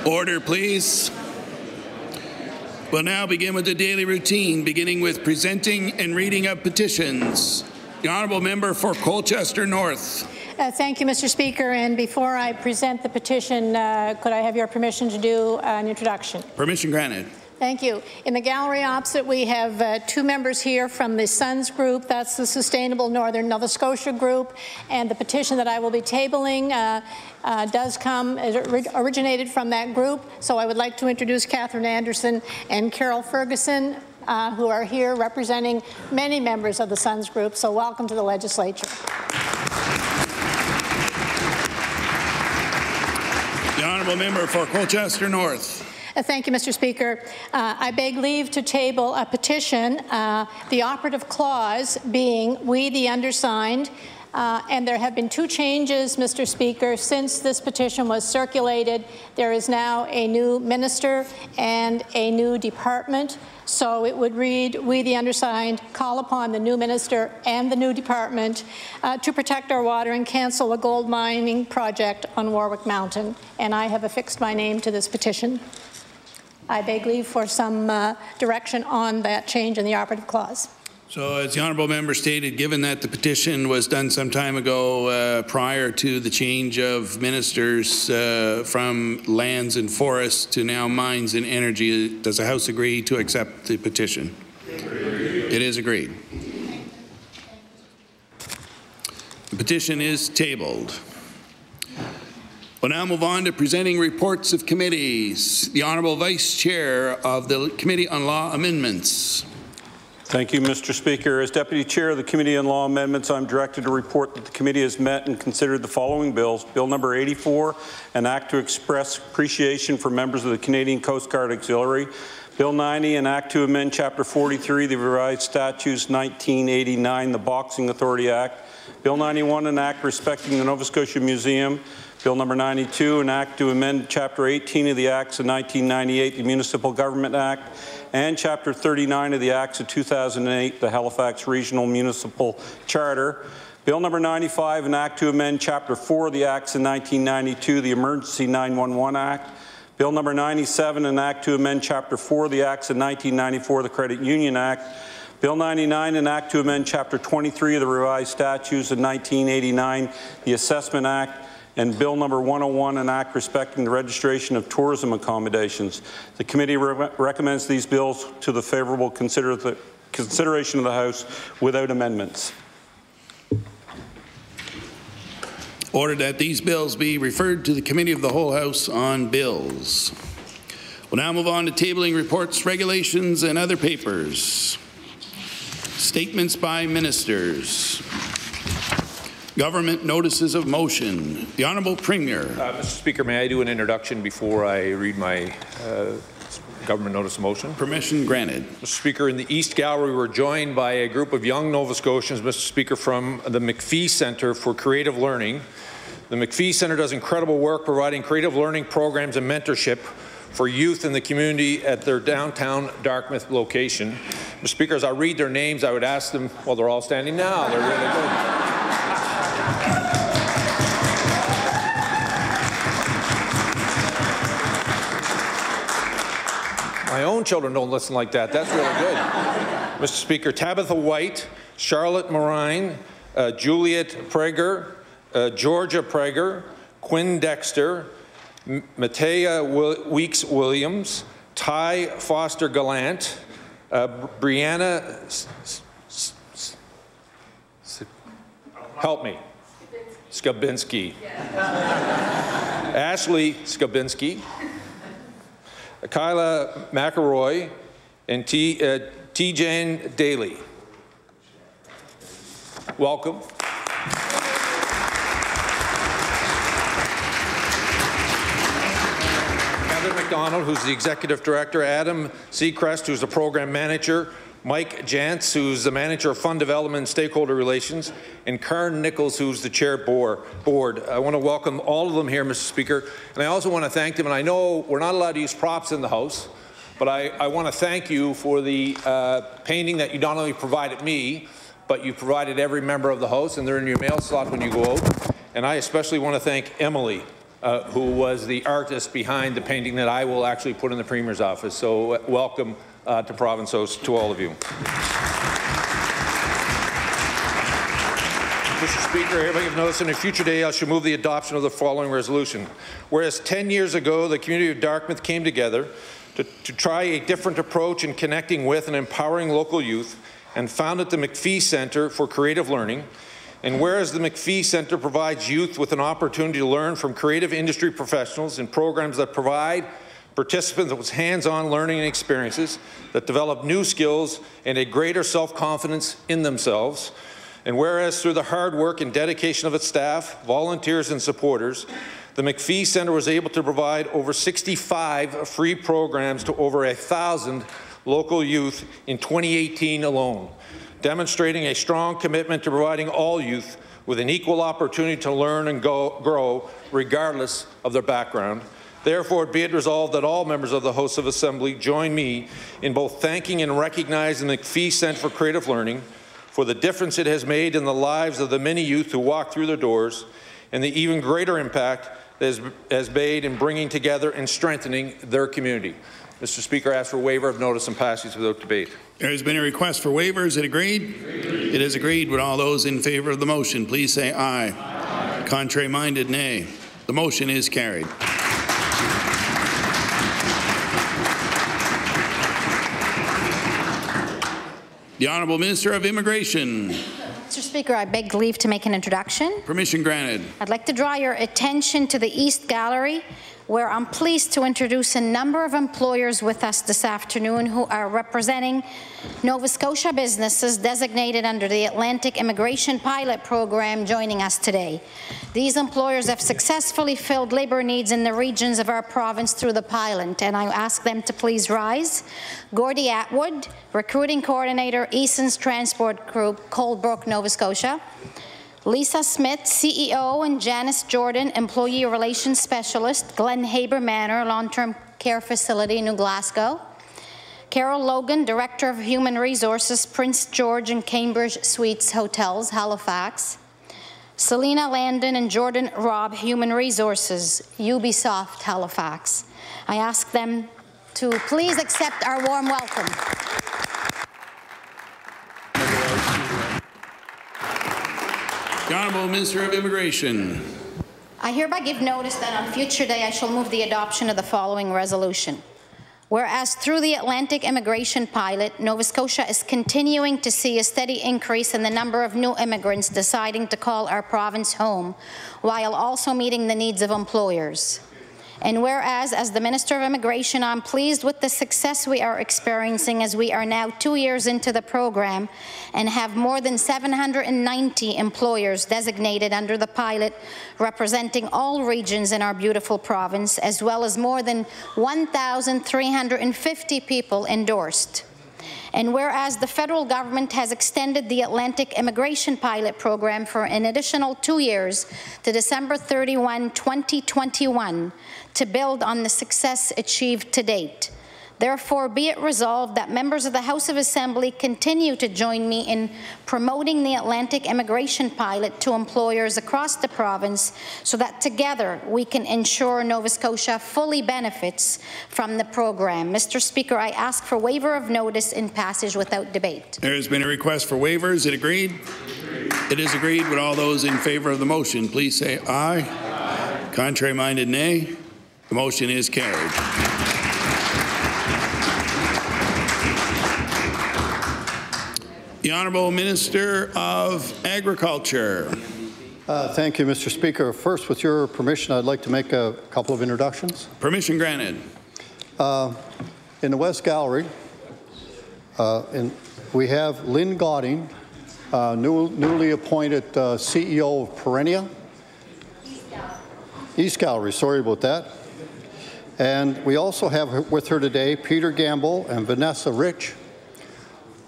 Order, please. We'll now begin with the daily routine, beginning with presenting and reading of petitions. The Honourable Member for Colchester North. Thank you, Mr. Speaker. And before I present the petition, could I have your permission to do an introduction? Permission granted. Thank you. In the gallery opposite, we have two members here from the SUNS group. That's the Sustainable Northern Nova Scotia group. And the petition that I will be tabling originated from that group. So I would like to introduce Catherine Anderson and Carol Ferguson, who are here representing many members of the SUNS group. So welcome to the legislature. The Honourable Member for Colchester North. Thank you, Mr. Speaker. I beg leave to table a petition, the operative clause being "we, the undersigned," and there have been two changes, Mr. Speaker, since this petition was circulated. There is now a new minister and a new department. So it would read, "We, the undersigned, call upon the new minister and the new department to protect our water and cancel a gold mining project on Warwick Mountain." And I have affixed my name to this petition. I beg leave for some direction on that change in the operative clause. So, as the Honourable Member stated, given that the petition was done some time ago prior to the change of ministers from lands and forests to now mines and energy, does the House agree to accept the petition? Agreed. It is agreed. The petition is tabled. We'll now move on to presenting reports of committees. The Honourable Vice Chair of the Committee on Law Amendments. Thank you, Mr. Speaker. As Deputy Chair of the Committee on Law Amendments, I'm directed to report that the committee has met and considered the following bills. Bill number 84, an act to express appreciation for members of the Canadian Coast Guard Auxiliary. Bill 90, an act to amend Chapter 43 of the Revised Statutes 1989, the Boxing Authority Act. Bill 91, an act respecting the Nova Scotia Museum. Bill number 92, an act to amend Chapter 18 of the Acts of 1998, the Municipal Government Act, and Chapter 39 of the Acts of 2008, the Halifax Regional Municipal Charter. Bill number 95, an act to amend Chapter 4 of the Acts of 1992, the Emergency 911 Act. Bill number 97, an act to amend Chapter 4 of the Acts of 1994, the Credit Union Act. Bill 99, an act to amend Chapter 23 of the Revised Statutes of 1989, the Assessment Act. And Bill number 101, an act respecting the registration of tourism accommodations. The committee recommends these bills to the favourable consideration of the House without amendments. Order that these bills be referred to the Committee of the Whole House on Bills. We'll now move on to tabling reports, regulations, and other papers. Statements by ministers. Government notices of motion. The Honourable Premier. Mr. Speaker, may I do an introduction before I read my government notice of motion? Permission granted. Mr. Speaker, in the East Gallery, we're joined by a group of young Nova Scotians, Mr. Speaker, from the McPhee Centre for Creative Learning. The McPhee Centre does incredible work providing creative learning programs and mentorship for youth in the community at their downtown Dartmouth location. Mr. Speaker, as I read their names, I would ask them, well, they're all standing now. They're really good. My own children don't listen like that. That's really good. Mr. Speaker, Tabitha White, Charlotte Marine, Juliet Prager, Georgia Prager, Quinn Dexter, Matea Weeks-Williams, Ty Foster Gallant, Brianna, help me, Skabinski, Ashley Skabinski, Kyla McElroy, and T-Jane Daly. Welcome. Heather McDonald, who's the Executive Director, Adam Seacrest, who's the Program Manager, Mike Jantz, who's the Manager of Fund Development and Stakeholder Relations, and Karen Nichols, who's the Chair Board. I want to welcome all of them here, Mr. Speaker, and I also want to thank them, and I know we're not allowed to use props in the House, but I want to thank you for the painting that you not only provided me, but you provided every member of the House, and they're in your mail slot when you go out. And I especially want to thank Emily who was the artist behind the painting that I will actually put in the Premier's office. So welcome to Province House to all of you. Mr. Speaker, I hereby give notice on a future day I shall move the adoption of the following resolution. Whereas 10 years ago the community of Dartmouth came together to try a different approach in connecting with and empowering local youth and founded the McPhee Centre for Creative Learning, and whereas the McPhee Centre provides youth with an opportunity to learn from creative industry professionals in programs that provide participants with hands-on learning and experiences that develop new skills and a greater self-confidence in themselves, and whereas through the hard work and dedication of its staff, volunteers and supporters, the McPhee Centre was able to provide over 65 free programs to over 1,000 local youth in 2018 alone, demonstrating a strong commitment to providing all youth with an equal opportunity to learn and grow regardless of their background. Therefore, be it resolved that all members of the House of Assembly join me in both thanking and recognizing the McPhee Centre for Creative Learning for the difference it has made in the lives of the many youth who walk through their doors, and the even greater impact that has made in bringing together and strengthening their community. Mr. Speaker, I ask for waiver of notice and passage without debate. There has been a request for waiver. Is it agreed? Agreed. It is agreed. Would all those in favour of the motion please say aye. Aye. Contrary-minded, nay. The motion is carried. The Honourable Minister of Immigration. Mr. Speaker, I beg leave to make an introduction. Permission granted. I'd like to draw your attention to the East Gallery, where I'm pleased to introduce a number of employers with us this afternoon who are representing Nova Scotia businesses designated under the Atlantic Immigration Pilot Program joining us today. These employers have successfully filled labour needs in the regions of our province through the pilot, and I ask them to please rise. Gordy Atwood, Recruiting Coordinator, Eason's Transport Group, Coldbrook, Nova Scotia. Lisa Smith, CEO, and Janice Jordan, Employee Relations Specialist, Glen Haber Manor, Long-Term Care Facility, New Glasgow. Carol Logan, Director of Human Resources, Prince George and Cambridge Suites Hotels, Halifax. Selena Landon and Jordan Robb, Human Resources, Ubisoft, Halifax. I ask them to please accept our warm welcome. The Honourable Minister of Immigration. I hereby give notice that on future day I shall move the adoption of the following resolution. Whereas through the Atlantic Immigration Pilot, Nova Scotia is continuing to see a steady increase in the number of new immigrants deciding to call our province home, while also meeting the needs of employers. And whereas, as the Minister of Immigration, I'm pleased with the success we are experiencing as we are now 2 years into the program and have more than 790 employers designated under the pilot representing all regions in our beautiful province, as well as more than 1,350 people endorsed. And whereas the federal government has extended the Atlantic Immigration Pilot Program for an additional 2 years to December 31, 2021 to build on the success achieved to date. Therefore, be it resolved that members of the House of Assembly continue to join me in promoting the Atlantic Immigration Pilot to employers across the province so that together we can ensure Nova Scotia fully benefits from the program. Mr. Speaker, I ask for waiver of notice in passage without debate. There has been a request for waiver. Is it agreed? Agreed. It is agreed. Would all those in favour of the motion please say aye. Aye. Contrary-minded, nay. The motion is carried. The Honourable Minister of Agriculture. Thank you, Mr. Speaker. First, with your permission, I'd like to make a couple of introductions. Permission granted. In the West Gallery, we have Lynn Godding, newly appointed CEO of Perennia. East Gallery, sorry about that. And we also have with her today Peter Gamble and Vanessa Rich.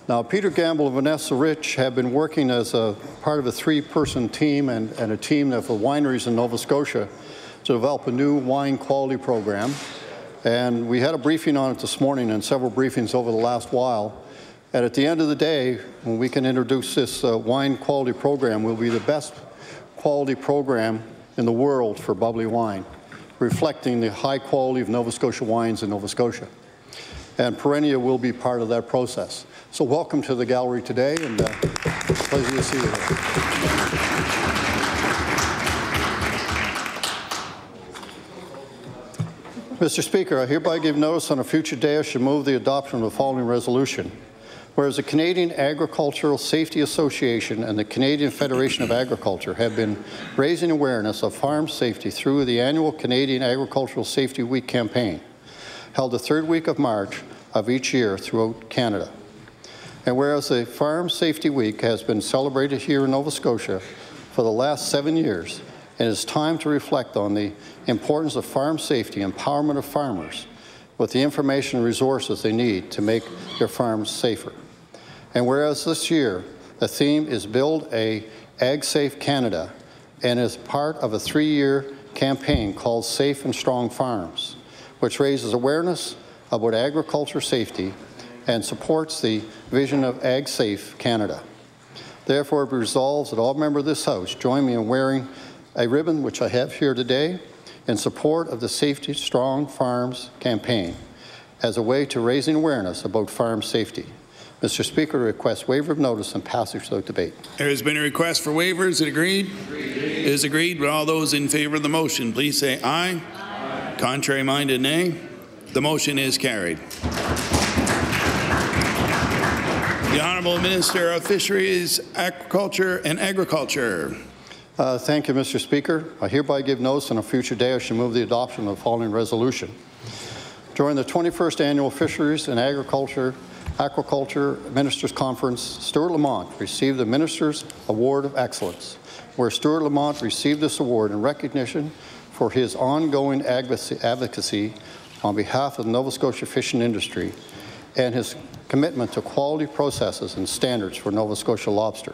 Now, Peter Gamble and Vanessa Rich have been working as a part of a three-person team and a team of wineries in Nova Scotia to develop a new wine quality program. And we had a briefing on it this morning and several briefings over the last while. And at the end of the day, when we can introduce this wine quality program, will be the best quality program in the world for bubbly wine. reflecting the high quality of Nova Scotia wines in Nova Scotia. And Perennia will be part of that process. So welcome to the gallery today, and pleasure to see you here. Mr. Speaker, I hereby give notice on a future day I should move the adoption of the following resolution. Whereas the Canadian Agricultural Safety Association and the Canadian Federation of Agriculture have been raising awareness of farm safety through the annual Canadian Agricultural Safety Week campaign, held the third week of March of each year throughout Canada. And whereas the Farm Safety Week has been celebrated here in Nova Scotia for the last 7 years, it is time to reflect on the importance of farm safety, empowerment of farmers with the information and resources they need to make their farms safer. And whereas this year the theme is Build a Ag Safe Canada and is part of a 3-year campaign called Safe and Strong Farms, which raises awareness about agriculture safety and supports the vision of Ag Safe Canada. Therefore, it resolves that all members of this House join me in wearing a ribbon, which I have here today, in support of the Safety Strong Farms campaign as a way to raising awareness about farm safety. Mr. Speaker, I request waiver of notice and passage without debate. There has been a request for waiver. Is it agreed? Agreed. It is agreed. Will all those in favour of the motion please say aye. Aye. Contrary minded, nay. The motion is carried. The Honourable Minister of Fisheries, Aquaculture and Agriculture. Thank you, Mr. Speaker. I hereby give notice on a future day I shall move the adoption of the following resolution. During the 21st Annual Fisheries and Aquaculture Ministers Conference, Stuart Lamont received the Minister's Award of Excellence, where Stuart Lamont received this award in recognition for his ongoing advocacy on behalf of the Nova Scotia fishing industry and his commitment to quality processes and standards for Nova Scotia lobster.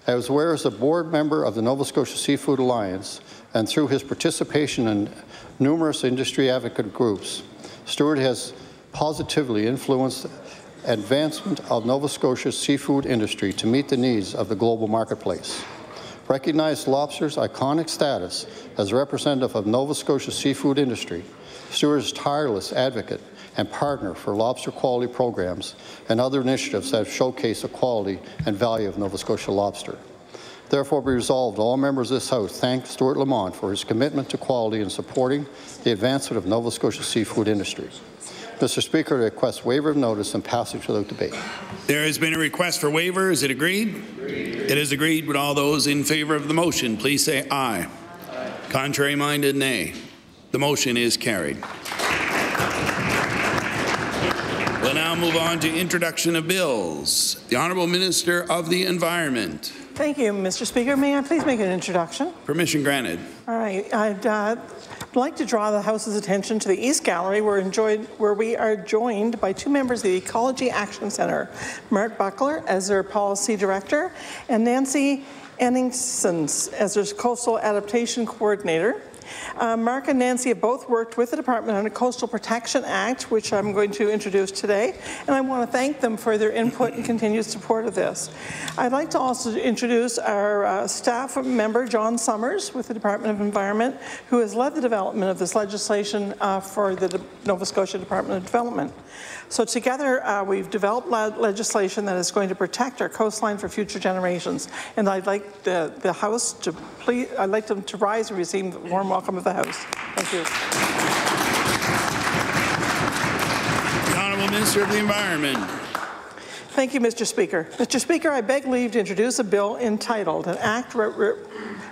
As well as a board member of the Nova Scotia Seafood Alliance, and through his participation in numerous industry advocate groups, Stuart has positively influenced advancement of Nova Scotia's seafood industry to meet the needs of the global marketplace. Recognized lobster's iconic status as a representative of Nova Scotia's seafood industry, Stuart is a tireless advocate and partner for lobster quality programs and other initiatives that showcase the quality and value of Nova Scotia lobster. Therefore, be resolved, all members of this House thank Stuart Lamont for his commitment to quality and supporting the advancement of Nova Scotia's seafood industry. Mr. Speaker, I request waiver of notice and passage without debate. There has been a request for waiver. Is it agreed? Agreed. It is agreed. Would all those in favour of the motion please say aye. Aye. Contrary minded, nay. The motion is carried. We'll now move on to introduction of bills. The Honourable Minister of the Environment. Thank you, Mr. Speaker. May I please make an introduction? Permission granted. All right. I'd like to draw the House's attention to the East Gallery, where we are joined by 2 members of the Ecology Action Centre, Mark Buckler as their Policy Director and Nancy Enningsons as their Coastal Adaptation Coordinator. Mark and Nancy have both worked with the Department on the Coastal Protection Act, which I'm going to introduce today, and I want to thank them for their input and continued support of this. I'd like to also introduce our staff member, John Summers, with the Department of Environment, who has led the development of this legislation for the Nova Scotia Department of Development. So together, we've developed legislation that is going to protect our coastline for future generations. And I'd like the House to please, I'd like them to rise and receive the warm welcome of the House. Thank you. The Honourable Minister of the Environment. Thank you, Mr. Speaker. Mr. Speaker, I beg leave to introduce a bill entitled An Act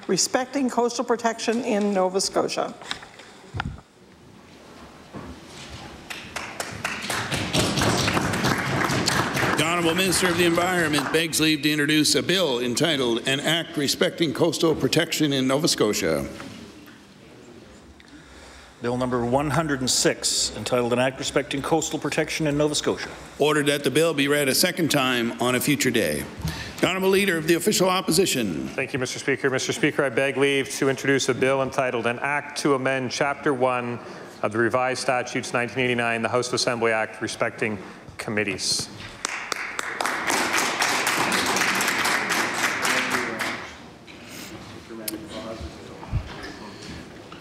Respecting Coastal Protection in Nova Scotia. The Honourable Minister of the Environment begs leave to introduce a bill entitled An Act Respecting Coastal Protection in Nova Scotia. Bill number 106, entitled An Act Respecting Coastal Protection in Nova Scotia. Ordered that the bill be read a second time on a future day. The Honourable Leader of the Official Opposition. Thank you, Mr. Speaker. Mr. Speaker, I beg leave to introduce a bill entitled An Act to Amend Chapter 1 of the Revised Statutes 1989, the House of Assembly Act respecting committees.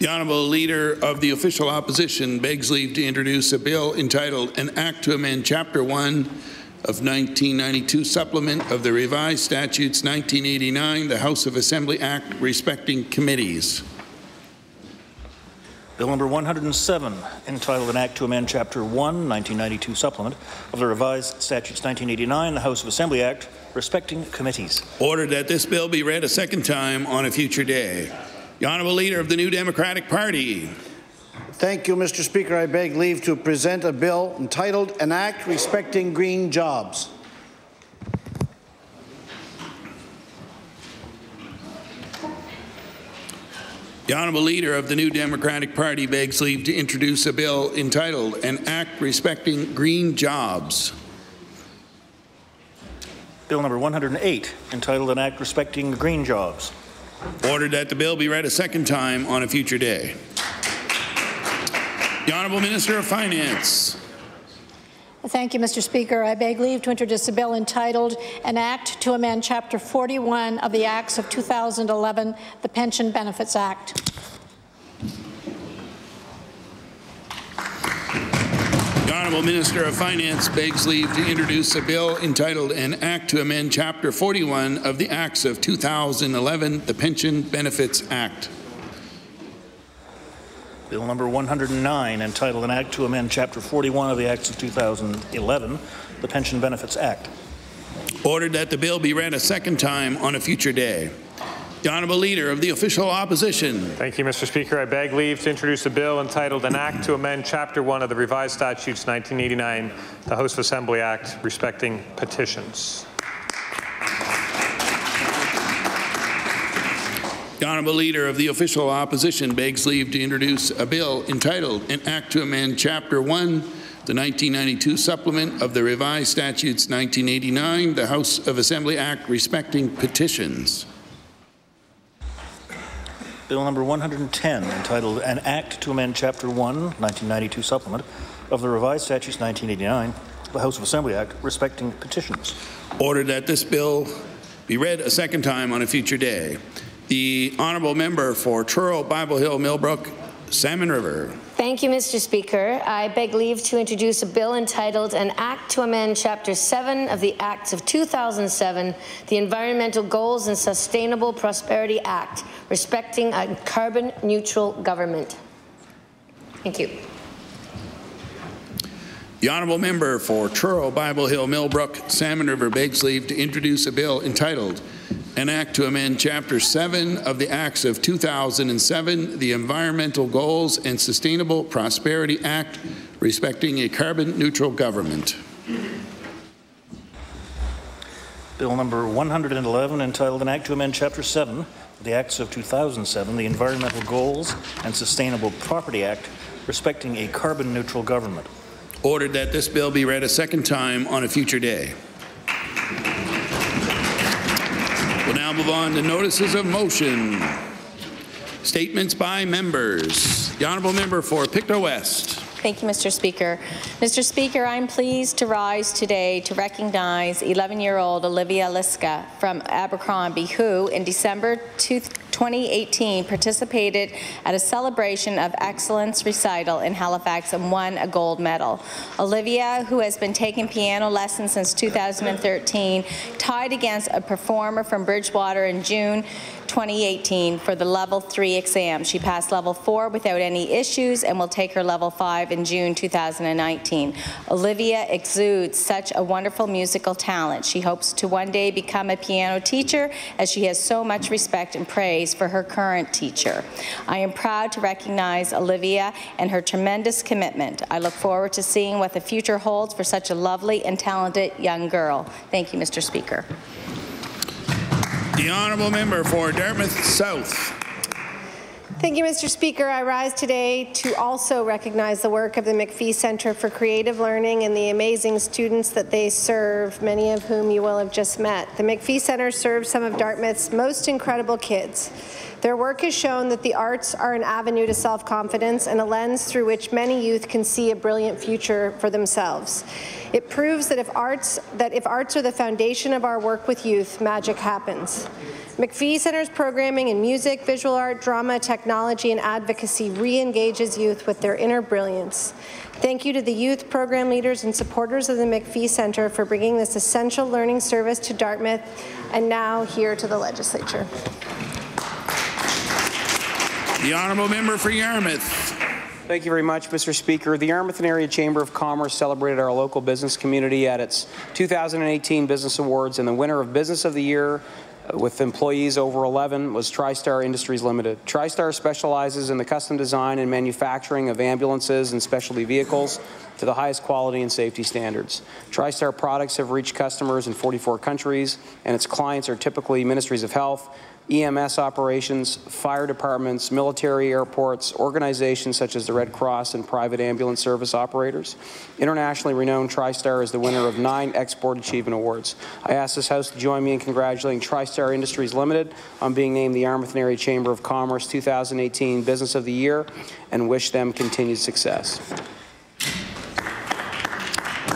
The Honourable Leader of the Official Opposition begs leave to introduce a bill entitled An Act to Amend Chapter 1 of 1992 Supplement of the Revised Statutes 1989, the House of Assembly Act, respecting committees. Bill number 107, entitled An Act to Amend Chapter 1, 1992 Supplement of the Revised Statutes 1989, the House of Assembly Act, respecting committees. Ordered that this bill be read a second time on a future day. The Honourable Leader of the New Democratic Party. Thank you, Mr. Speaker. I beg leave to present a bill entitled An Act Respecting Green Jobs. The Honourable Leader of the New Democratic Party begs leave to introduce a bill entitled An Act Respecting Green Jobs. Bill number 108, entitled An Act Respecting Green Jobs. Ordered that the bill be read a second time on a future day. The Honourable Minister of Finance. Thank you, Mr. Speaker. I beg leave to introduce a bill entitled An Act to Amend Chapter 41 of the Acts of 2011, the Pension Benefits Act. The Honourable Minister of Finance begs leave to introduce a bill entitled An Act to Amend Chapter 41 of the Acts of 2011, the Pension Benefits Act. Bill number 109, entitled An Act to Amend Chapter 41 of the Acts of 2011, the Pension Benefits Act. Ordered that the bill be read a second time on a future day. The Honourable Leader of the Official Opposition. Thank you, Mr. Speaker. I beg leave to introduce a bill entitled An Act to Amend Chapter 1 of the Revised Statutes 1989, the House of Assembly Act, respecting petitions. The Honourable Leader of the Official Opposition begs leave to introduce a bill entitled An Act to Amend Chapter 1, the 1992 Supplement of the Revised Statutes 1989, the House of Assembly Act, respecting petitions. Bill number 110, entitled An Act to Amend Chapter 1, 1992 Supplement of the Revised Statutes 1989, the House of Assembly Act, respecting petitions. Ordered that this bill be read a second time on a future day. The Honourable Member for Truro, Bible Hill, Millbrook, Salmon River. Thank you, Mr. Speaker. I beg leave to introduce a bill entitled An Act to Amend Chapter 7 of the Acts of 2007, the Environmental Goals and Sustainable Prosperity Act, respecting a carbon-neutral government. Thank you. The Honourable Member for Truro, Bible Hill, Millbrook, Salmon River begs leave to introduce a bill entitled An Act to Amend Chapter 7 of the Acts of 2007, the Environmental Goals and Sustainable Prosperity Act, respecting a carbon-neutral government. Bill number 111, entitled An Act to Amend Chapter 7 of the Acts of 2007, the Environmental Goals and Sustainable Property Act, respecting a carbon-neutral government. Ordered that this bill be read a second time on a future day. We'll now move on to notices of motion. Statements by members. The Honourable Member for Pictou West. Thank you, Mr. Speaker. Mr. Speaker, I'm pleased to rise today to recognize 11-year-old Olivia Liska from Abercrombie, who in December 2018 participated at a celebration of excellence recital in Halifax and won a gold medal. Olivia, who has been taking piano lessons since 2013, tied against a performer from Bridgewater in June 2018 for the Level 3 exam. She passed Level 4 without any issues and will take her Level 5 in June 2019. Olivia exudes such a wonderful musical talent. She hopes to one day become a piano teacher, as she has so much respect and praise for her current teacher. I am proud to recognize Olivia and her tremendous commitment. I look forward to seeing what the future holds for such a lovely and talented young girl. Thank you, Mr. Speaker. The Honourable Member for Dartmouth South. Thank you, Mr. Speaker. I rise today to also recognize the work of the McPhee Centre for Creative Learning and the amazing students that they serve, many of whom you will have just met. The McPhee Centre serves some of Dartmouth's most incredible kids. Their work has shown that the arts are an avenue to self-confidence and a lens through which many youth can see a brilliant future for themselves. It proves that if arts are the foundation of our work with youth, magic happens. McPhee Center's programming in music, visual art, drama, technology, and advocacy re-engages youth with their inner brilliance. Thank you to the youth program leaders and supporters of the McPhee Centre for bringing this essential learning service to Dartmouth and now here to the Legislature. The Honourable Member for Yarmouth. Thank you very much, Mr. Speaker. The Yarmouth and Area Chamber of Commerce celebrated our local business community at its 2018 Business Awards, and the winner of Business of the Year with employees over 11 was TriStar Industries Limited. TriStar specializes in the custom design and manufacturing of ambulances and specialty vehicles to the highest quality and safety standards. TriStar products have reached customers in 44 countries, and its clients are typically ministries of health, EMS operations, fire departments, military airports, organizations such as the Red Cross, and private ambulance service operators. Internationally renowned, TriStar is the winner of 9 Export Achievement Awards. I ask this House to join me in congratulating TriStar Industries Limited on being named the Yarmouth and Area Chamber of Commerce 2018 Business of the Year, and wish them continued success.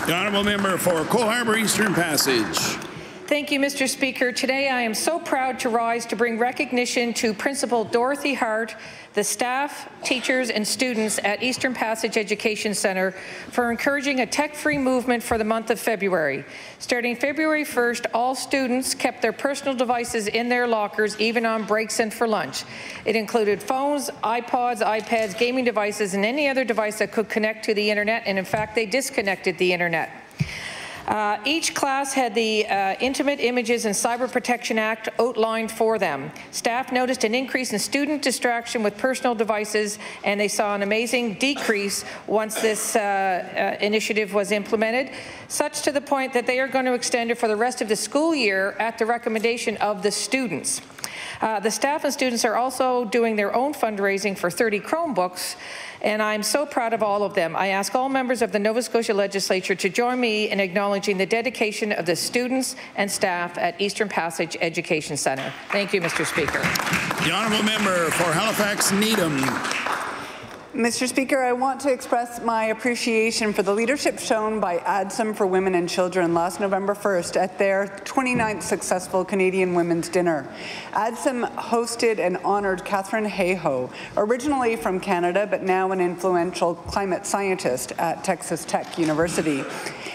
The Honourable Member for Cole Harbour Eastern Passage. Thank you, Mr. Speaker. Today I am so proud to rise to bring recognition to Principal Dorothy Hart, the staff, teachers, and students at Eastern Passage Education Centre for encouraging a tech-free movement for the month of February. Starting February 1st, all students kept their personal devices in their lockers, even on breaks and for lunch. It included phones, iPods, iPads, gaming devices, and any other device that could connect to the internet, and in fact, they disconnected the internet. Each class had the Intimate Images and Cyber Protection Act outlined for them. Staff noticed an increase in student distraction with personal devices, and they saw an amazing decrease once this initiative was implemented, such to the point that they are going to extend it for the rest of the school year at the recommendation of the students. The staff and students are also doing their own fundraising for 30 Chromebooks, and I'm so proud of all of them. I ask all members of the Nova Scotia Legislature to join me in acknowledging the dedication of the students and staff at Eastern Passage Education Centre. Thank you, Mr. Speaker. The Honourable Member for Halifax Needham. Mr. Speaker, I want to express my appreciation for the leadership shown by ADSM for Women and Children last November 1st at their 29th successful Canadian Women's Dinner. ADSM hosted and honoured Catherine Hayhoe, originally from Canada but now an influential climate scientist at Texas Tech University.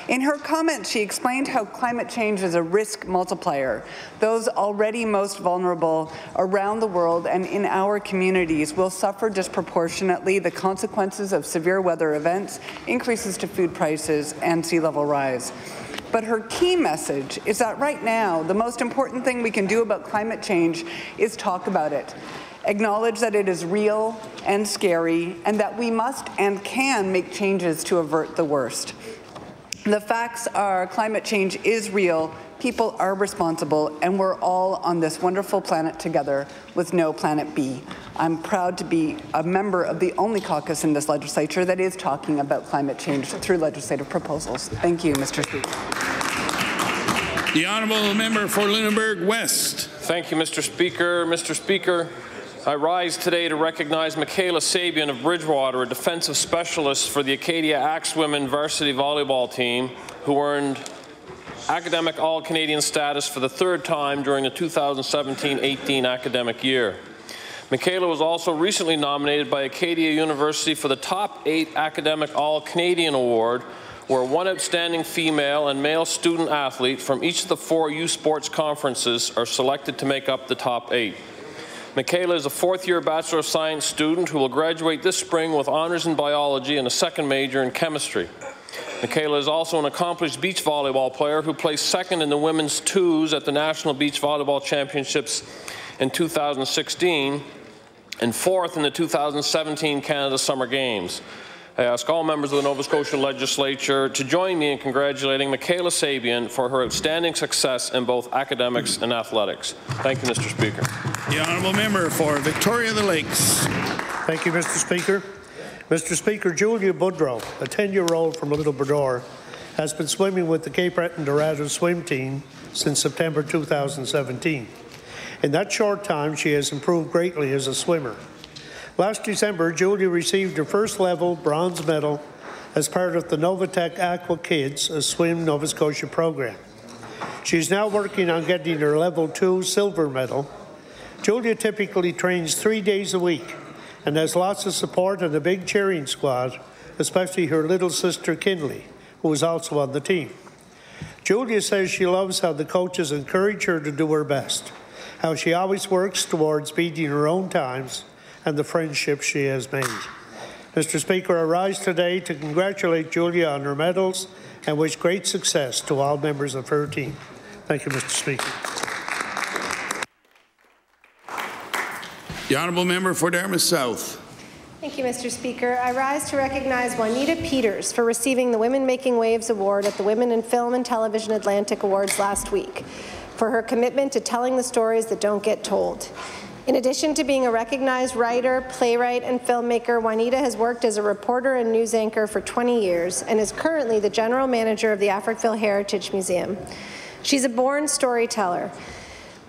In her comments, she explained how climate change is a risk multiplier. Those already most vulnerable around the world and in our communities will suffer disproportionately the consequences of severe weather events, increases to food prices, and sea level rise. But her key message is that right now, the most important thing we can do about climate change is talk about it. Acknowledge that it is real and scary, and that we must and can make changes to avert the worst. The facts are climate change is real, people are responsible, and we're all on this wonderful planet together with no planet B. I'm proud to be a member of the only caucus in this legislature that is talking about climate change through legislative proposals. Thank you, Mr. Speaker. The Honourable Member for Lunenburg West. Thank you, Mr. Speaker. Mr. Speaker, I rise today to recognize Michaela Sabian of Bridgewater, a defensive specialist for the Acadia Axe Women varsity volleyball team, who earned academic All-Canadian status for the 3rd time during the 2017-18 academic year. Michaela was also recently nominated by Acadia University for the Top 8 Academic All-Canadian Award, where 1 outstanding female and male student athlete from each of the 4 U Sports conferences are selected to make up the top 8. Michaela is a 4th-year Bachelor of Science student who will graduate this spring with honors in biology and a 2nd major in chemistry. Michaela is also an accomplished beach volleyball player who placed 2nd in the women's twos at the National Beach Volleyball Championships in 2016 and 4th in the 2017 Canada Summer Games. I ask all members of the Nova Scotia Legislature to join me in congratulating Michaela Sabian for her outstanding success in both academics and athletics. Thank you, Mr. Speaker. The Honourable Member for Victoria the Lakes. Thank you, Mr. Speaker. Mr. Speaker, Julia Boudreau, a 10-year-old from Little Brador, has been swimming with the Cape Breton Dorado swim team since September 2017. In that short time, she has improved greatly as a swimmer. Last December, Julia received her first level bronze medal as part of the Novatech Aqua Kids, a Swim Nova Scotia program. She's now working on getting her Level 2 silver medal. Julia typically trains 3 days a week and has lots of support and a big cheering squad, especially her little sister Kinley, who is also on the team. Julia says she loves how the coaches encourage her to do her best, how she always works towards beating her own times, and the friendships she has made. Mr. Speaker, I rise today to congratulate Julia on her medals and wish great success to all members of her team. Thank you, Mr. Speaker. The honourable member for Dartmouth South. Thank you, Mr. Speaker. I rise to recognize Juanita Peters for receiving the Women Making Waves Award at the Women in Film and Television Atlantic Awards last week for her commitment to telling the stories that don't get told. In addition to being a recognized writer, playwright, and filmmaker, Juanita has worked as a reporter and news anchor for 20 years and is currently the general manager of the Africville Heritage Museum. She's a born storyteller.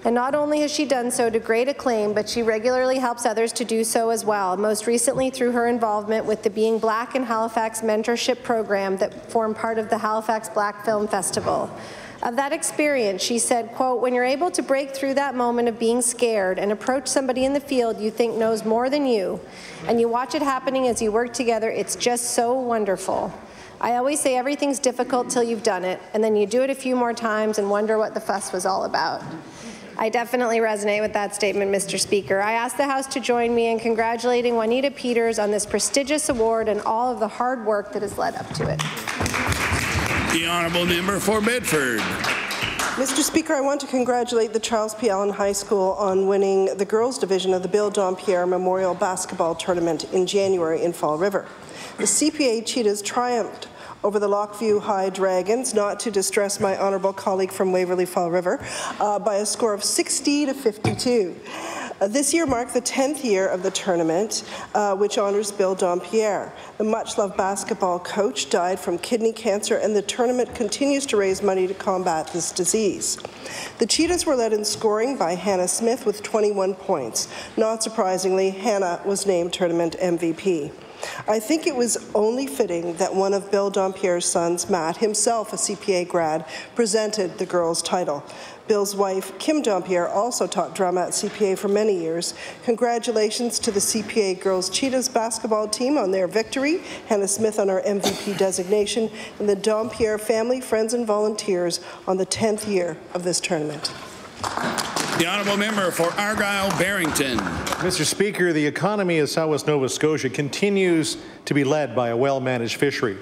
And not only has she done so to great acclaim, but she regularly helps others to do so as well, most recently through her involvement with the Being Black in Halifax mentorship program that formed part of the Halifax Black Film Festival. Of that experience, she said, quote, "When you're able to break through that moment of being scared and approach somebody in the field you think knows more than you, and you watch it happening as you work together, it's just so wonderful. I always say everything's difficult till you've done it, and then you do it a few more times and wonder what the fuss was all about." I definitely resonate with that statement, Mr. Speaker. I ask the House to join me in congratulating Juanita Peters on this prestigious award and all of the hard work that has led up to it. The honourable member for Bedford. Mr. Speaker, I want to congratulate the Charles P. Allen High School on winning the girls' division of the Bill Dompierre Memorial Basketball Tournament in January in Fall River. The CPA Cheetahs triumphed over the Lockview High Dragons, not to distress my honourable colleague from Waverley Fall River, by a score of 60-52. This year marked the 10th year of the tournament, which honours Bill Dompierre. The much-loved basketball coach died from kidney cancer, and the tournament continues to raise money to combat this disease. The Cheetahs were led in scoring by Hannah Smith with 21 points. Not surprisingly, Hannah was named tournament MVP. I think it was only fitting that one of Bill Dompierre's sons, Matt, himself a CPA grad, presented the girls' title. Bill's wife, Kim Dompierre, also taught drama at CPA for many years. Congratulations to the CPA Girls Cheetahs basketball team on their victory, Hannah Smith on our MVP designation, and the Dompierre family, friends, and volunteers on the 10th year of this tournament. The honourable member for Argyll-Barrington. Mr. Speaker, the economy of Southwest Nova Scotia continues to be led by a well-managed fishery.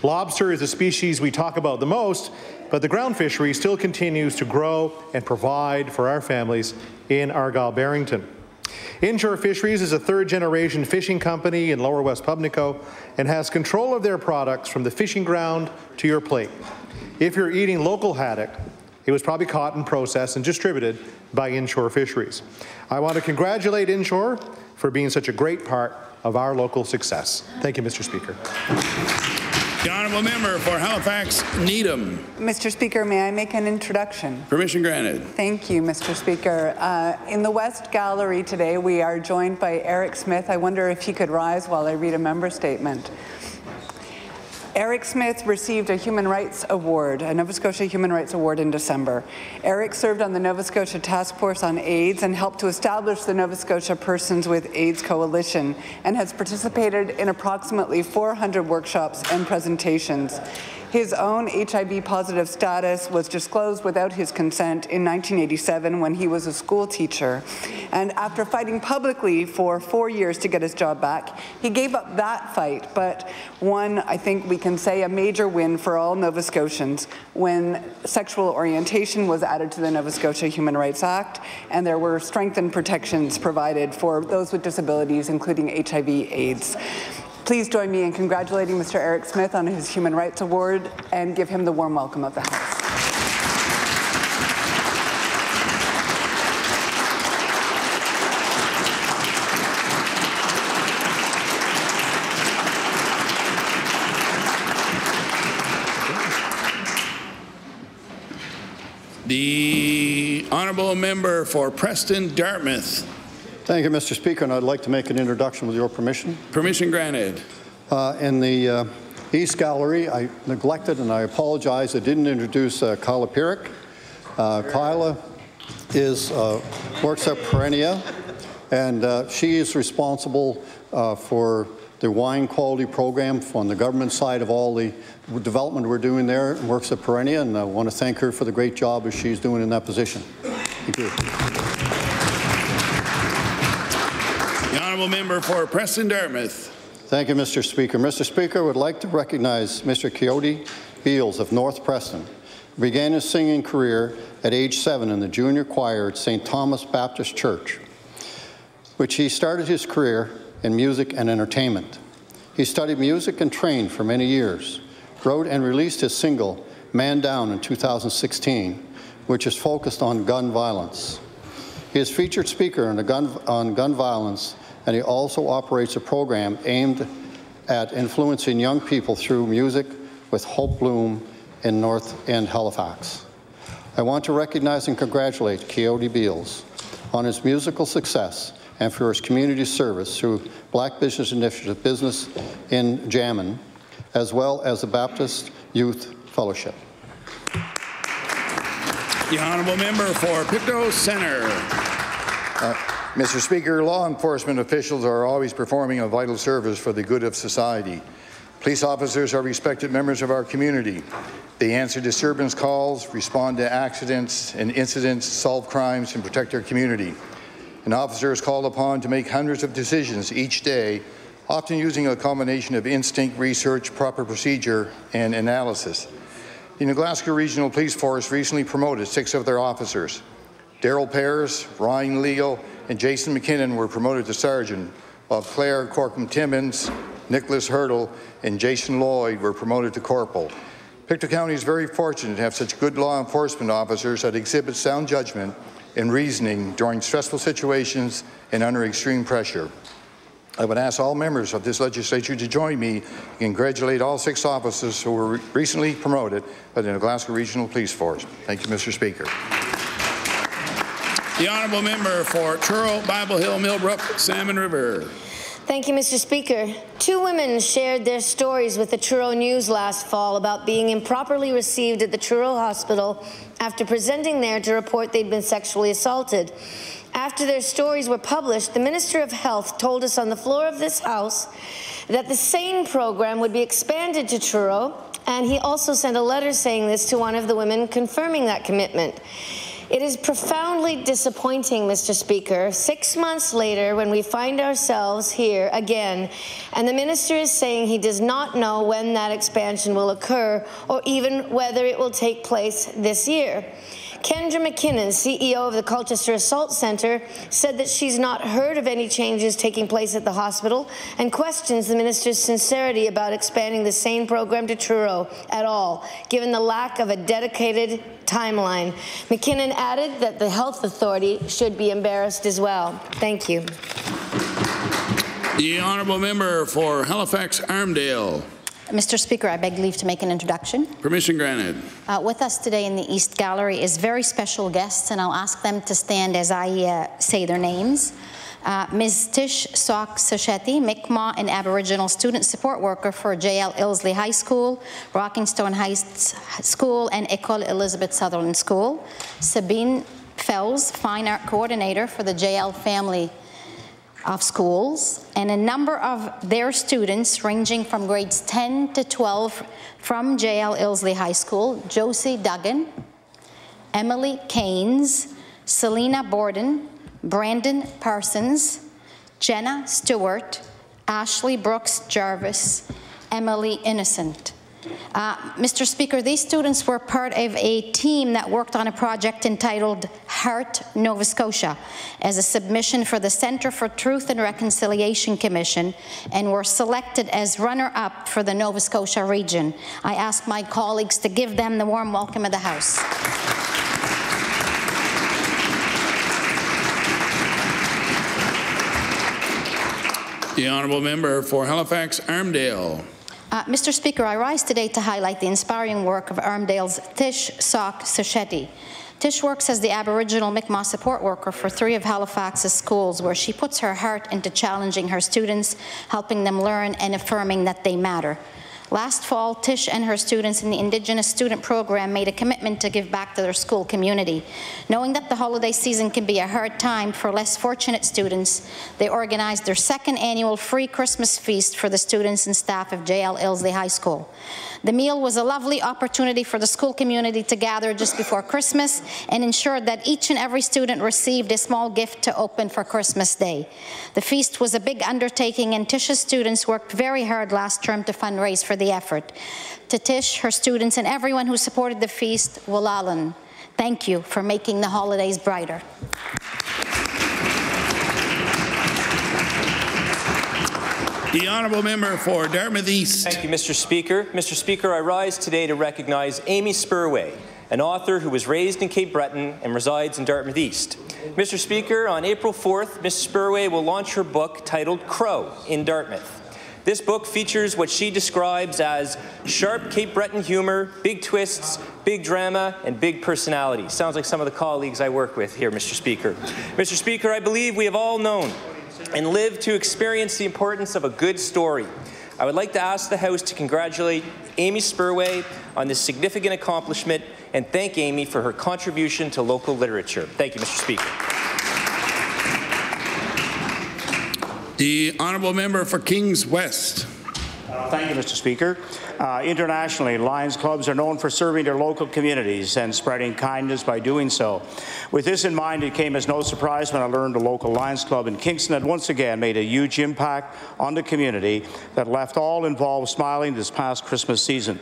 Lobster is a species we talk about the most, but the ground fishery still continues to grow and provide for our families in Argyll-Barrington. Inshore Fisheries is a third-generation fishing company in Lower West Pubnico and has control of their products from the fishing ground to your plate. If you're eating local haddock, it was probably caught and processed and distributed by Inshore Fisheries. I want to congratulate Inshore for being such a great part of our local success. Thank you, Mr. Speaker. The honourable member for Halifax Needham. Mr. Speaker, may I make an introduction? Permission granted. Thank you, Mr. Speaker. In the West Gallery today, we are joined by Eric Smith. I wonder if he could rise while I read a member statement. Eric Smith received a Human Rights Award, a Nova Scotia Human Rights Award in December. Eric served on the Nova Scotia Task Force on AIDS and helped to establish the Nova Scotia Persons with AIDS Coalition and has participated in approximately 400 workshops and presentations. His own HIV-positive status was disclosed without his consent in 1987 when he was a school teacher. And after fighting publicly for 4 years to get his job back, he gave up that fight, but won, I think we can say, a major win for all Nova Scotians when sexual orientation was added to the Nova Scotia Human Rights Act, and there were strengthened protections provided for those with disabilities, including HIV/AIDS. Please join me in congratulating Mr. Eric Smith on his Human Rights Award and give him the warm welcome of the House. The honourable member for Preston Dartmouth. Thank you, Mr. Speaker, and I'd like to make an introduction with your permission. Permission granted. In the East Gallery, I neglected and I apologize. I didn't introduce Kyla Pierick. Kyla works at Perennia, and she is responsible for the wine quality program on the government side of all the development we're doing there, and works at Perennia, and I want to thank her for the great job that she's doing in that position. Thank you. The honourable member for Preston Dartmouth. Thank you, Mr. Speaker. Mr. Speaker, I would like to recognize Mr. Coyote Beals of North Preston. He began his singing career at age 7 in the junior choir at St. Thomas Baptist Church, which he started his career in music and entertainment. He studied music and trained for many years, wrote and released his single, Man Down, in 2016, which is focused on gun violence. He is featured speaker on gun violence, and he also operates a program aimed at influencing young people through music with Hope Bloom in North End, Halifax. I want to recognize and congratulate Coyote Beals on his musical success and for his community service through Black Business Initiative Business in Jammin, as well as the Baptist Youth Fellowship. The honourable member for Pictou Centre. Mr. Speaker, law enforcement officials are always performing a vital service for the good of society. Police officers are respected members of our community. They answer disturbance calls, respond to accidents and incidents, solve crimes, and protect our community. An officer is called upon to make hundreds of decisions each day, often using a combination of instinct, research, proper procedure, and analysis. The Glasgow Regional Police Force recently promoted 6 of their officers. Daryl Pears, Ryan Leal, and Jason McKinnon were promoted to sergeant, while Claire Corkum-Timmins, Nicholas Hurdle, and Jason Lloyd were promoted to corporal. Pictou County is very fortunate to have such good law enforcement officers that exhibit sound judgment and reasoning during stressful situations and under extreme pressure. I would ask all members of this legislature to join me and congratulate all 6 officers who were recently promoted by the Glasgow Regional Police Force. Thank you, Mr. Speaker. The honourable member for Truro, Bible Hill, Millbrook, Salmon River. Thank you, Mr. Speaker. 2 women shared their stories with the Truro News last fall about being improperly received at the Truro Hospital after presenting there to report they'd been sexually assaulted. After their stories were published, the Minister of Health told us on the floor of this House that the SANE program would be expanded to Truro, and he also sent a letter saying this to one of the women confirming that commitment. It is profoundly disappointing, Mr. Speaker, 6 months later when we find ourselves here again, and the Minister is saying he does not know when that expansion will occur or even whether it will take place this year. Kendra McKinnon, CEO of the Colchester Assault Centre, said that she's not heard of any changes taking place at the hospital and questions the Minister's sincerity about expanding the SANE program to Truro at all, given the lack of a dedicated timeline. McKinnon added that the Health Authority should be embarrassed as well. Thank you. The honourable member for Halifax Armdale. Mr. Speaker, I beg leave to make an introduction. Permission granted. With us today in the East Gallery is very special guests, and I'll ask them to stand as I say their names. Ms. Tish Sock-Sachetti, Mi'kmaq and Aboriginal student support worker for JL Ilsley High School, Rockingstone Heights School, and École Elizabeth Sutherland School. Sabine Fells, fine art coordinator for the JL family of schools, and a number of their students ranging from grades 10 to 12 from JL Ilsley High School: Josie Duggan, Emily Keynes, Selena Borden, Brandon Parsons, Jenna Stewart, Ashley Brooks Jarvis, Emily Innocent. Mr. Speaker, these students were part of a team that worked on a project entitled Heart Nova Scotia as a submission for the Centre for Truth and Reconciliation Commission, and were selected as runner-up for the Nova Scotia region. I ask my colleagues to give them the warm welcome of the House. The honourable member for Halifax Armdale. Mr. Speaker, I rise today to highlight the inspiring work of Armdale's Tish Sock-Sachetti. Tish works as the Aboriginal Mi'kmaq support worker for 3 of Halifax's schools, where she puts her heart into challenging her students, helping them learn and affirming that they matter. Last fall, Tish and her students in the Indigenous Student Program made a commitment to give back to their school community. Knowing that the holiday season can be a hard time for less fortunate students, they organized their second annual free Christmas feast for the students and staff of J.L. Ilsley High School. The meal was a lovely opportunity for the school community to gather just before Christmas and ensured that each and every student received a small gift to open for Christmas Day. The feast was a big undertaking, and Tish's students worked very hard last term to fundraise for the effort. To Tish, her students, and everyone who supported the feast, Walalan, thank you for making the holidays brighter. The Honourable Member for Dartmouth East. Thank you, Mr. Speaker. Mr. Speaker, I rise today to recognize Amy Spurway, an author who was raised in Cape Breton and resides in Dartmouth East. Mr. Speaker, on April 4th, Ms. Spurway will launch her book titled Crow in Dartmouth. This book features what she describes as sharp Cape Breton humor, big twists, big drama, and big personality. Sounds like some of the colleagues I work with here, Mr. Speaker. Mr. Speaker, I believe we have all known and lived to experience the importance of a good story. I would like to ask the House to congratulate Amy Spurway on this significant accomplishment and thank Amy for her contribution to local literature. Thank you, Mr. Speaker. The Honourable Member for Kings West. Thank you, Mr. Speaker. Internationally, Lions clubs are known for serving their local communities and spreading kindness by doing so. With this in mind, it came as no surprise when I learned the local Lions club in Kingston had once again made a huge impact on the community that left all involved smiling this past Christmas season.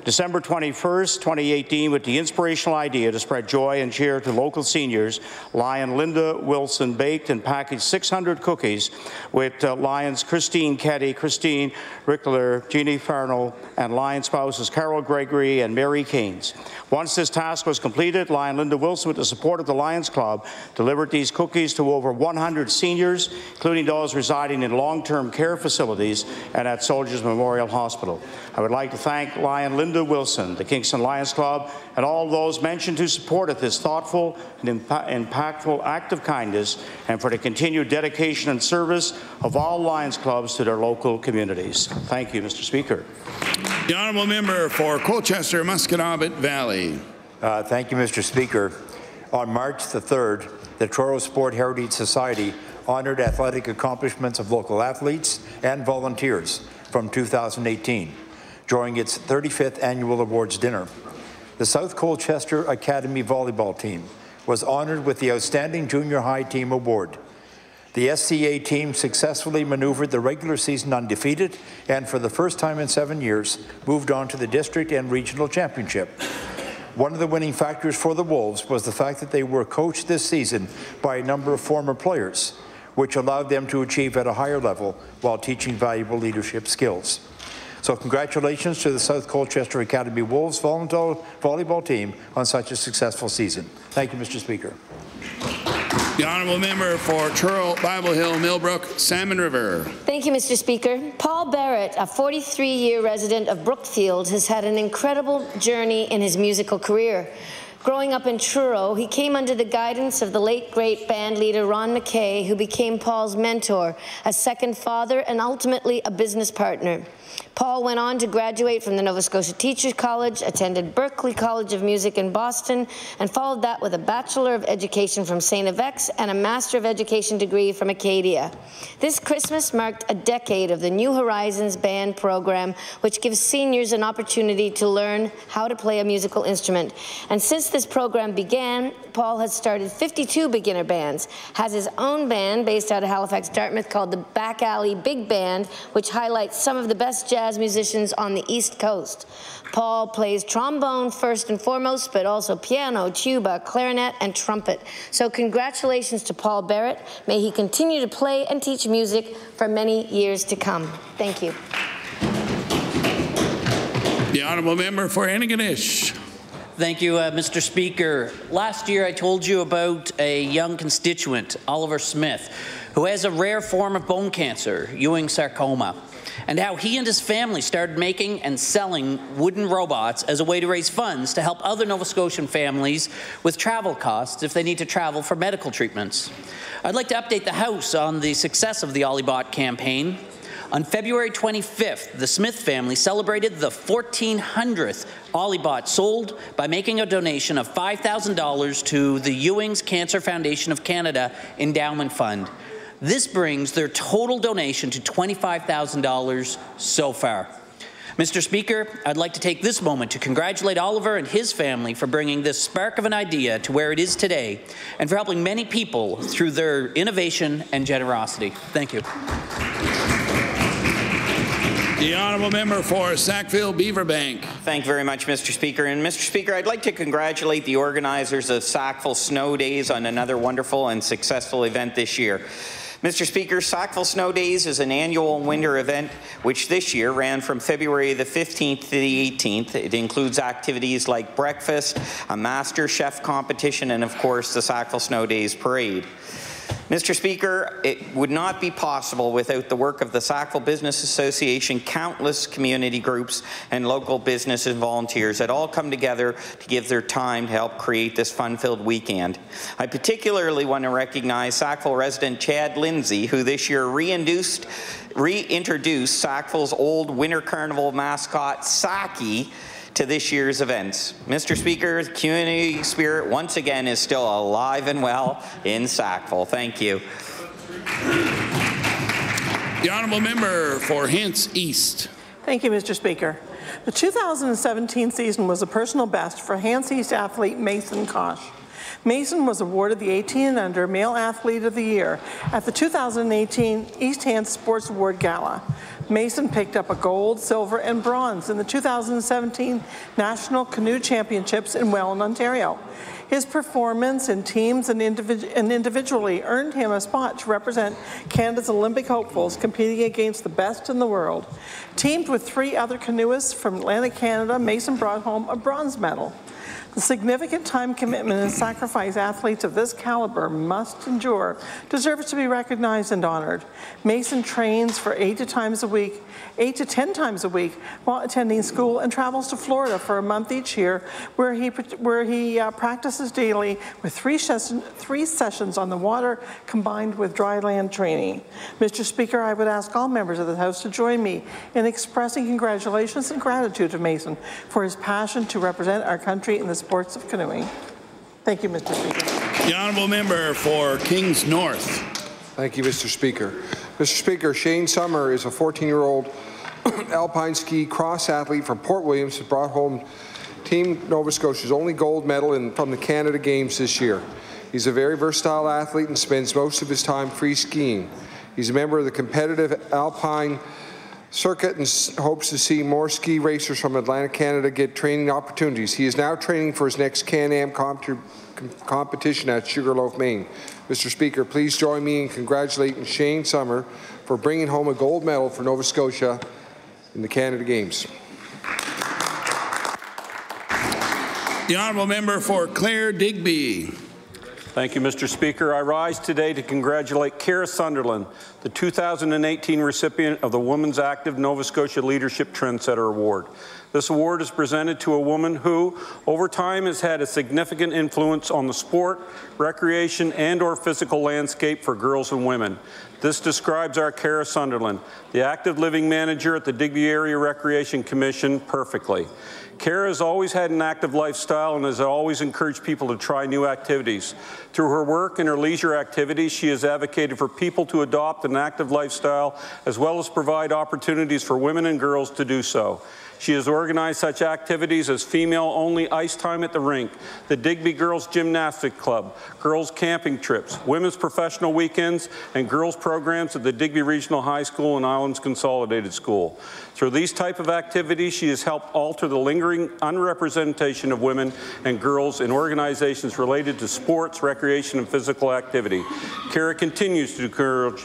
December 21st, 2018, with the inspirational idea to spread joy and cheer to local seniors, Lion Linda Wilson baked and packaged 600 cookies with Lions Christine Keddy, Christine Rickler, Jeannie Farnell, and Lion spouses Carol Gregory and Mary Keynes. Once this task was completed, Lion Linda Wilson, with the support of the Lions Club, delivered these cookies to over 100 seniors, including those residing in long-term care facilities and at Soldiers Memorial Hospital. I would like to thank Lion Linda Wilson, the Kingston Lions Club, and all those mentioned who supported this thoughtful and impactful act of kindness, and for the continued dedication and service of all Lions clubs to their local communities. Thank you, Mr. Speaker. The Honourable Member for Colchester, Musquodoboit Valley. Thank you, Mr. Speaker. On March the 3rd, the Truro Sport Heritage Society honoured athletic accomplishments of local athletes and volunteers from 2018 during its 35th annual awards dinner. The South Colchester Academy volleyball team was honoured with the Outstanding Junior High Team Award. The SCA team successfully manoeuvred the regular season undefeated and, for the first time in 7 years, moved on to the district and regional championship. One of the winning factors for the Wolves was the fact that they were coached this season by a number of former players, which allowed them to achieve at a higher level while teaching valuable leadership skills. So congratulations to the South Colchester Academy Wolves volleyball team on such a successful season. Thank you, Mr. Speaker. The Honourable Member for Truro, Bible Hill, Millbrook, Salmon River. Thank you, Mr. Speaker. Paul Barrett, a 43-year resident of Brookfield, has had an incredible journey in his musical career. Growing up in Truro, he came under the guidance of the late great band leader Ron McKay, who became Paul's mentor, a second father, and ultimately a business partner. Paul went on to graduate from the Nova Scotia Teachers College, attended Berklee College of Music in Boston, and followed that with a Bachelor of Education from St. FX and a Master of Education degree from Acadia. This Christmas marked a decade of the New Horizons Band program, which gives seniors an opportunity to learn how to play a musical instrument. And since this program began, Paul has started 52 beginner bands, has his own band based out of Halifax, Dartmouth, called the Back Alley Big Band, which highlights some of the best jazz musicians on the East Coast. Paul plays trombone first and foremost, but also piano, tuba, clarinet, and trumpet. So congratulations to Paul Barrett. May he continue to play and teach music for many years to come. Thank you. The Honourable Member for Antigonish. Thank you, Mr. Speaker. Last year I told you about a young constituent, Oliver Smith, who has a rare form of bone cancer, Ewing sarcoma, and how he and his family started making and selling wooden robots as a way to raise funds to help other Nova Scotian families with travel costs if they need to travel for medical treatments. I'd like to update the House on the success of the Olibot campaign. On February 25th, the Smith family celebrated the 1,400th Ollibot sold by making a donation of $5,000 to the Ewing's Cancer Foundation of Canada Endowment Fund. This brings their total donation to $25,000 so far. Mr. Speaker, I'd like to take this moment to congratulate Oliver and his family for bringing this spark of an idea to where it is today and for helping many people through their innovation and generosity. Thank you. The honourable member for Sackville-Beaverbank. Thank you very much, Mr. Speaker. And Mr. Speaker, I'd like to congratulate the organizers of Sackville Snow Days on another wonderful and successful event this year. Mr. Speaker, Sackville Snow Days is an annual winter event which this year ran from February the 15th to the 18th. It includes activities like breakfast, a master chef competition, and of course the Sackville Snow Days parade. Mr. Speaker, it would not be possible without the work of the Sackville Business Association, countless community groups and local business and volunteers that all come together to give their time to help create this fun-filled weekend. I particularly want to recognize Sackville resident Chad Lindsay, who this year reintroduced Sackville's old Winter Carnival mascot, Saki, to this year's events. Mr. Speaker, the community spirit once again is still alive and well in Sackville. Thank you. The honourable member for Hants East. Thank you, Mr. Speaker. The 2017 season was a personal best for Hants East athlete Mason Kosh. Mason was awarded the 18 and under Male Athlete of the Year at the 2018 East Hants Sports Award Gala. Mason picked up a gold, silver, and bronze in the 2017 National Canoe Championships in Welland, Ontario. His performance in teams and individually earned him a spot to represent Canada's Olympic hopefuls competing against the best in the world. Teamed with 3 other canoeists from Atlantic Canada, Mason brought home a bronze medal. The significant time commitment and sacrifice athletes of this caliber must endure deserves to be recognized and honored. Mason trains for 8 to 10 times a week while attending school and travels to Florida for a month each year where he practices daily with 3 sessions on the water combined with dry land training. Mr. Speaker, I would ask all members of the House to join me in expressing congratulations and gratitude to Mason for his passion to represent our country in the sports of canoeing. Thank you, Mr. Speaker. The honourable member for Kings North. Thank you, Mr. Speaker. Mr. Speaker, Shane Summer is a 14-year-old alpine ski cross athlete from Port Williams who brought home Team Nova Scotia's only gold medal from the Canada Games this year. He's a very versatile athlete and spends most of his time free skiing. He's a member of the competitive alpine circuit and hopes to see more ski racers from Atlantic Canada get training opportunities. He is now training for his next Can-Am competition at Sugarloaf, Maine. Mr. Speaker, please join me in congratulating Shane Summer for bringing home a gold medal for Nova Scotia in the Canada Games. The honourable member for Clare Digby. Thank you, Mr. Speaker. I rise today to congratulate Cara Sunderland, the 2018 recipient of the Women's Active Nova Scotia Leadership Trendsetter Award. This award is presented to a woman who, over time, has had a significant influence on the sport, recreation, and/or physical landscape for girls and women. This describes our Cara Sunderland, the active living manager at the Digby Area Recreation Commission, perfectly. Cara has always had an active lifestyle and has always encouraged people to try new activities. Through her work and her leisure activities, she has advocated for people to adopt an active lifestyle as well as provide opportunities for women and girls to do so. She has organized such activities as female-only ice time at the rink, the Digby Girls Gymnastic Club, girls camping trips, women's professional weekends, and girls programs at the Digby Regional High School and Islands Consolidated School. Through these type of activities, she has helped alter the lingering unrepresentation of women and girls in organizations related to sports, recreation, and physical activity. Cara continues to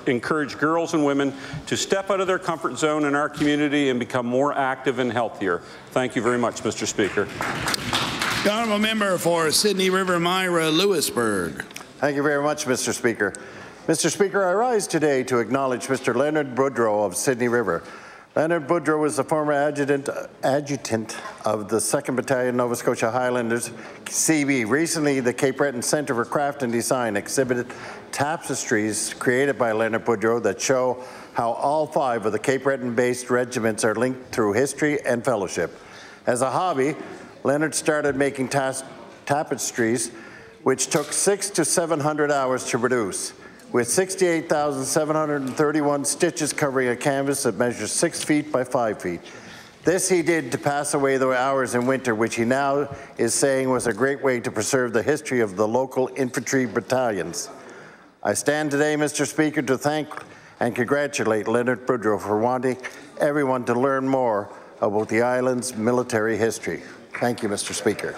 encourage girls and women to step out of their comfort zone in our community and become more active and healthier. Thank you very much, Mr. Speaker. The honourable member for Sydney River Myra Lewisburg. Thank you very much, Mr. Speaker. Mr. Speaker, I rise today to acknowledge Mr. Leonard Boudreau of Sydney River. Leonard Boudreau was the former adjutant of the 2nd Battalion Nova Scotia Highlanders, CB. Recently, the Cape Breton Centre for Craft and Design exhibited tapestries created by Leonard Boudreau that show how all 5 of the Cape Breton-based regiments are linked through history and fellowship. As a hobby, Leonard started making tapestries, which took 600 to 700 hours to produce, with 68,731 stitches covering a canvas that measures 6 feet by 5 feet. This he did to pass away the hours in winter, which he now is saying was a great way to preserve the history of the local infantry battalions. I stand today, Mr. Speaker, to thank and congratulate Leonard Boudreau for wanting everyone to learn more about the island's military history. Thank you, Mr. Speaker.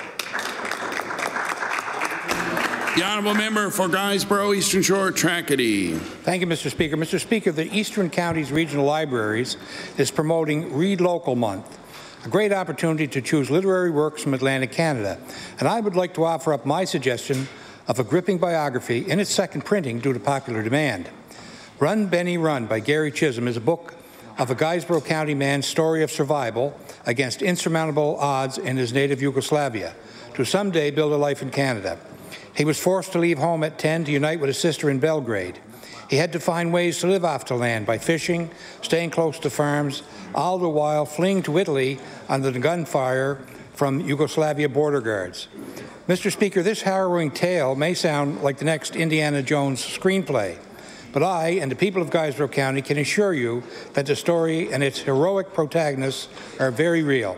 The Honourable Member for Guysborough, Eastern Shore, Tracadie. Thank you, Mr. Speaker. Mr. Speaker, the Eastern Counties Regional Libraries is promoting Read Local Month, a great opportunity to choose literary works from Atlantic Canada. And I would like to offer up my suggestion of a gripping biography in its second printing due to popular demand. Run, Benny, Run by Gary Chisholm is a book of a Guysborough County man's story of survival against insurmountable odds in his native Yugoslavia to someday build a life in Canada. He was forced to leave home at 10 to unite with his sister in Belgrade. He had to find ways to live off the land by fishing, staying close to farms, all the while fleeing to Italy under the gunfire from Yugoslavia border guards. Mr. Speaker, this harrowing tale may sound like the next Indiana Jones screenplay, but I and the people of Guysborough County can assure you that the story and its heroic protagonists are very real.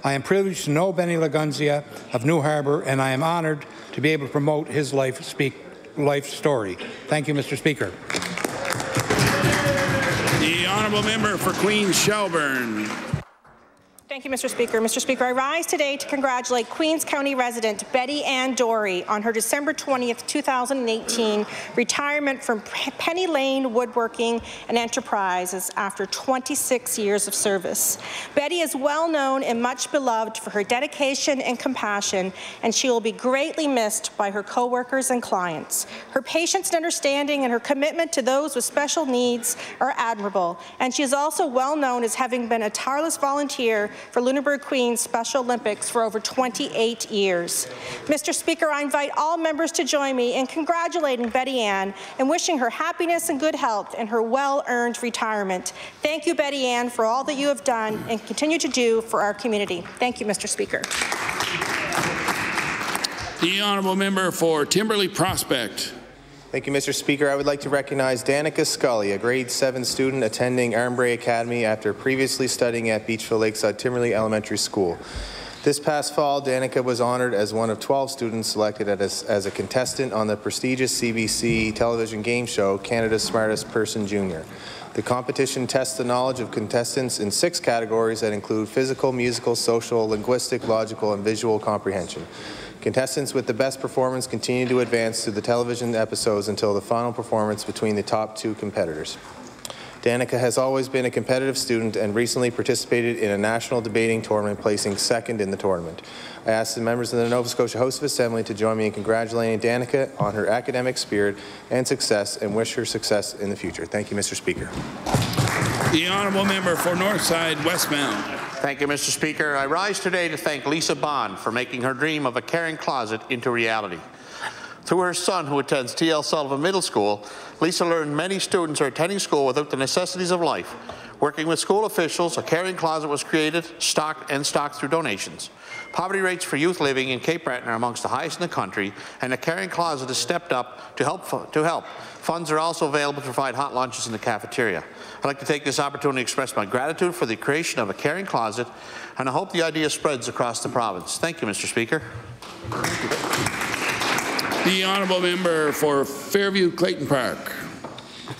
I am privileged to know Benny Lagunzia of New Harbour, and I am honoured to be able to promote his life story. Thank you, Mr. Speaker. The Honourable Member for Queens Shelburne. Thank you, Mr. Speaker. Mr. Speaker, I rise today to congratulate Queens County resident Betty Ann Dory on her December 20th, 2018 retirement from Penny Lane Woodworking and Enterprises after 26 years of service. Betty is well known and much beloved for her dedication and compassion, and she will be greatly missed by her co-workers and clients. Her patience and understanding and her commitment to those with special needs are admirable, and she is also well known as having been a tireless volunteer for Lunenburg Queen's Special Olympics for over 28 years. Mr. Speaker, I invite all members to join me in congratulating Betty Ann and wishing her happiness and good health in her well-earned retirement. Thank you, Betty Ann, for all that you have done and continue to do for our community. Thank you, Mr. Speaker. The Honourable Member for Timberley Prospect. Thank you, Mr. Speaker. I would like to recognize Danica Scully, a grade 7 student attending Armbray Academy after previously studying at Beachville Lakeside Timberley Elementary School. This past fall, Danica was honored as one of 12 students selected as a contestant on the prestigious CBC television game show, Canada's Smartest Person Junior. The competition tests the knowledge of contestants in 6 categories that include physical, musical, social, linguistic, logical, and visual comprehension. Contestants with the best performance continue to advance through the television episodes until the final performance between the top 2 competitors. Danica has always been a competitive student and recently participated in a national debating tournament, placing 2nd in the tournament. I ask the members of the Nova Scotia House of Assembly to join me in congratulating Danica on her academic spirit and success, and wish her success in the future. Thank you, Mr. Speaker. The Honourable Member for Northside Westmount. Thank you, Mr. Speaker. I rise today to thank Lisa Bond for making her dream of a caring closet into reality. Through her son, who attends T.L. Sullivan Middle School, Lisa learned many students are attending school without the necessities of life. Working with school officials, a caring closet was created, stocked through donations. Poverty rates for youth living in Cape Breton are amongst the highest in the country, and the caring closet has stepped up to help. Funds are also available to provide hot lunches in the cafeteria. I'd like to take this opportunity to express my gratitude for the creation of a caring closet, and I hope the idea spreads across the province. Thank you, Mr. Speaker. The Honourable Member for Fairview Clayton Park.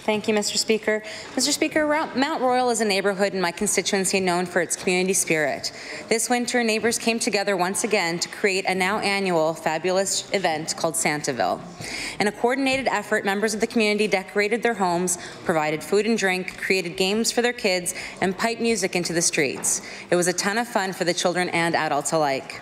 Thank you, Mr. Speaker. Mr. Speaker, Mount Royal is a neighbourhood in my constituency known for its community spirit. This winter, neighbours came together once again to create a now annual fabulous event called Santaville. In a coordinated effort, members of the community decorated their homes, provided food and drink, created games for their kids, and piped music into the streets. It was a ton of fun for the children and adults alike.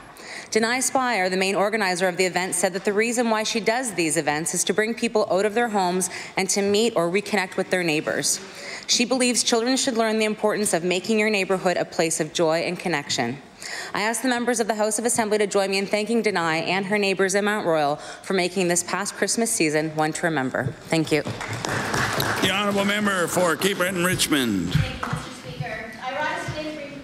Denai Spire, the main organizer of the event, said that the reason why she does these events is to bring people out of their homes and to meet or reconnect with their neighbours. She believes children should learn the importance of making your neighbourhood a place of joy and connection. I ask the members of the House of Assembly to join me in thanking Denai and her neighbours in Mount Royal for making this past Christmas season one to remember. Thank you. The honourable member for Cape Breton-Richmond.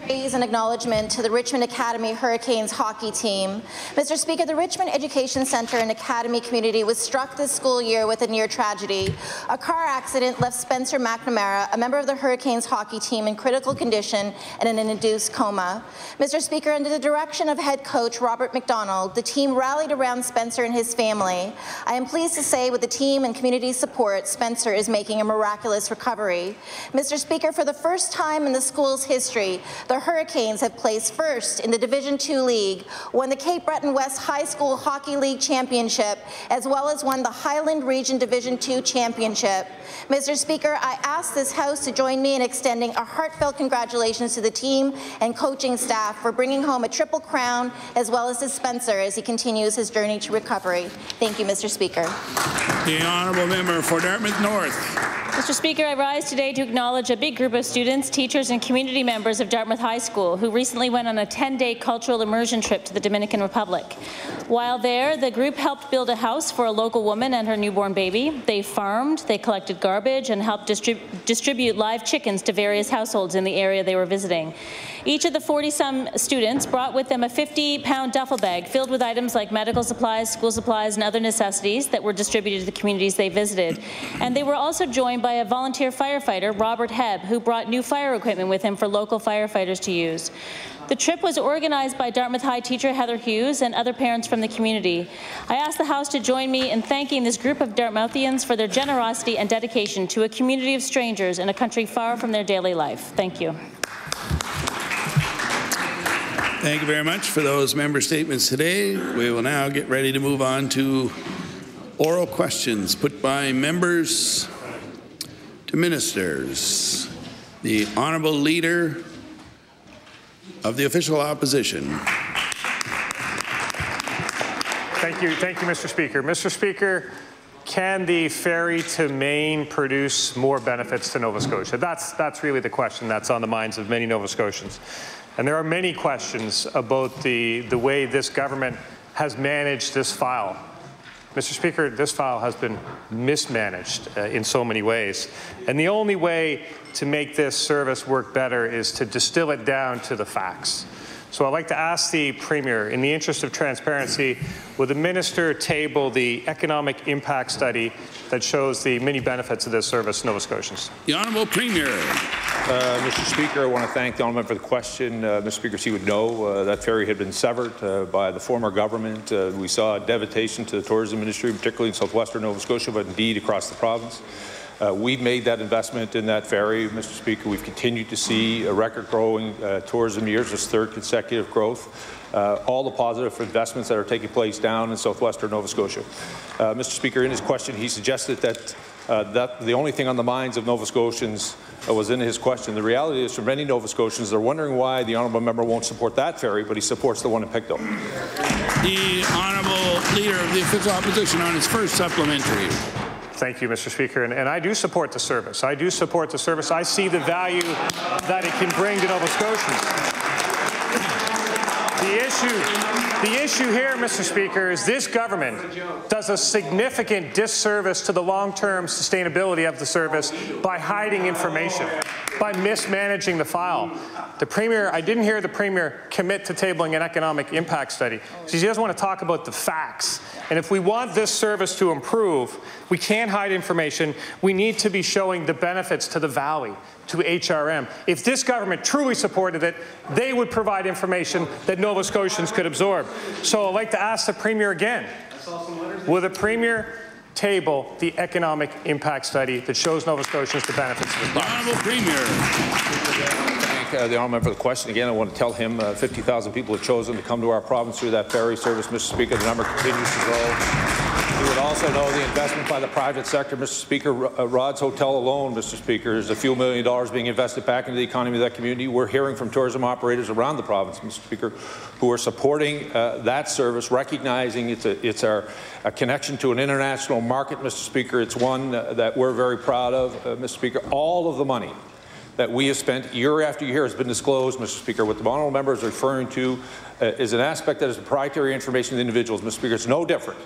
Praise and acknowledgement to the Richmond Academy Hurricanes hockey team. Mr. Speaker, the Richmond Education Centre and Academy community was struck this school year with a near tragedy. A car accident left Spencer McNamara, a member of the Hurricanes hockey team, in critical condition and in an induced coma. Mr. Speaker, under the direction of head coach Robert McDonald, the team rallied around Spencer and his family. I am pleased to say, with the team and community support, Spencer is making a miraculous recovery. Mr. Speaker, for the first time in the school's history, the Hurricanes have placed first in the Division II League, won the Cape Breton West High School Hockey League Championship, as well as won the Highland Region Division II Championship. Mr. Speaker, I ask this House to join me in extending a heartfelt congratulations to the team and coaching staff for bringing home a triple crown, as well as to Spencer as he continues his journey to recovery. Thank you, Mr. Speaker. The honourable member for Dartmouth North. Mr. Speaker, I rise today to acknowledge a big group of students, teachers, and community members of Dartmouth High School who recently went on a 10-day cultural immersion trip to the Dominican Republic. While there, the group helped build a house for a local woman and her newborn baby. They farmed, they collected garbage, and helped distribute live chickens to various households in the area they were visiting. Each of the 40-some students brought with them a 50-pound duffel bag filled with items like medical supplies, school supplies, and other necessities that were distributed to the communities they visited. And they were also joined by a volunteer firefighter, Robert Hebb, who brought new fire equipment with him for local firefighters to use. The trip was organized by Dartmouth High teacher Heather Hughes and other parents from the community. I ask the House to join me in thanking this group of Dartmouthians for their generosity and dedication to a community of strangers in a country far from their daily life. Thank you. Thank you very much for those member statements today. We will now get ready to move on to oral questions put by members to ministers. The Honourable Leader of the Official Opposition. Thank you, Mr. Speaker. Mr. Speaker, can the ferry to Maine produce more benefits to Nova Scotia? That's really the question that's on the minds of many Nova Scotians. And there are many questions about the way this government has managed this file. Mr. Speaker, this file has been mismanaged in so many ways. And the only way to make this service work better is to distill it down to the facts. So I'd like to ask the Premier, in the interest of transparency, will the Minister table the economic impact study that shows the many benefits of this service to Nova Scotians? The Honourable Premier. Mr. Speaker, I want to thank the honourable for the question. Mr. Speaker, as you would know, that ferry had been severed by the former government. We saw devastation to the tourism industry, particularly in southwestern Nova Scotia, but indeed across the province. We've made that investment in that ferry, Mr. Speaker. We've continued to see a record-growing tourism years, this third consecutive growth. All the positive investments that are taking place down in southwestern Nova Scotia. Mr. Speaker, in his question, he suggested that the only thing on the minds of Nova Scotians was in his question. The reality is, for many Nova Scotians, they're wondering why the honourable member won't support that ferry, but he supports the one in Pictou. The Honourable Leader of the Official Opposition on his first supplementary. Thank you, Mr. Speaker. And I do support the service. I do support the service. I see the value that it can bring to Nova Scotians. The issue here, Mr. Speaker, is this government does a significant disservice to the long-term sustainability of the service by hiding information, by mismanaging the file. The Premier, I didn't hear the Premier commit to tabling an economic impact study. He doesn't want to talk about the facts. And if we want this service to improve, we can't hide information. We need to be showing the benefits to the Valley, to HRM. If this government truly supported it, they would provide information that Nova Scotians could absorb. So I'd like to ask the Premier again, will the Premier table the economic impact study that shows Nova Scotians the benefits of the province? Honourable Premier. The honourable member for the question. Again, I want to tell him 50,000 people have chosen to come to our province through that ferry service, Mr. Speaker. The number continues to grow. You would also know the investment by the private sector, Mr. Speaker. Rod's Hotel alone, Mr. Speaker, is a few $1 million being invested back into the economy of that community. We're hearing from tourism operators around the province, Mr. Speaker, who are supporting that service, recognizing it's a connection to an international market, Mr. Speaker. It's one that we're very proud of, Mr. Speaker. All of the money that we have spent year after year has been disclosed, Mr. Speaker. What the honourable member is referring to is an aspect that is proprietary information to individuals, Mr. Speaker. It's no different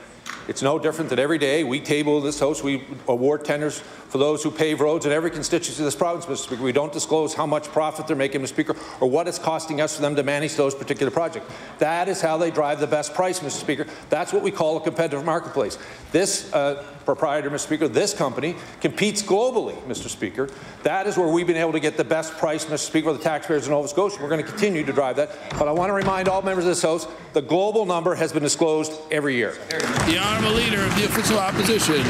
It's no different than every day we table in this House, we award tenders for those who pave roads in every constituency of this province, Mr. Speaker. We don't disclose how much profit they're making, Mr. Speaker, or what it's costing us for them to manage those particular projects. That is how they drive the best price, Mr. Speaker. That's what we call a competitive marketplace. This proprietor, Mr. Speaker, this company competes globally, Mr. Speaker. That is where we've been able to get the best price, Mr. Speaker, for the taxpayers in Nova Scotia. We're going to continue to drive that. But I want to remind all members of this House, the global number has been disclosed every year. The Honourable Leader of the Official Opposition.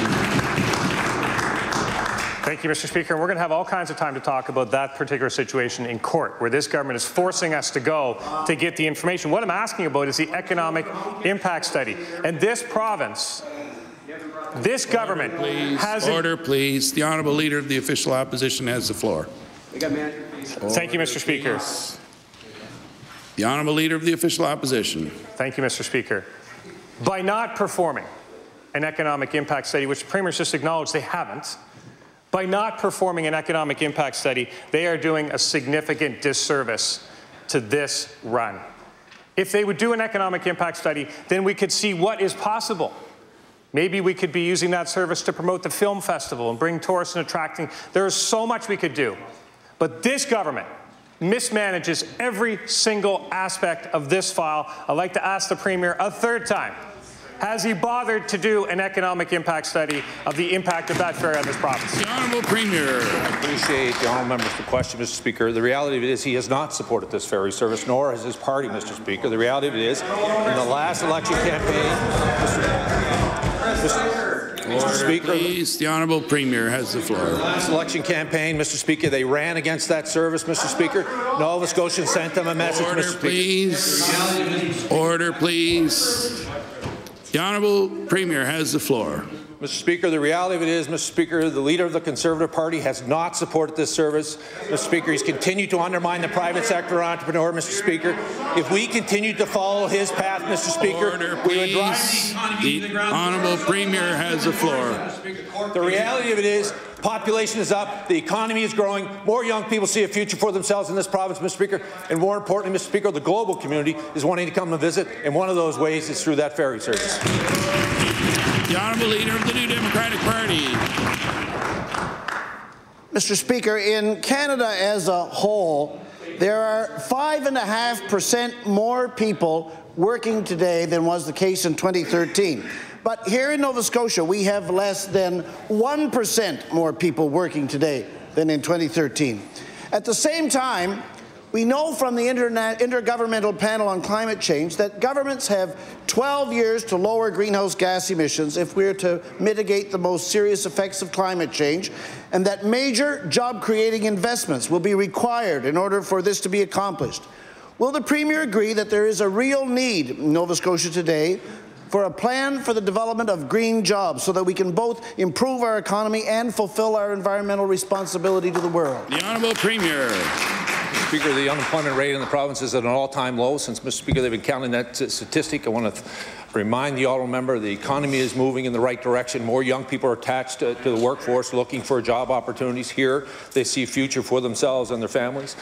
Thank you, Mr. Speaker. We're going to have all kinds of time to talk about that particular situation in court, where this government is forcing us to go to get the information. What I'm asking about is the economic impact study. And this province, this government has... Order, please. The Honourable Leader of the Official Opposition has the floor. Thank you, Mr. Speaker. The Honourable Leader of the Official Opposition. Thank you, Mr. Speaker. By not performing an economic impact study, which the Premier's just acknowledged they haven't, by not performing an economic impact study, they are doing a significant disservice to this run. If they would do an economic impact study, then we could see what is possible. Maybe we could be using that service to promote the film festival and bring tourists and attracting. There is so much we could do. But this government mismanages every single aspect of this file. I'd like to ask the Premier a third time. Has he bothered to do an economic impact study of the impact of that ferry on this province? The Honourable Premier. I appreciate the honourable member for the question, Mr. Speaker. The reality of it is he has not supported this ferry service, nor has his party, Mr. Speaker. The reality of it is, in the last election campaign, Mr. Speaker, please. The Honourable Premier has the floor. Last election campaign, Mr. Speaker, they ran against that service, Mr. Speaker. Nova Scotians sent them a message, Order, Mr. please. Speaker. Order, please. The Honourable Premier has the floor. Mr. Speaker, the reality of it is, Mr. Speaker, the Leader of the Conservative Party has not supported this service. Mr. Speaker, he's continued to undermine the private sector entrepreneur, Mr. Speaker. If we continue to follow his path, Mr. Speaker, Order, we would drive the economy to the ground. Honourable Premier has the floor. The reality of it is, population is up, the economy is growing, more young people see a future for themselves in this province, Mr. Speaker, and more importantly, Mr. Speaker, the global community is wanting to come and visit, and one of those ways is through that ferry service. The Honourable Leader of the New Democratic Party. Mr. Speaker, in Canada as a whole, there are 5.5% more people working today than was the case in 2013. But here in Nova Scotia, we have less than 1% more people working today than in 2013. At the same time, we know from the Intergovernmental Panel on Climate Change that governments have 12 years to lower greenhouse gas emissions if we're to mitigate the most serious effects of climate change, and that major job-creating investments will be required in order for this to be accomplished. Will the Premier agree that there is a real need in Nova Scotia today for a plan for the development of green jobs so that we can both improve our economy and fulfill our environmental responsibility to the world? The Honourable Premier. Mr. Speaker, the unemployment rate in the province is at an all-time low. Since, Mr. Speaker, they've been counting that statistic. I want to remind the honourable member the economy is moving in the right direction. More young people are attached to the workforce looking for job opportunities here. They see a future for themselves and their families.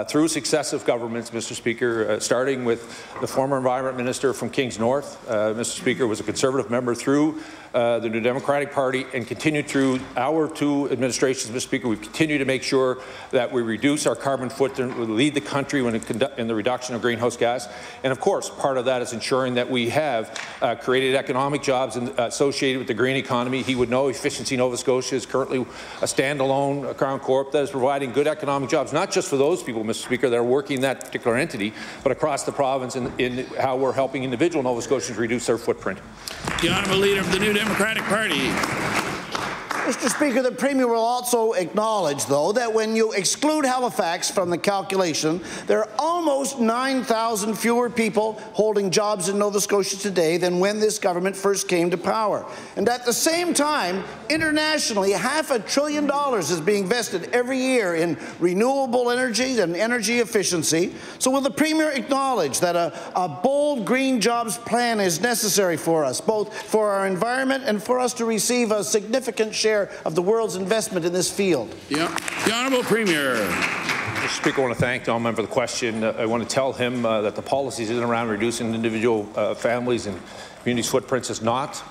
Through successive governments, Mr. Speaker, starting with the former Environment Minister from Kings North, Mr. Speaker, was a Conservative member through the New Democratic Party and continued through our two administrations, Mr. Speaker. We've continued to make sure that we reduce our carbon footprint, we lead the country in the reduction of greenhouse gas. And of course, part of that is ensuring that we have created economic jobs associated with the green economy. He would know Efficiency Nova Scotia is currently a standalone Crown Corp that is providing good economic jobs, not just for those people, Mr. Speaker, that are working in that particular entity, but across the province in how we're helping individual Nova Scotians reduce their footprint. The Honourable Leader of the New Democratic Party. Mr. Speaker, the Premier will also acknowledge, though, that when you exclude Halifax from the calculation, there are almost 9,000 fewer people holding jobs in Nova Scotia today than when this government first came to power. And at the same time, internationally, $500 billion is being invested every year in renewable energy and energy efficiency. So will the Premier acknowledge that a bold green jobs plan is necessary for us, both for our environment and for us to receive a significant share of the world's investment in this field? Yeah. The Honourable Premier. Mr. Speaker, I want to thank the gentleman for the question. I want to tell him that the policies in and around reducing individual families and communities' footprints is not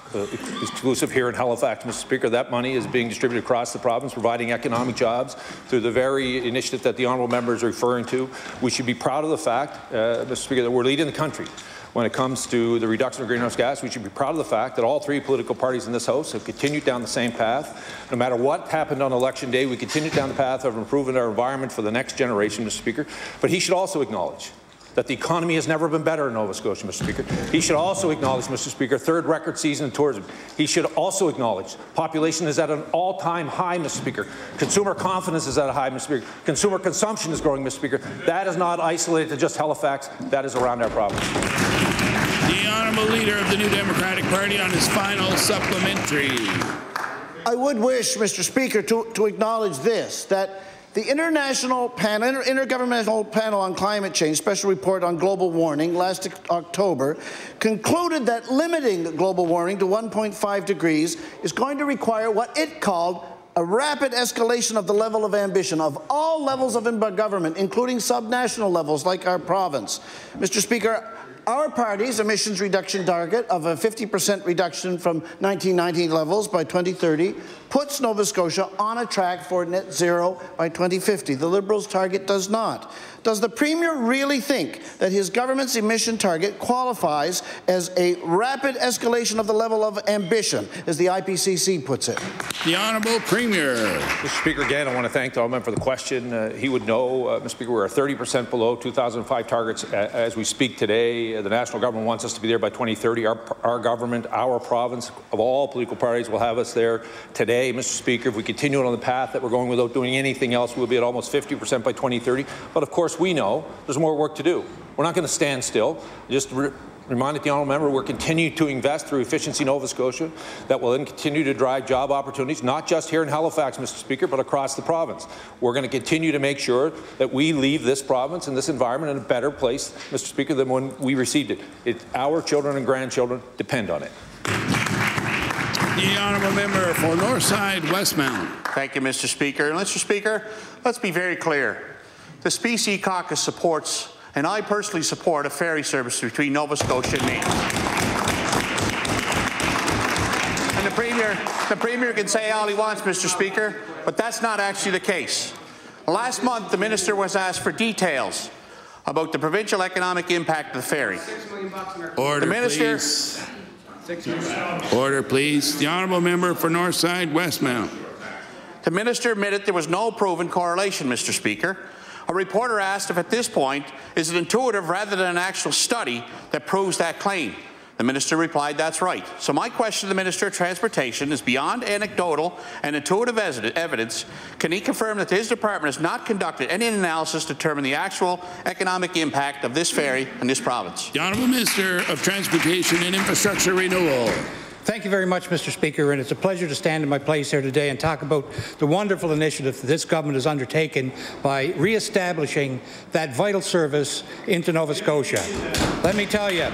exclusive here in Halifax, Mr. Speaker. That money is being distributed across the province, providing economic jobs through the very initiative that the honourable member is referring to. We should be proud of the fact, Mr. Speaker, that we're leading the country when it comes to the reduction of greenhouse gas. We should be proud of the fact that all three political parties in this House have continued down the same path. No matter what happened on Election Day, we continued down the path of improving our environment for the next generation, Mr. Speaker. But he should also acknowledge that the economy has never been better in Nova Scotia, Mr. Speaker. He should also acknowledge, Mr. Speaker, third record season in tourism. He should also acknowledge population is at an all-time high, Mr. Speaker. Consumer confidence is at a high, Mr. Speaker. Consumer consumption is growing, Mr. Speaker. That is not isolated to just Halifax. That is around our province. The Honourable Leader of the New Democratic Party on his final supplementary. I would wish, Mr. Speaker, to acknowledge this, that the Intergovernmental Panel on Climate Change Special Report on Global Warming last October concluded that limiting global warming to 1.5 degrees is going to require what it called a rapid escalation of the level of ambition of all levels of government, including subnational levels like our province. Mr. Speaker, our party's emissions reduction target of a 50% reduction from 1990 levels by 2030 puts Nova Scotia on a track for net zero by 2050. The Liberals' target does not. Does the Premier really think that his government's emission target qualifies as a rapid escalation of the level of ambition, as the IPCC puts it? The Honourable Premier. Mr. Speaker, again, I want to thank the gentleman for the question. He would know, Mr. Speaker, we're 30% below 2005 targets as we speak today. The national government wants us to be there by 2030. Our government, our province, of all political parties, will have us there today. Mr. Speaker, if we continue on the path that we're going without doing anything else, we'll be at almost 50% by 2030. But of course, we know there's more work to do. We're not going to stand still. Just reminded the honourable member, we're continuing to invest through Efficiency Nova Scotia that will then continue to drive job opportunities, not just here in Halifax, Mr. Speaker, but across the province. We're going to continue to make sure that we leave this province and this environment in a better place, Mr. Speaker, than when we received it. Our children and grandchildren depend on it. The honourable member for Northside Westmount. Thank you, Mr. Speaker. And Mr. Speaker, let's be very clear. The Specie Caucus supports, and I personally support, a ferry service between Nova Scotia and Maine. And the Premier can say all he wants, Mr. Speaker, but that's not actually the case. Last month, the Minister was asked for details about the provincial economic impact of the ferry. Order, please. Order, please. The honourable member for Northside Westmount. The Minister admitted there was no proven correlation, Mr. Speaker. A reporter asked if at this point, is it intuitive rather than an actual study that proves that claim? The Minister replied, that's right. So my question to the Minister of Transportation is beyond anecdotal and intuitive evidence. Can he confirm that his department has not conducted any analysis to determine the actual economic impact of this ferry in this province? The Honourable Minister of Transportation and Infrastructure Renewal. Thank you very much, Mr. Speaker, and it's a pleasure to stand in my place here today and talk about the wonderful initiative that this government has undertaken by re-establishing that vital service into Nova Scotia. Let me tell you,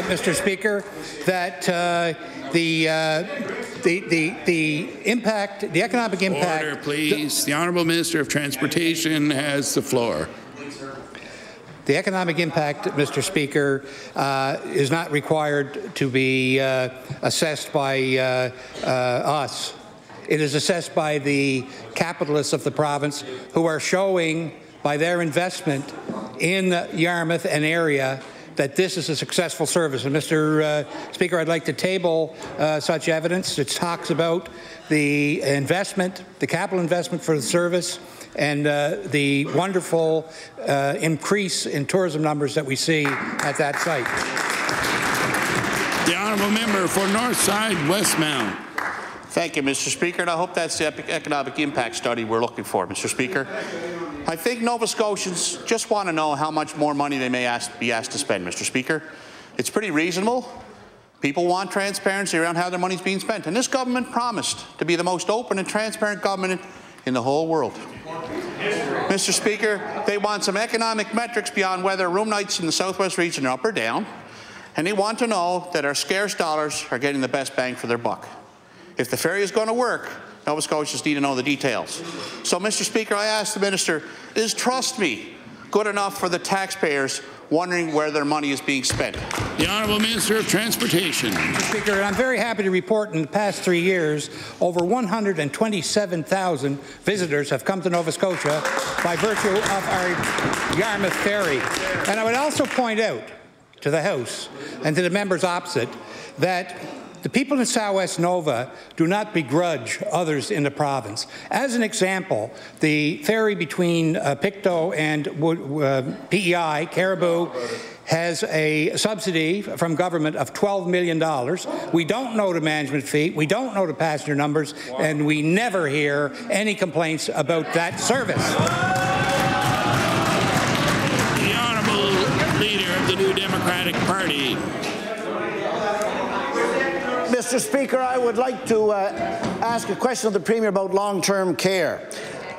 Mr. Speaker, that the economic impact. Order, please. The Honourable Minister of Transportation has the floor. The economic impact, Mr. Speaker, is not required to be assessed by us. It is assessed by the capitalists of the province who are showing by their investment in Yarmouth and area that this is a successful service. And Mr. Speaker, I'd like to table such evidence. It talks about the investment, the capital investment for the service, and the wonderful increase in tourism numbers that we see at that site. The honourable member for Northside Westmount. Thank you, Mr. Speaker, and I hope that's the economic impact study we're looking for, Mr. Speaker. I think Nova Scotians just want to know how much more money they may be asked to spend, Mr. Speaker. It's pretty reasonable. People want transparency around how their money is being spent, and this government promised to be the most open and transparent government in the whole world. Mr. Speaker, they want some economic metrics beyond whether room nights in the Southwest region are up or down, and they want to know that our scarce dollars are getting the best bang for their buck. If the ferry is going to work, Nova Scotians need to know the details. So, Mr. Speaker, I ask the Minister, is trust me good enough for the taxpayers wondering where their money is being spent? The Honourable Minister of Transportation. Mr. Speaker, I'm very happy to report in the past 3 years, over 127,000 visitors have come to Nova Scotia by virtue of our Yarmouth Ferry. And I would also point out to the House and to the members opposite that the people in Southwest Nova do not begrudge others in the province. As an example, the ferry between Pictou and PEI, Caribou, has a subsidy from government of $12 million. We don't know the management fee, we don't know the passenger numbers, and we never hear any complaints about that service. The Honourable Leader of the New Democratic Party. Mr. Speaker, I would like to ask a question of the Premier about long-term care.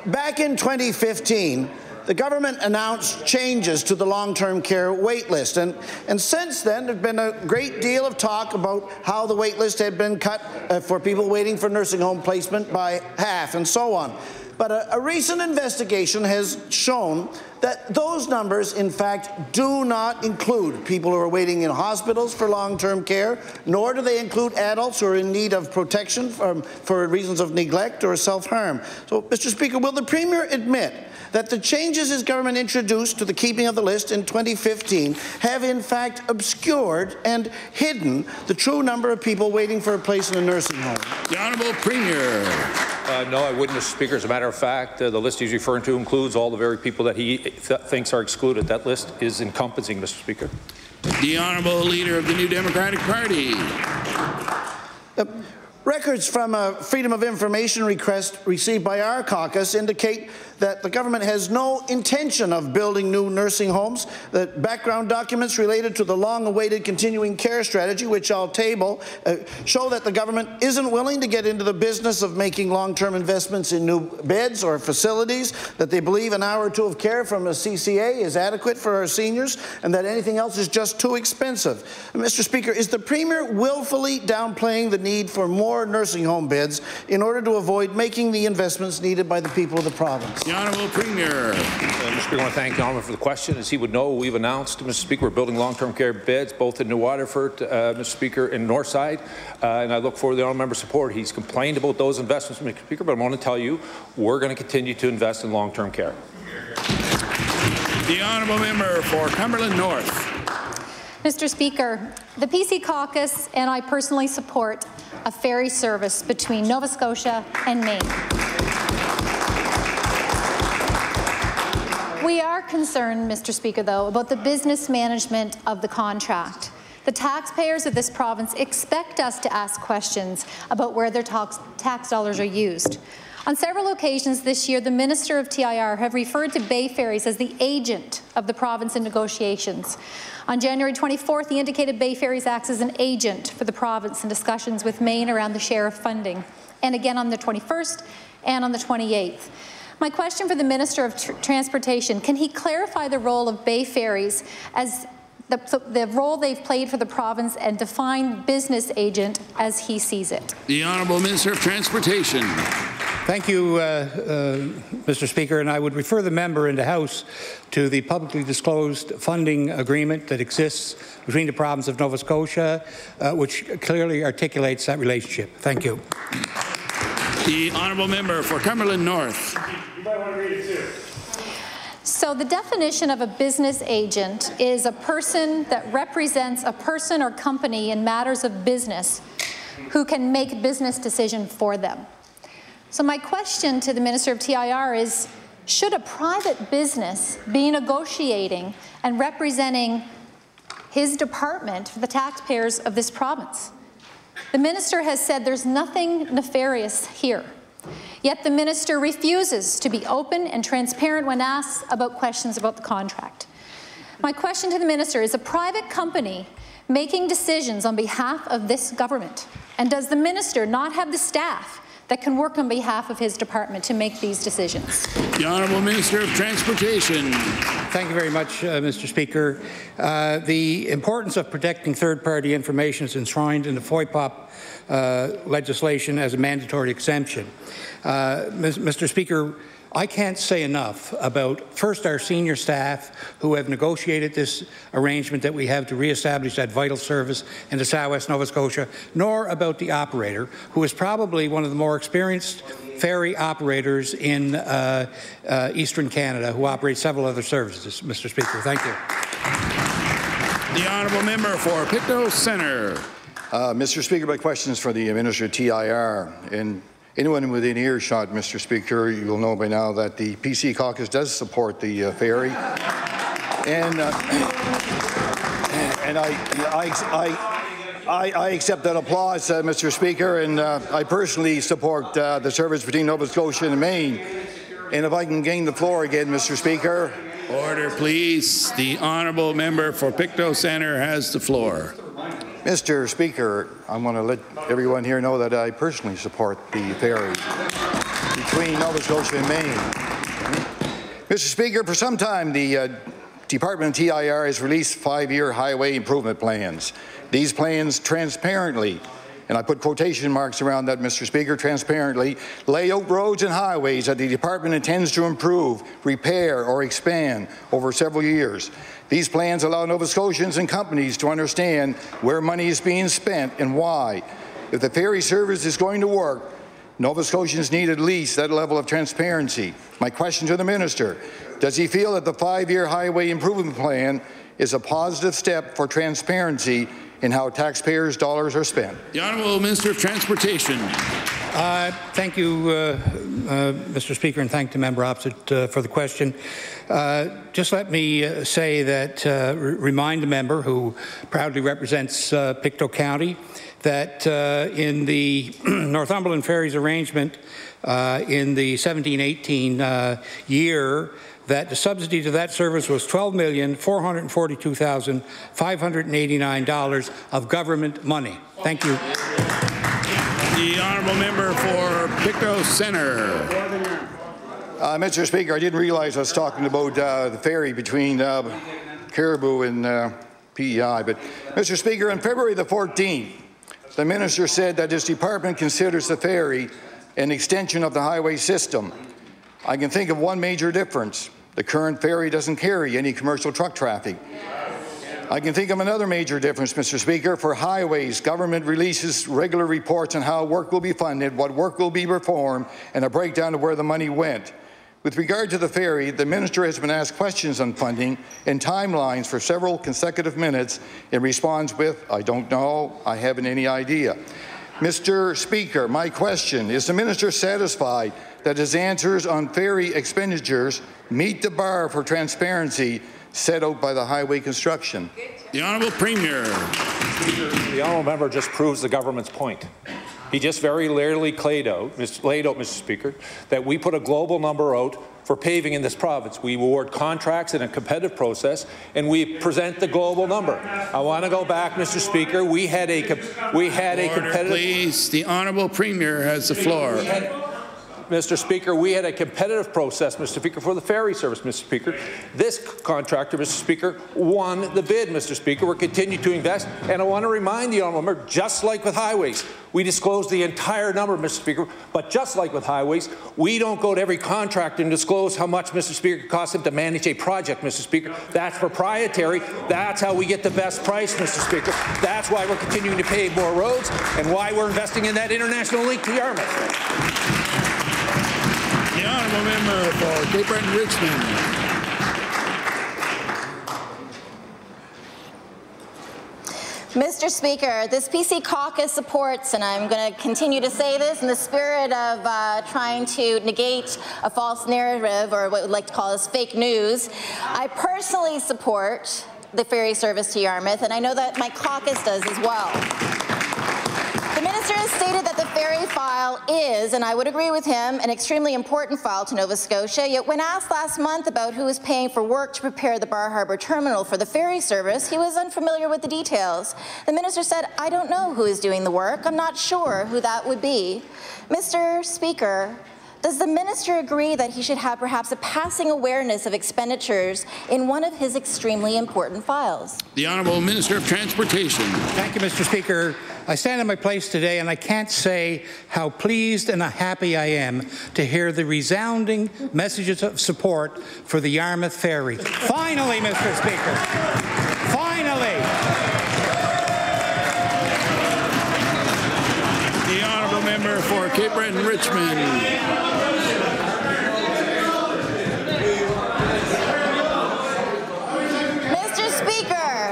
Back in 2015, the government announced changes to the long-term care wait list, and since then there's been a great deal of talk about how the wait list had been cut for people waiting for nursing home placement by half and so on. But a recent investigation has shown that those numbers, in fact, do not include people who are waiting in hospitals for long-term care, nor do they include adults who are in need of protection for reasons of neglect or self-harm. So, Mr. Speaker, will the Premier admit that the changes his government introduced to the keeping of the list in 2015 have in fact obscured and hidden the true number of people waiting for a place in a nursing home? The Honourable Premier. No, I wouldn't, Mr. Speaker. As a matter of fact, the list he's referring to includes all the very people that he thinks are excluded. That list is encompassing, Mr. Speaker. The Honourable Leader of the New Democratic Party. Records from a Freedom of Information request received by our caucus indicate that the government has no intention of building new nursing homes. The background documents related to the long-awaited continuing care strategy, which I'll table, show that the government isn't willing to get into the business of making long-term investments in new beds or facilities, that they believe an hour or two of care from a CCA is adequate for our seniors, and that anything else is just too expensive. Mr. Speaker, is the Premier willfully downplaying the need for more nursing home beds in order to avoid making the investments needed by the people of the province? The Honourable Premier. Mr. Speaker, I want to thank the Honourable for the question. As he would know, we've announced, Mr. Speaker, we're building long-term care beds both in New Waterford, Mr. Speaker, and Northside, and I look forward to the Honourable member's support. He's complained about those investments, Mr. Speaker, but I want to tell you, we're going to continue to invest in long-term care. The Honourable Member for Cumberland North. Mr. Speaker, the PC caucus and I personally support a ferry service between Nova Scotia and Maine. We are concerned, Mr. Speaker, though, about the business management of the contract. The taxpayers of this province expect us to ask questions about where their tax dollars are used. On several occasions this year, the Minister of TIR have referred to Bay Ferries as the agent of the province in negotiations. On January 24th, he indicated Bay Ferries acts as an agent for the province in discussions with Maine around the share of funding, and again on the 21st and on the 28th. My question for the Minister of Transportation, can he clarify the role of Bay Ferries as the role they've played for the province and define business agent as he sees it? The Honourable Minister of Transportation. Thank you, Mr. Speaker, and I would refer the member in the House to the publicly disclosed funding agreement that exists between the province of Nova Scotia, which clearly articulates that relationship. Thank you. The Honourable Member for Cumberland North. You might want to read it too. So the definition of a business agent is a person that represents a person or company in matters of business who can make business decisions for them. So my question to the Minister of TIR is, should a private business be negotiating and representing his department for the taxpayers of this province? The Minister has said there's nothing nefarious here. Yet the Minister refuses to be open and transparent when asked about questions about the contract. My question to the Minister is a private company making decisions on behalf of this government, and does the Minister not have the staff that can work on behalf of his department to make these decisions. The Honourable Minister of Transportation. Thank you very much, Mr. Speaker. The importance of protecting third-party information is enshrined in the FOIPOP legislation as a mandatory exemption. Mr. Speaker, I can't say enough about, first, our senior staff who have negotiated this arrangement that we have to re-establish that vital service in the Southwest Nova Scotia, nor about the operator, who is probably one of the more experienced ferry operators in Eastern Canada, who operates several other services. Mr. Speaker, thank you. The Honourable Member for Pictou Centre. Mr. Speaker, my question is for the Minister of TIR. And anyone within earshot, Mr. Speaker, you will know by now that the PC caucus does support the ferry. And I accept that applause, Mr. Speaker, and I personally support the service between Nova Scotia and Maine. And if I can gain the floor again, Mr. Speaker. Order, please. The Honourable Member for Pictou Centre has the floor. Mr. Speaker, I want to let everyone here know that I personally support the ferry between Nova Scotia and Maine. Mr. Speaker, for some time the Department of TIR has released 5-year highway improvement plans. These plans transparently, and I put quotation marks around that, Mr. Speaker, transparently lay out roads and highways that the department intends to improve, repair, or expand over several years. These plans allow Nova Scotians and companies to understand where money is being spent and why. If the ferry service is going to work, Nova Scotians need at least that level of transparency. My question to the Minister, does he feel that the 5-year highway improvement plan is a positive step for transparency in how taxpayers' dollars are spent? The Honourable Minister of Transportation. Thank you, Mr. Speaker, and thank the member opposite for the question. Just let me say that, remind the member who proudly represents Pictou County that in the Northumberland Ferries arrangement in the 17-18 year, that the subsidy to that service was $12,442,589 of government money. Thank you. The Honourable Member for Pictou Centre. Mr. Speaker, I didn't realize I was talking about the ferry between Caribou and PEI, but Mr. Speaker, on February the 14th, the Minister said that his department considers the ferry an extension of the highway system. I can think of one major difference. The current ferry doesn't carry any commercial truck traffic. I can think of another major difference, Mr. Speaker. For highways, government releases regular reports on how work will be funded, what work will be performed, and a breakdown of where the money went. With regard to the ferry, the Minister has been asked questions on funding and timelines for several consecutive minutes and responds with, I don't know, I haven't any idea. Mr. Speaker, my question, is the Minister satisfied that his answers on ferry expenditures meet the bar for transparency set out by the highway construction? The Honourable Premier. The Honourable Member just proves the government's point. He just very clearly laid out, Mr. Speaker, that we put a global number out for paving in this province. We award contracts in a competitive process, and we present the global number. I want to go back, Mr. Speaker. We had a competitive. Please, the Honourable Premier has the floor. Mr. Speaker, we had a competitive process, Mr. Speaker, for the ferry service, Mr. Speaker. This contractor, Mr. Speaker, won the bid, Mr. Speaker. We're continuing to invest, and I want to remind the Honourable Member, just like with highways, we disclose the entire number, Mr. Speaker, but just like with highways, we don't go to every contractor and disclose how much, Mr. Speaker, it costs them to manage a project, Mr. Speaker. That's proprietary. That's how we get the best price, Mr. Speaker. That's why we're continuing to pave more roads and why we're investing in that international link to Yarmouth. The Honourable Member for Cape Breton-Richmond. Mr. Speaker, this PC caucus supports, and I'm going to continue to say this in the spirit of trying to negate a false narrative, or what we'd like to call as fake news. I personally support the ferry service to Yarmouth, and I know that my caucus does as well. The minister has stated that the ferry file is, and I would agree with him, an extremely important file to Nova Scotia, yet when asked last month about who is paying for work to prepare the Bar Harbour terminal for the ferry service, he was unfamiliar with the details. The minister said, "I don't know who is doing the work. I'm not sure who that would be." Mr. Speaker, does the minister agree that he should have perhaps a passing awareness of expenditures in one of his extremely important files? The Honourable Minister of Transportation. Thank you, Mr. Speaker. I stand in my place today and I can't say how pleased and happy I am to hear the resounding messages of support for the Yarmouth Ferry. Finally, Mr. Speaker. Finally. The Honourable Member for Cape Breton Richmond.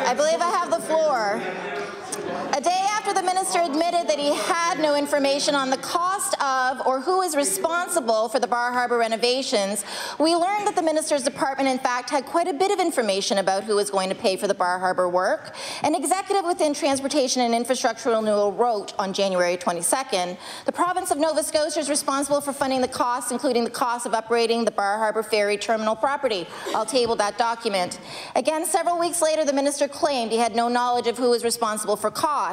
I believe I have the floor. A day after the minister admitted that he had no information on the cost of or who is responsible for the Bar Harbour renovations, we learned that the minister's department in fact had quite a bit of information about who was going to pay for the Bar Harbour work. An executive within Transportation and Infrastructure Renewal wrote on January 22nd, the province of Nova Scotia is responsible for funding the costs, including the cost of upgrading the Bar Harbour ferry terminal property. I'll table that document. Again, several weeks later, the minister claimed he had no knowledge of who was responsible for costs.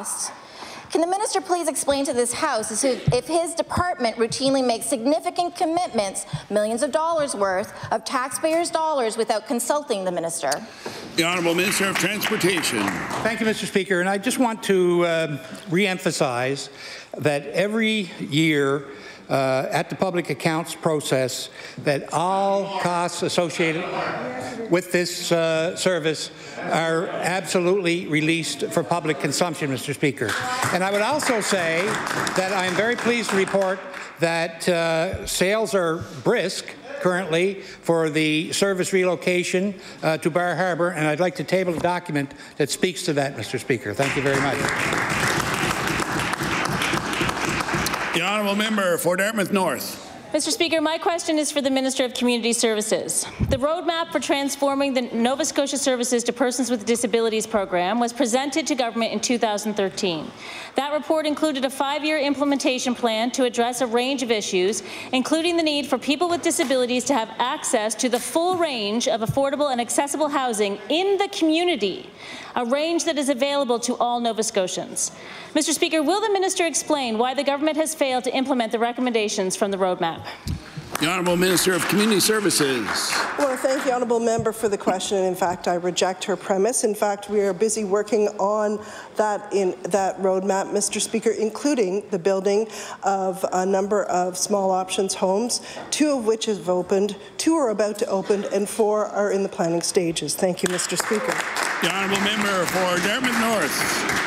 Can the minister please explain to this House if his department routinely makes significant commitments, millions of dollars worth, of taxpayers' dollars without consulting the minister? The Honourable Minister of Transportation. Thank you, Mr. Speaker. And I just want to re-emphasize that every year at the public accounts process that all costs associated with this service are absolutely released for public consumption, Mr. Speaker. And I would also say that I am very pleased to report that sales are brisk currently for the service relocation to Bar Harbour, and I'd like to table a document that speaks to that, Mr. Speaker. Thank you very much. The Honourable Member for Dartmouth North. Mr. Speaker, my question is for the Minister of Community Services. The roadmap for transforming the Nova Scotia Services to Persons with Disabilities program was presented to government in 2013. That report included a 5-year implementation plan to address a range of issues, including the need for people with disabilities to have access to the full range of affordable and accessible housing in the community, a range that is available to all Nova Scotians. Mr. Speaker, will the minister explain why the government has failed to implement the recommendations from the roadmap? The Honourable Minister of Community Services. I want to thank the Honourable Member for the question. In fact, I reject her premise. In fact, we are busy working on that roadmap, Mr. Speaker, including the building of a number of small options homes, 2 of which have opened, 2 are about to open, and 4 are in the planning stages. Thank you, Mr. Speaker. The Honourable Member for Dartmouth North.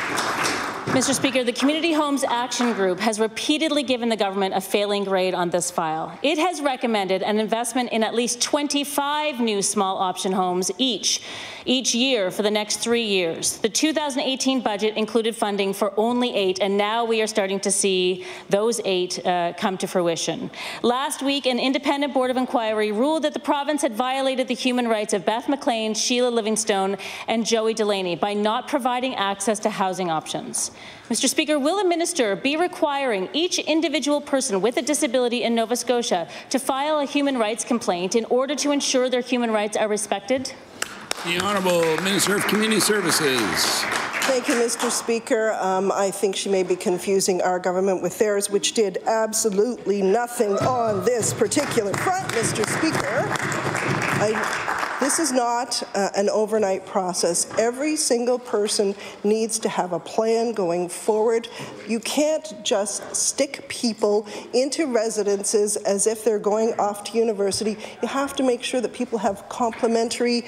Mr. Speaker, the Community Homes Action Group has repeatedly given the government a failing grade on this file. It has recommended an investment in at least 25 new small option homes each year for the next 3 years. The 2018 budget included funding for only 8, and now we are starting to see those 8 come to fruition. Last week, an independent board of inquiry ruled that the province had violated the human rights of Beth McLean, Sheila Livingstone, and Joey Delaney by not providing access to housing options. Mr. Speaker, will the minister be requiring each individual person with a disability in Nova Scotia to file a human rights complaint in order to ensure their human rights are respected? The Honourable Minister of Community Services. Thank you, Mr. Speaker. I think she may be confusing our government with theirs, which did absolutely nothing on this particular front, Mr. Speaker. This is not an overnight process. Every single person needs to have a plan going forward. You can't just stick people into residences as if they're going off to university. You have to make sure that people have complementary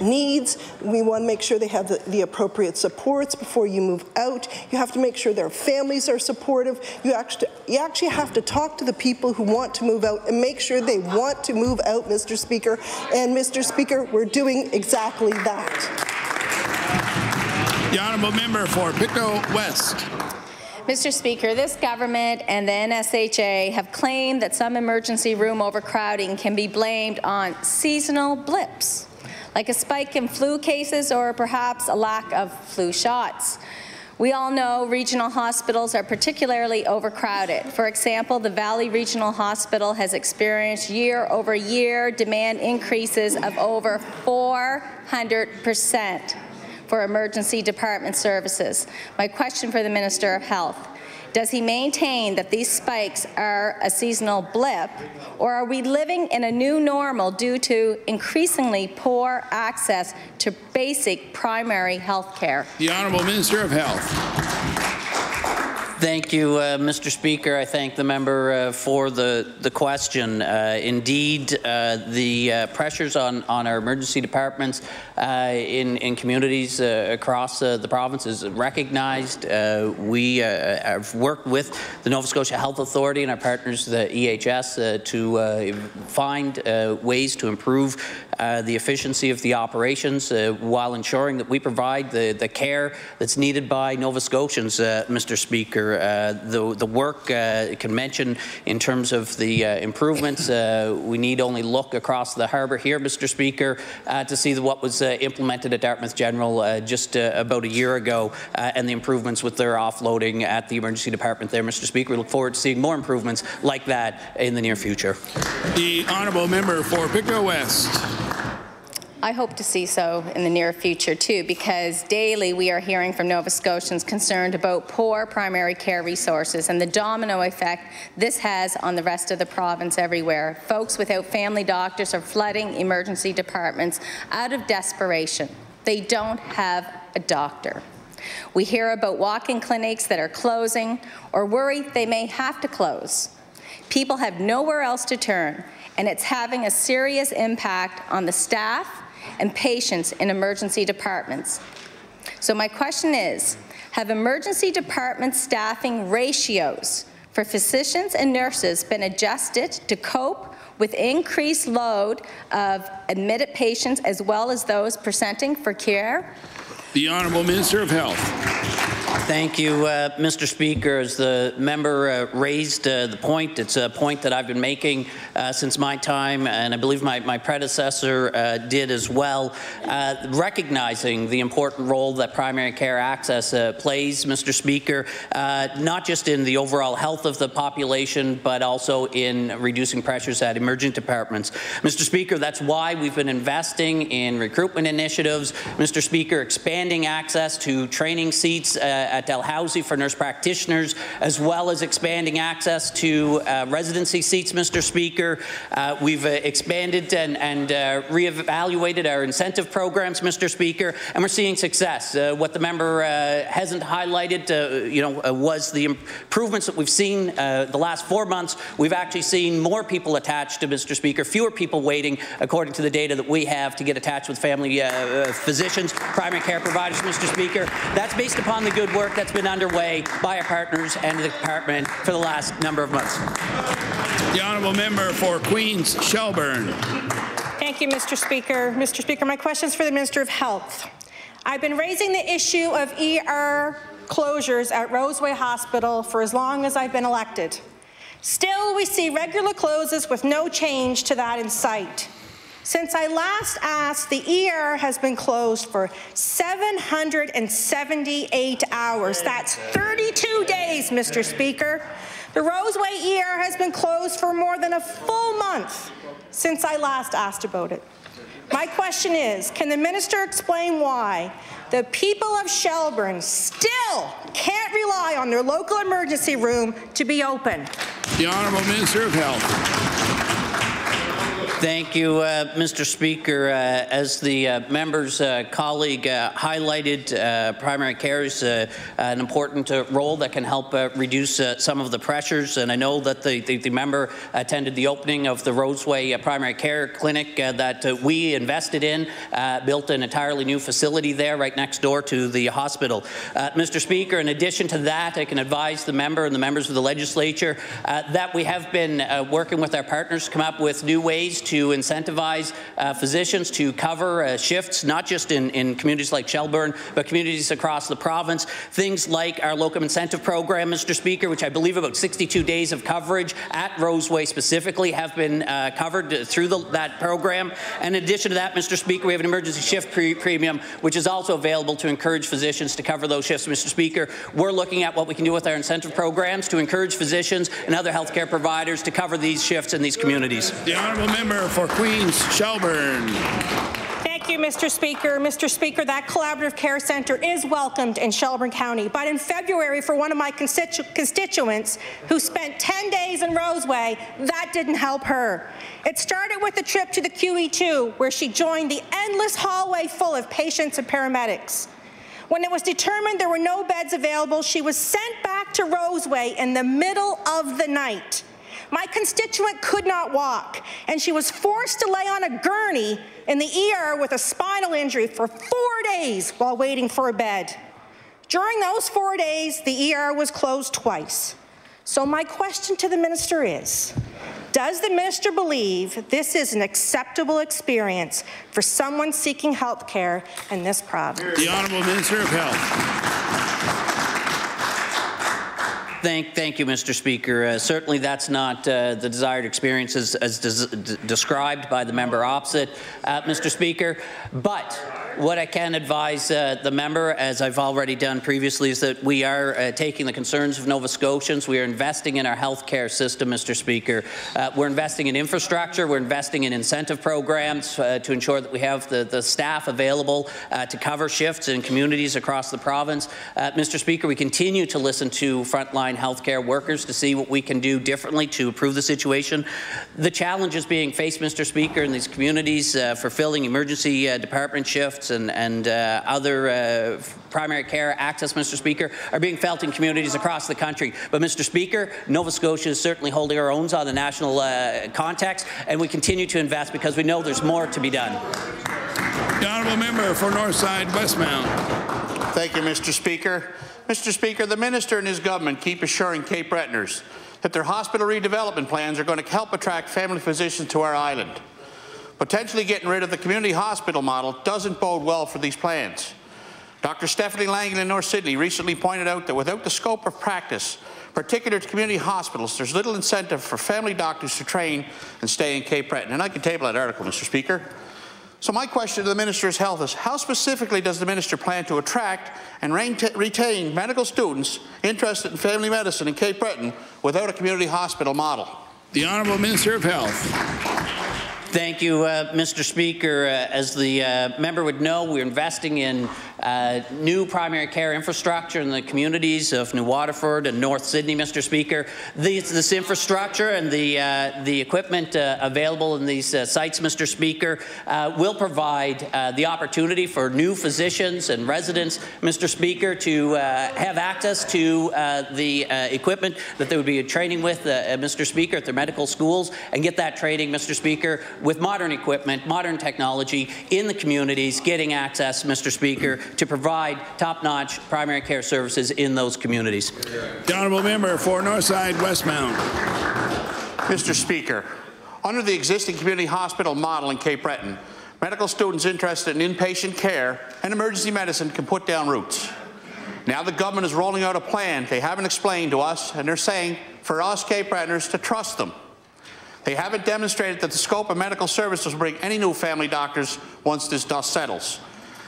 needs. We want to make sure they have the appropriate supports before you move out. You have to make sure their families are supportive. You actually have to talk to the people who want to move out and make sure they want to move out, Mr. Speaker. And Mr. Speaker, we're doing exactly that. The Honourable Member for Pictou West. Mr. Speaker, this government and the NSHA have claimed that some emergency room overcrowding can be blamed on seasonal blips, like a spike in flu cases or perhaps a lack of flu shots. We all know regional hospitals are particularly overcrowded. For example, the Valley Regional Hospital has experienced year-over-year demand increases of over 400% for emergency department services. My question for the Minister of Health: does he maintain that these spikes are a seasonal blip, or are we living in a new normal due to increasingly poor access to basic primary health care? The Honourable Minister of Health. Thank you, Mr. Speaker. I thank the member for the question. Indeed, the pressures on our emergency departments in communities across the province is recognized. We have worked with the Nova Scotia Health Authority and our partners, the EHS, to find ways to improve the efficiency of the operations while ensuring that we provide the care that's needed by Nova Scotians, Mr. Speaker. The work can mention in terms of the improvements. We need only look across the harbour here, Mr. Speaker, to see what was implemented at Dartmouth General just about a year ago, and the improvements with their offloading at the emergency department there, Mr. Speaker. We look forward to seeing more improvements like that in the near future. The honourable member for Pictou West. I hope to see so in the near future too, because daily we are hearing from Nova Scotians concerned about poor primary care resources and the domino effect this has on the rest of the province everywhere. Folks without family doctors are flooding emergency departments out of desperation. They don't have a doctor. We hear about walk-in clinics that are closing or worry they may have to close. People have nowhere else to turn, and it's having a serious impact on the staff and patients in emergency departments. So my question is, have emergency department staffing ratios for physicians and nurses been adjusted to cope with increased load of admitted patients as well as those presenting for care? The Honourable Minister of Health. Thank you, Mr. Speaker. As the member raised the point, it's a point that I've been making since my time, and I believe my predecessor did as well, recognizing the important role that primary care access plays, Mr. Speaker, not just in the overall health of the population, but also in reducing pressures at emergent departments. Mr. Speaker, that's why we've been investing in recruitment initiatives, Mr. Speaker, expanding access to training seats at Dalhousie for nurse practitioners, as well as expanding access to residency seats, Mr. Speaker. We've expanded and reevaluated our incentive programs, Mr. Speaker, and we're seeing success. What the member hasn't highlighted, was the improvements that we've seen the last 4 months. We've actually seen more people attached to Mr. Speaker, fewer people waiting, according to the data that we have, to get attached with family physicians, primary care providers, Mr. Speaker. That's based upon the good work that's been underway by our partners and the department for the last number of months. The honourable member for Queens Shelburne. Thank you, Mr. Speaker. Mr. Speaker, my question is for the Minister of Health. I've been raising the issue of ER closures at Roseway Hospital for as long as I've been elected. Still, we see regular closes with no change to that in sight. Since I last asked, the ER has been closed for 778 hours. That's 32 days, Mr. Speaker. The Roseway ER has been closed for more than a full month since I last asked about it. My question is, can the minister explain why the people of Shelburne still can't rely on their local emergency room to be open? The Honourable Minister of Health. Thank you, Mr. Speaker. As the member's colleague highlighted, primary care is an important role that can help reduce some of the pressures. And I know that the member attended the opening of the Roseway Primary Care Clinic that we invested in, built an entirely new facility there right next door to the hospital. Mr. Speaker, in addition to that, I can advise the member and the members of the legislature that we have been working with our partners to come up with new ways to to incentivize physicians to cover shifts, not just in communities like Shelburne, but communities across the province. Things like our locum incentive program, Mr. Speaker, which I believe about 62 days of coverage at Roseway specifically have been covered through that program. And in addition to that, Mr. Speaker, we have an emergency shift premium, which is also available to encourage physicians to cover those shifts, Mr. Speaker. We're looking at what we can do with our incentive programs to encourage physicians and other healthcare providers to cover these shifts in these communities. The honourable member for Queens Shelburne. Thank you, Mr. Speaker. Mr. Speaker, that collaborative care centre is welcomed in Shelburne County, but in February, for one of my constituents who spent 10 days in Roseway, that didn't help her. It started with a trip to the QE2, where she joined the endless hallway full of patients and paramedics. When it was determined there were no beds available, she was sent back to Roseway in the middle of the night. My constituent could not walk, and she was forced to lay on a gurney in the ER with a spinal injury for 4 days while waiting for a bed. During those 4 days, the ER was closed twice. So my question to the minister is, does the minister believe this is an acceptable experience for someone seeking health care in this province? The Honourable Minister of Health. Thank you, Mr. Speaker. Certainly that's not the desired experience as described by the member opposite, Mr. Speaker. But what I can advise the member, as I've already done previously, is that we are taking the concerns of Nova Scotians. We are investing in our health care system, Mr. Speaker. We're investing in infrastructure. We're investing in incentive programs to ensure that we have the staff available to cover shifts in communities across the province. Mr. Speaker, we continue to listen to frontline healthcare workers to see what we can do differently to improve the situation. The challenges being faced, Mr. Speaker, in these communities for filling emergency department shifts and other primary care access, Mr. Speaker, are being felt in communities across the country. But, Mr. Speaker, Nova Scotia is certainly holding our own on the national context, and we continue to invest because we know there's more to be done. The honourable member for Northside Westmount. Thank you, Mr. Speaker. Mr. Speaker, the minister and his government keep assuring Cape Bretoners that their hospital redevelopment plans are going to help attract family physicians to our island. Potentially getting rid of the community hospital model doesn't bode well for these plans. Dr. Stephanie Langan in North Sydney recently pointed out that without the scope of practice, particular to community hospitals, there's little incentive for family doctors to train and stay in Cape Breton. And I can table that article, Mr. Speaker. So my question to the Minister of Health is, how specifically does the Minister plan to attract and retain medical students interested in family medicine in Cape Breton without a community hospital model? The Honourable Minister of Health. Thank you, Mr. Speaker. As the member would know, we're investing in new primary care infrastructure in the communities of New Waterford and North Sydney, Mr. Speaker. This infrastructure and the equipment available in these sites, Mr. Speaker, will provide the opportunity for new physicians and residents, Mr. Speaker, to have access to the equipment that they would be training with, Mr. Speaker, at their medical schools, and get that training, Mr. Speaker, with modern equipment, modern technology in the communities, getting access, Mr. Speaker, to provide top-notch primary care services in those communities. The honourable member for Northside Westmount. Mr. Speaker, under the existing community hospital model in Cape Breton, medical students interested in inpatient care and emergency medicine can put down roots. Now the government is rolling out a plan they haven't explained to us, and they're saying for us Cape Bretoners to trust them. They haven't demonstrated that the scope of medical services will bring any new family doctors once this dust settles.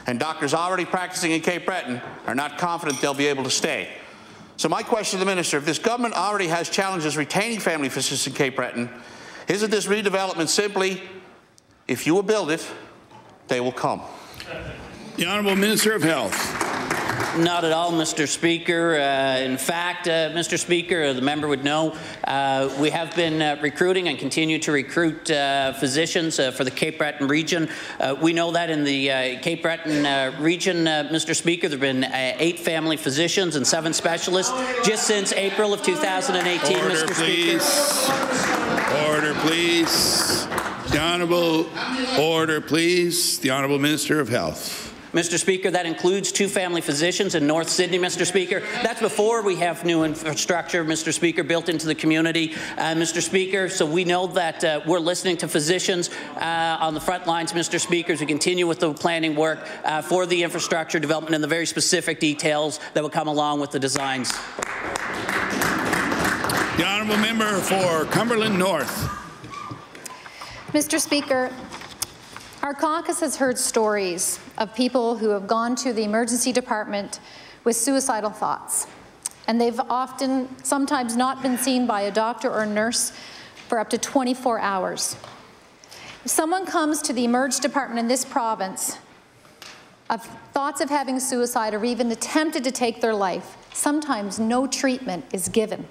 And doctors already practicing in Cape Breton are not confident they'll be able to stay. So my question to the Minister, if this government already has challenges retaining family physicians in Cape Breton, isn't this redevelopment simply, if you will build it, they will come? The Honourable Minister of Health. Not at all, Mr. Speaker. In fact, Mr. Speaker, the member would know, we have been recruiting and continue to recruit physicians for the Cape Breton region. We know that in the Cape Breton region, Mr. Speaker, there have been 8 family physicians and 7 specialists just since April of 2018, Order, Mr. please. Speaker. Order, please. The Honourable, order, please. The Honourable Minister of Health. Mr. Speaker. That includes 2 family physicians in North Sydney, Mr. Speaker. That's before we have new infrastructure, Mr. Speaker, built into the community, Mr. Speaker. So we know that we're listening to physicians on the front lines, Mr. Speaker, as we continue with the planning work for the infrastructure development and the very specific details that will come along with the designs. The honourable member for Cumberland North. Mr. Speaker, our caucus has heard stories of people who have gone to the emergency department with suicidal thoughts, and they've sometimes not been seen by a doctor or nurse for up to 24 hours. If someone comes to the emergency department in this province of thoughts of having suicide or even attempted to take their life, sometimes no treatment is given.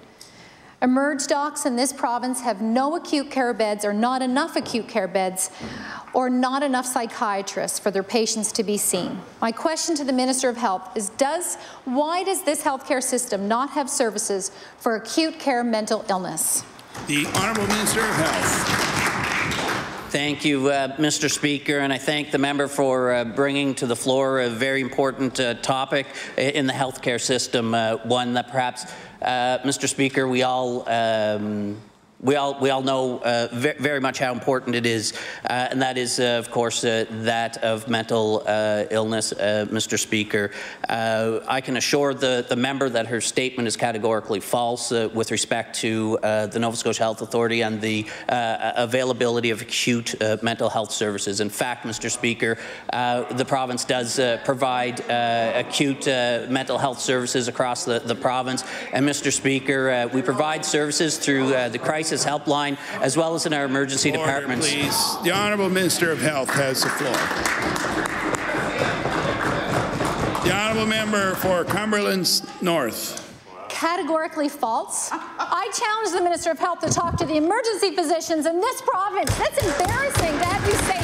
Emerge docs in this province have no acute care beds or not enough acute care beds or not enough psychiatrists for their patients to be seen. My question to the Minister of Health is why does this healthcare system not have services for acute care mental illness? The Honourable Minister of Health. Thank you, Mr. Speaker, and I thank the member for bringing to the floor a very important topic in the healthcare system, one that perhaps, Mr. Speaker, we all know very much how important it is, and that is, of course, that of mental illness, Mr. Speaker. I can assure the member that her statement is categorically false with respect to the Nova Scotia Health Authority and the availability of acute mental health services. In fact, Mr. Speaker, the province does provide acute mental health services across the province, and Mr. Speaker, we provide services through the crisis helpline as well as in our emergency departments. Please. The Honourable Minister of Health has the floor. The Honourable Member for Cumberland North. Categorically false. I challenge the Minister of Health to talk to the emergency physicians in this province. That's embarrassing to have you say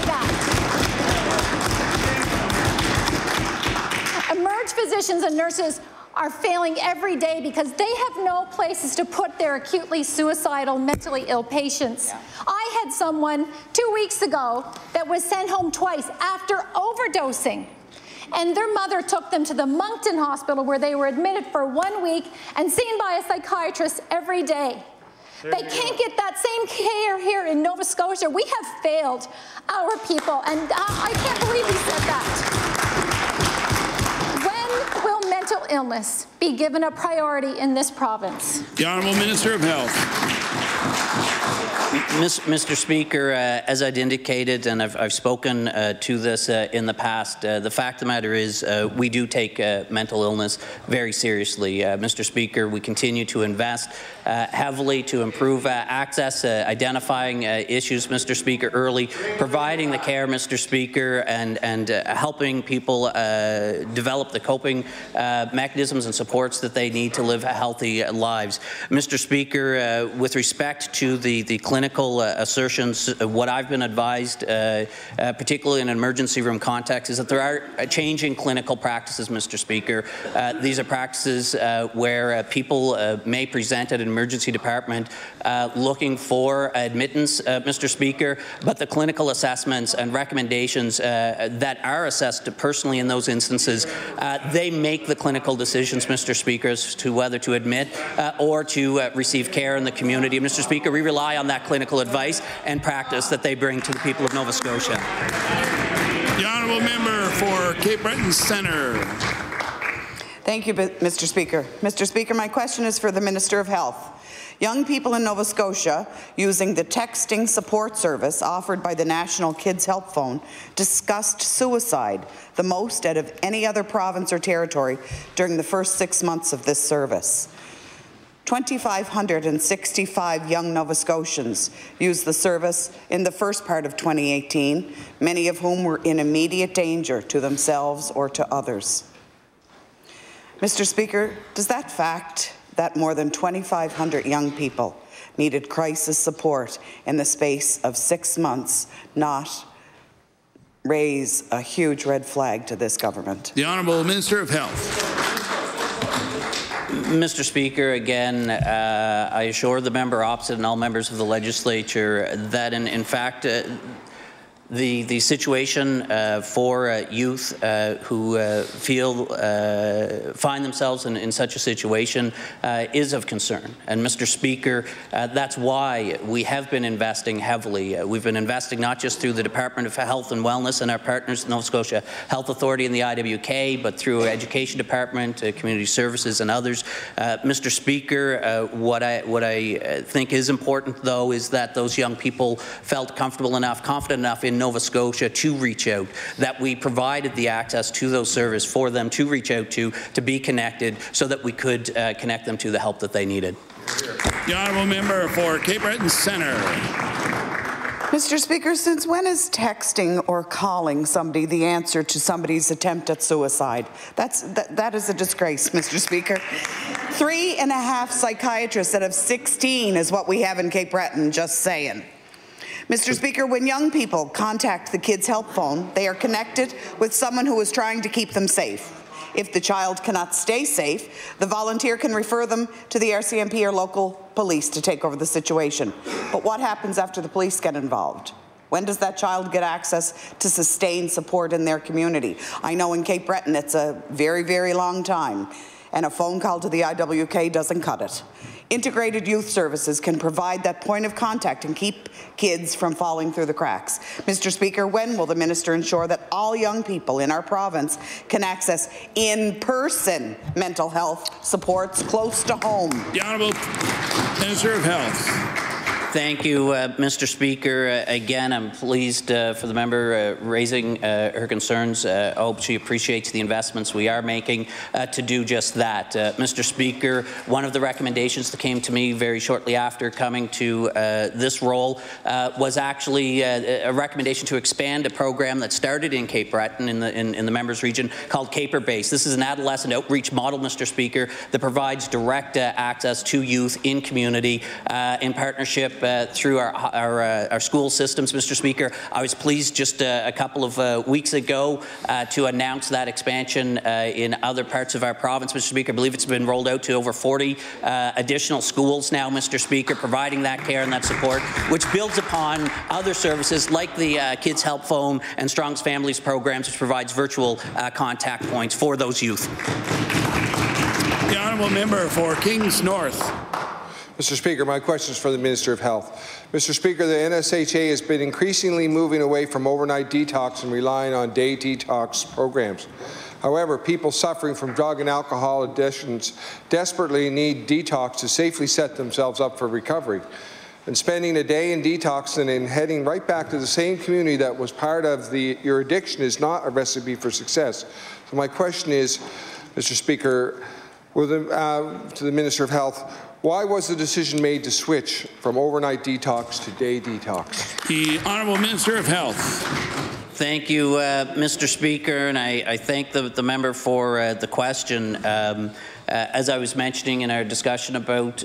that. Emerge physicians and nurses are failing every day because they have no places to put their acutely suicidal, mentally ill patients. Yeah. I had someone 2 weeks ago that was sent home twice after overdosing, and their mother took them to the Moncton Hospital where they were admitted for 1 week and seen by a psychiatrist every day. They can't get that same care here in Nova Scotia. We have failed our people, and I can't believe he said that. Will mental illness be given a priority in this province? The Honourable Minister of Health. Mr. Speaker, as I'd indicated, and I've spoken to this in the past, the fact of the matter is we do take mental illness very seriously. Mr. Speaker, we continue to invest heavily to improve access, identifying issues, Mr. Speaker, early, providing the care, Mr. Speaker, and helping people develop the coping mechanisms and supports that they need to live healthy lives. Mr. Speaker, with respect to the clinical assertions, what I've been advised, particularly in an emergency room context, is that there are changing clinical practices, Mr. Speaker. These are practices where people may present at an emergency department looking for admittance, Mr. Speaker, but the clinical assessments and recommendations that are assessed personally in those instances, they make the clinical decisions, Mr. Speaker, as to whether to admit or to receive care in the community. Mr. Speaker, we rely on that clinical advice and practice that they bring to the people of Nova Scotia. The Honourable Member for Cape Breton Centre. Thank you, Mr. Speaker. Mr. Speaker, my question is for the Minister of Health. Young people in Nova Scotia using the texting support service offered by the National Kids Help Phone discussed suicide the most out of any other province or territory during the first 6 months of this service. 2,565 young Nova Scotians used the service in the first part of 2018, many of whom were in immediate danger to themselves or to others. Mr. Speaker, does that fact that more than 2,500 young people needed crisis support in the space of 6 months not raise a huge red flag to this government? The Honourable Minister of Health. Mr. Speaker, again, I assure the member opposite and all members of the legislature that, in fact, The situation for youth who find themselves in such a situation is of concern. And Mr. Speaker, that's why we have been investing heavily. We've been investing not just through the Department of Health and Wellness and our partners, Nova Scotia Health Authority and the IWK, but through Education Department, Community Services and others. Mr. Speaker, what I think is important, though, is that those young people felt comfortable enough, confident enough in Nova Scotia to reach out, that we provided the access to those services for them to reach out to be connected, so that we could connect them to the help that they needed. The honourable member for Cape Breton Centre. Mr. Speaker, since when is texting or calling somebody the answer to somebody's attempt at suicide? That is a disgrace, Mr. Speaker. 3.5 psychiatrists out of 16 is what we have in Cape Breton, just saying. Mr. Speaker, when young people contact the Kids Help phone, they are connected with someone who is trying to keep them safe. If the child cannot stay safe, the volunteer can refer them to the RCMP or local police to take over the situation. But what happens after the police get involved? When does that child get access to sustained support in their community? I know in Cape Breton it's a very, very long time, and a phone call to the IWK doesn't cut it. Integrated youth services can provide that point of contact and keep kids from falling through the cracks. Mr. Speaker, when will the minister ensure that all young people in our province can access in-person mental health supports close to home? The Honourable Minister of Health. Thank you, Mr. Speaker. Again, I'm pleased for the member raising her concerns. I hope she appreciates the investments we are making to do just that. Mr. Speaker, one of the recommendations that came to me very shortly after coming to this role was actually a recommendation to expand a program that started in Cape Breton in the members region called Caper Base. This is an adolescent outreach model, Mr. Speaker, that provides direct access to youth in community in partnership through our school systems, Mr. Speaker. I was pleased just a couple of weeks ago to announce that expansion in other parts of our province, Mr. Speaker. I believe it's been rolled out to over 40 additional schools now, Mr. Speaker, providing that care and that support, which builds upon other services like the Kids Help Phone and Strong's Families programs, which provides virtual contact points for those youth. The honourable member for Kings North. Mr. Speaker, my question is for the Minister of Health. Mr. Speaker, the NSHA has been increasingly moving away from overnight detox and relying on day detox programs. However, people suffering from drug and alcohol addictions desperately need detox to safely set themselves up for recovery. And spending a day in detox and then heading right back to the same community that was part of your addiction is not a recipe for success. So my question is, Mr. Speaker, to the Minister of Health, why was the decision made to switch from overnight detox to day detox? The Honourable Minister of Health. Thank you, Mr. Speaker, and I thank the member for the question. As I was mentioning in our discussion about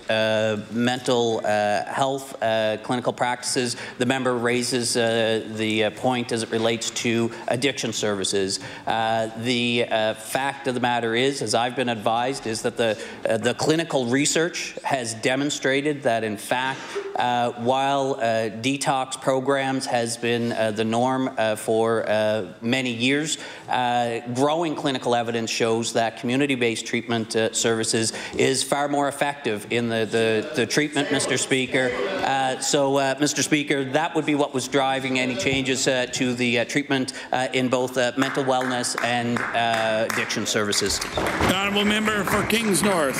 mental health clinical practices, the member raises the point as it relates to addiction services. The fact of the matter is, as I've been advised, is that the clinical research has demonstrated that, in fact, while detox programs has been the norm for many years, growing clinical evidence shows that community-based treatment services is far more effective in the treatment, Mr. Speaker. Mr. Speaker, that would be what was driving any changes to the treatment in both mental wellness and addiction services. The honourable member for Kings North.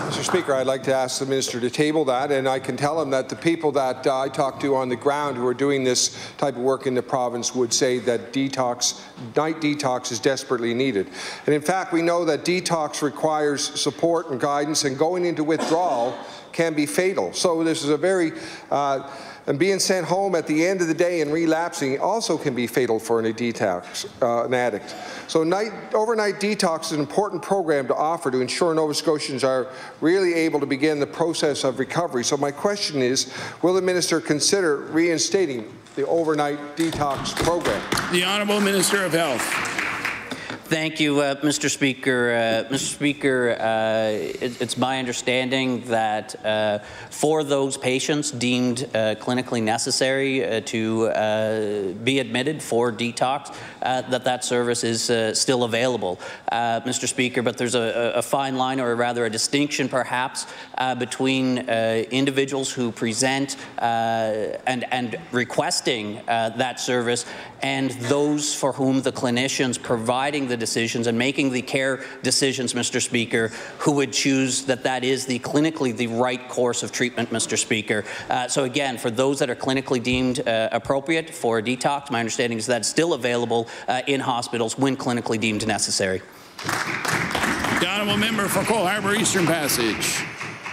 Mr. Speaker, I'd like to ask the Minister to table that, and I can tell him that the people that I talk to on the ground who are doing this type of work in the province would say that night detox is desperately needed. And in fact, we know that detox requires support and guidance, and going into withdrawal can be fatal. So this is a very and being sent home at the end of the day and relapsing also can be fatal for an addict. So overnight detox is an important program to offer to ensure Nova Scotians are really able to begin the process of recovery. So my question is, will the Minister consider reinstating the overnight detox program? The Honourable Minister of Health. Thank you, Mr. Speaker. Mr. Speaker, it's my understanding that for those patients deemed clinically necessary to be admitted for detox, that service is still available, Mr. Speaker. But there's a fine line, or rather a distinction, perhaps, between individuals who present and requesting that service and those for whom the clinicians providing the decisions and making the care decisions, Mr. Speaker, who would choose that is clinically the right course of treatment, Mr. Speaker. So again, for those that are clinically deemed appropriate for a detox, my understanding is that it's still available in hospitals when clinically deemed necessary. The honourable member for Cole Harbour Eastern Passage.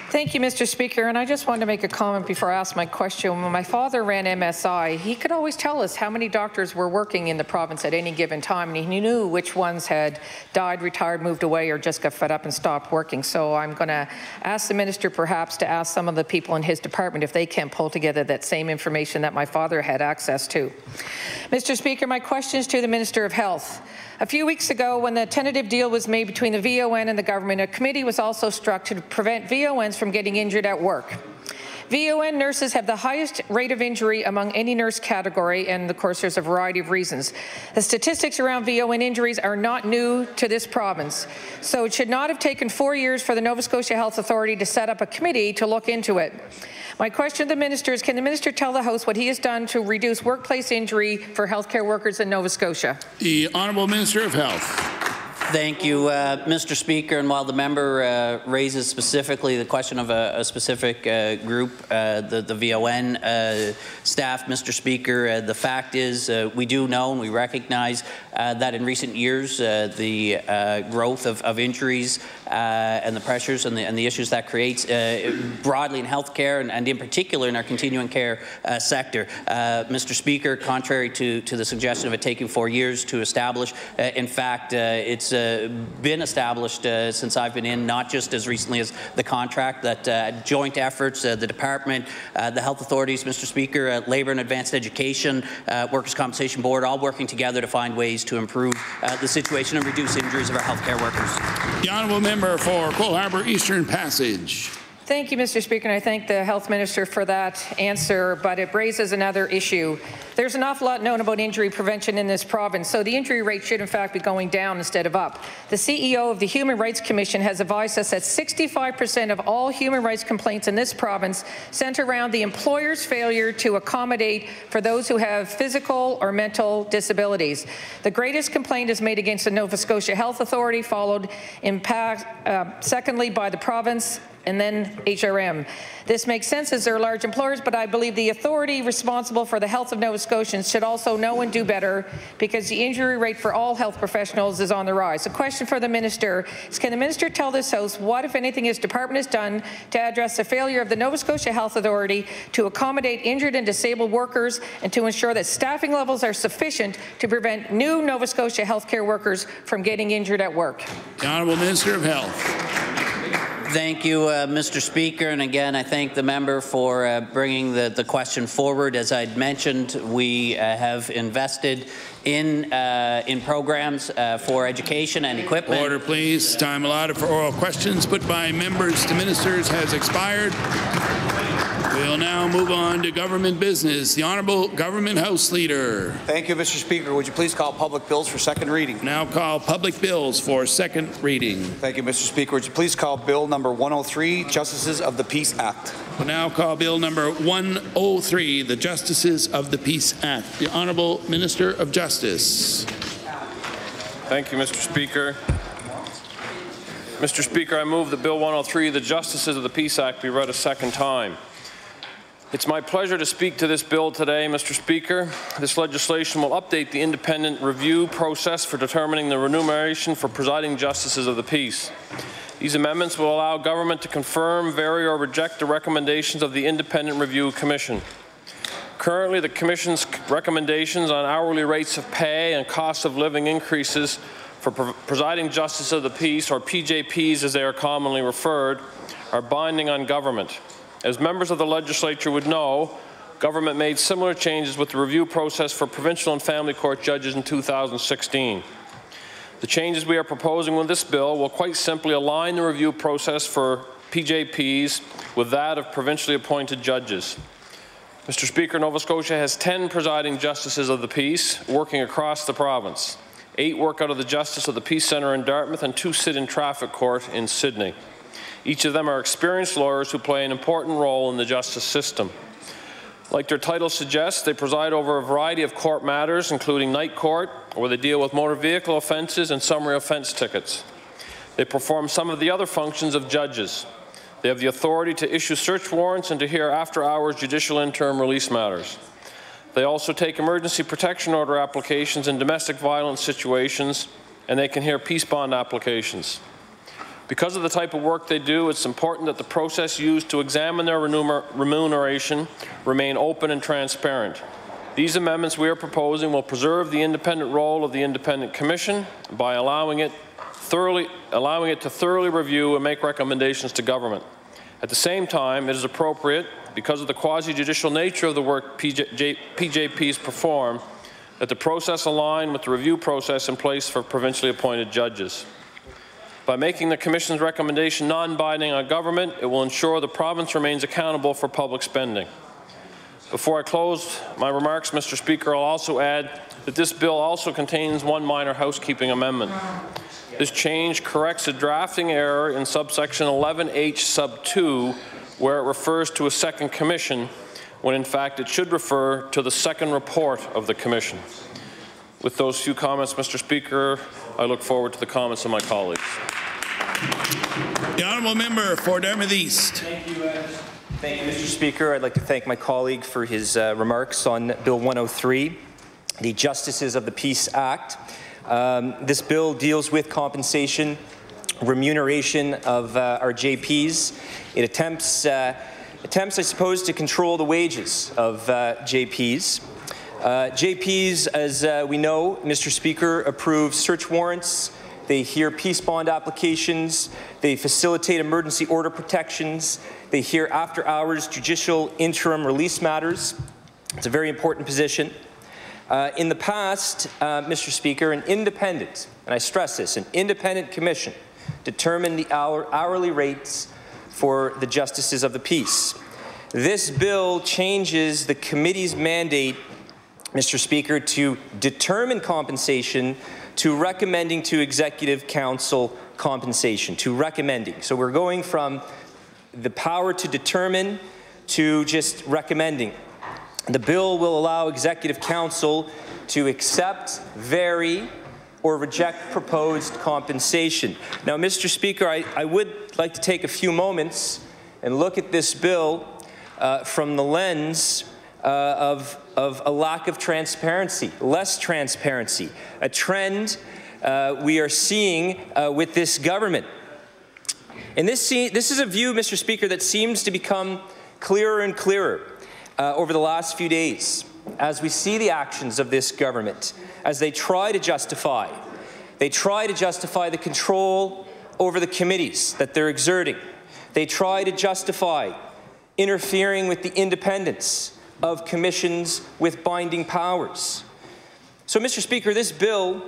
Thank you, Mr. Speaker. And I just wanted to make a comment before I ask my question. When my father ran MSI, he could always tell us how many doctors were working in the province at any given time, and he knew which ones had died, retired, moved away, or just got fed up and stopped working. So I'm going to ask the minister perhaps to ask some of the people in his department if they can pull together that same information that my father had access to. Mr. Speaker, my question is to the Minister of Health. A few weeks ago, when the tentative deal was made between the VON and the government, a committee was also struck to prevent VONs from getting injured at work. VON nurses have the highest rate of injury among any nurse category, and of course there's a variety of reasons. The statistics around VON injuries are not new to this province, so it should not have taken 4 years for the Nova Scotia Health Authority to set up a committee to look into it. My question to the minister is, can the minister tell the House what he has done to reduce workplace injury for healthcare workers in Nova Scotia? The Honourable Minister of Health. Thank you, Mr. Speaker. And while the member raises specifically the question of a specific group, the VON staff, Mr. Speaker, the fact is we do know and we recognize that in recent years the growth of injuries and the pressures and the issues that creates broadly in healthcare and in particular in our continuing care sector. Mr. Speaker, contrary to the suggestion of it taking 4 years to establish, in fact, it's been established since I've been in, not just as recently as the contract, that joint efforts, the department, the health authorities, Mr. Speaker, Labour and Advanced Education, Workers' Compensation Board, all working together to find ways to improve the situation and reduce injuries of our healthcare workers. The honourable member for Cole Harbour Eastern Passage. Thank you, Mr. Speaker, and I thank the Health Minister for that answer, but it raises another issue. There's an awful lot known about injury prevention in this province, so the injury rate should in fact be going down instead of up. The CEO of the Human Rights Commission has advised us that 65% of all human rights complaints in this province center around the employer's failure to accommodate for those who have physical or mental disabilities. The greatest complaint is made against the Nova Scotia Health Authority, followed in secondly by the province, and then HRM. This makes sense as they're large employers, but I believe the authority responsible for the health of Nova Scotians should also know and do better, because the injury rate for all health professionals is on the rise. The question for the minister is, can the minister tell this House what, if anything, his department has done to address the failure of the Nova Scotia Health Authority to accommodate injured and disabled workers and to ensure that staffing levels are sufficient to prevent new Nova Scotia healthcare workers from getting injured at work? The Honourable Minister of Health. Thank you, Mr. Speaker, and again I thank the member for bringing the question forward. As I'd mentioned, we have invested in programs for education and equipment. Order, please. Time allotted for oral questions put by members to ministers has expired. We'll now move on to government business. The Honourable Government House Leader. Thank you, Mr. Speaker. Would you please call public bills for second reading? Now call public bills for second reading. Thank you, Mr. Speaker. Would you please call Bill number 103, Justices of the Peace Act? We'll now call Bill number 103, the Justices of the Peace Act. The Honourable Minister of Justice. Thank you, Mr. Speaker. Mr. Speaker, I move that Bill 103, the Justices of the Peace Act, be read a second time. It's my pleasure to speak to this bill today, Mr. Speaker. This legislation will update the independent review process for determining the remuneration for presiding justices of the peace. These amendments will allow government to confirm, vary, or reject the recommendations of the Independent Review Commission. Currently, the Commission's recommendations on hourly rates of pay and cost of living increases for presiding justices of the peace, or PJPs as they are commonly referred, are binding on government. As members of the legislature would know, government made similar changes with the review process for provincial and family court judges in 2016. The changes we are proposing with this bill will quite simply align the review process for PJPs with that of provincially appointed judges. Mr. Speaker, Nova Scotia has 10 presiding justices of the peace working across the province. 8 work out of the Justice of the Peace Centre in Dartmouth and 2 sit in traffic court in Sydney. Each of them are experienced lawyers who play an important role in the justice system. Like their title suggests, they preside over a variety of court matters, including night court, where they deal with motor vehicle offences and summary offence tickets. They perform some of the other functions of judges. They have the authority to issue search warrants and to hear after-hours judicial interim release matters. They also take emergency protection order applications in domestic violence situations, and they can hear peace bond applications. Because of the type of work they do, it's important that the process used to examine their remuneration remain open and transparent. These amendments we are proposing will preserve the independent role of the Independent Commission by allowing it to thoroughly review and make recommendations to government. At the same time, it is appropriate, because of the quasi-judicial nature of the work PJPs perform, that the process align with the review process in place for provincially appointed judges. By making the Commission's recommendation non-binding on government, it will ensure the province remains accountable for public spending. Before I close my remarks, Mr. Speaker, I'll also add that this bill also contains one minor housekeeping amendment. This change corrects a drafting error in subsection 11H sub 2, where it refers to a second commission, when in fact it should refer to the second report of the Commission. With those few comments, Mr. Speaker, I look forward to the comments of my colleagues. The honourable member for Dartmouth East. Thank you, Mr. Speaker. I'd like to thank my colleague for his remarks on Bill 103, the Justices of the Peace Act. This bill deals with compensation, remuneration of our JPs. It attempts, I suppose, to control the wages of JPs. JPs, as we know, Mr. Speaker, approve search warrants. They hear peace bond applications. They facilitate emergency order protections. They hear after-hours judicial interim release matters. It's a very important position. In the past, Mr. Speaker, an independent, and I stress this, an independent commission determined the hourly rates for the justices of the peace. This bill changes the committee's mandate, Mr. Speaker, to determine compensation to recommending to Executive Council compensation, to recommending. So we're going from the power to determine to just recommending. The bill will allow Executive Council to accept, vary, or reject proposed compensation. Now, Mr. Speaker, I would like to take a few moments and look at this bill from the lens of a lack of transparency, less transparency, a trend we are seeing with this government. And this is a view, Mr. Speaker, that seems to become clearer and clearer over the last few days as we see the actions of this government, as they try to justify the control over the committees that they're exerting. They try to justify interfering with the independence of commissions with binding powers. So, Mr. Speaker, this bill,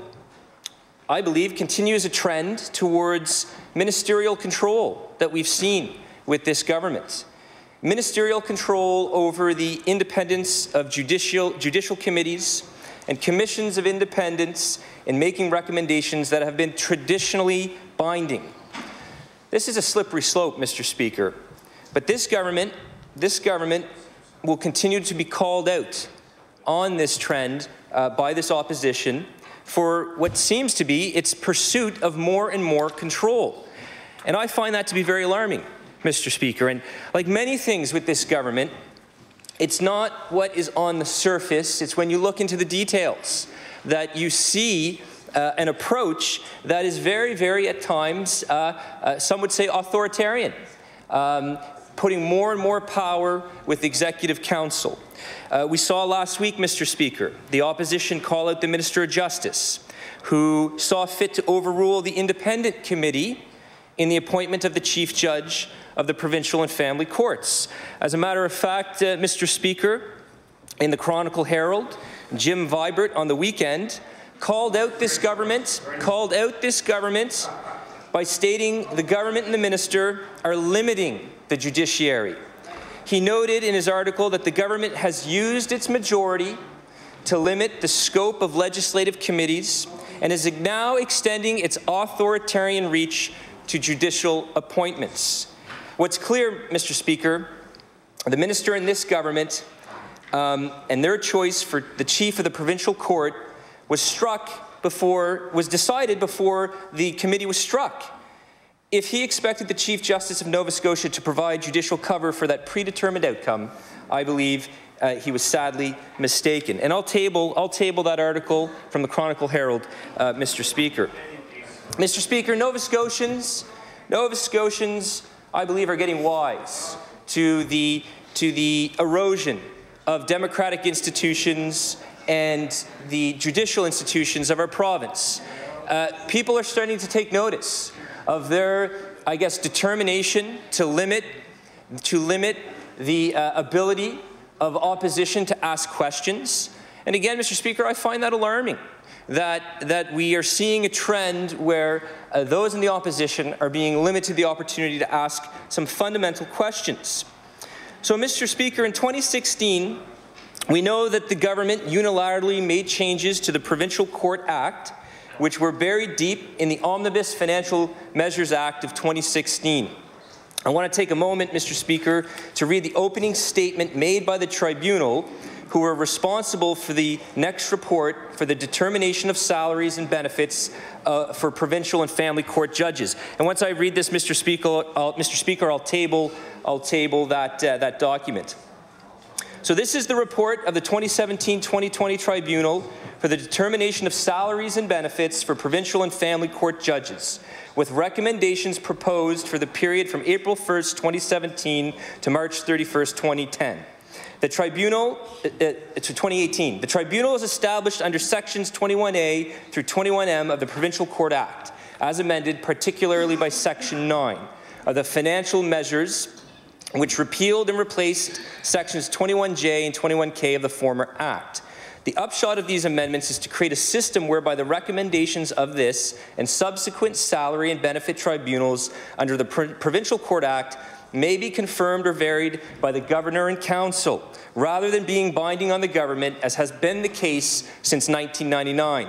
I believe, continues a trend towards ministerial control that we've seen with this government. Ministerial control over the independence of judicial committees and commissions of independence in making recommendations that have been traditionally binding. This is a slippery slope, Mr. Speaker, but this government will continue to be called out on this trend by this opposition for what seems to be its pursuit of more and more control. And I find that to be very alarming, Mr. Speaker. And like many things with this government, it's not what is on the surface, it's when you look into the details that you see an approach that is very, very, at times, some would say authoritarian. Putting more and more power with Executive Council. We saw last week, Mr. Speaker, the opposition call out the Minister of Justice, who saw fit to overrule the independent committee in the appointment of the Chief Judge of the Provincial and Family Courts. As a matter of fact, Mr. Speaker, in the Chronicle Herald, Jim Vibert on the weekend called out this government by stating the government and the minister are limiting the judiciary. He noted in his article that the government has used its majority to limit the scope of legislative committees and is now extending its authoritarian reach to judicial appointments. What's clear, Mr. Speaker, the minister and this government and their choice for the chief of the provincial court was decided before the committee was struck. If he expected the Chief Justice of Nova Scotia to provide judicial cover for that predetermined outcome, I believe he was sadly mistaken. And I'll table that article from the Chronicle Herald, Mr. Speaker. Mr. Speaker, Nova Scotians, I believe, are getting wise to the erosion of democratic institutions and the judicial institutions of our province. People are starting to take notice of their, I guess, determination to limit the ability of opposition to ask questions. And again, Mr. Speaker, I find that alarming, that we are seeing a trend where those in the opposition are being limited the opportunity to ask some fundamental questions. So, Mr. Speaker, in 2016, we know that the government unilaterally made changes to the Provincial Court Act, which were buried deep in the Omnibus Financial Measures Act of 2016. I want to take a moment, Mr. Speaker, to read the opening statement made by the tribunal, who were responsible for the next report for the determination of salaries and benefits for provincial and family court judges. And once I read this, Mr. Speaker, I'll table that document. So this is the report of the 2017-2020 Tribunal for the determination of salaries and benefits for provincial and family court judges, with recommendations proposed for the period from April 1st, 2017 to March 31st, 2010. The Tribunal, 2018. The Tribunal is established under Sections 21A through 21M of the Provincial Court Act, as amended particularly by Section 9 of the Financial Measures, which repealed and replaced Sections 21J and 21K of the former Act. The upshot of these amendments is to create a system whereby the recommendations of this and subsequent salary and benefit tribunals under the Provincial Court Act may be confirmed or varied by the Governor and Council, rather than being binding on the government, as has been the case since 1999.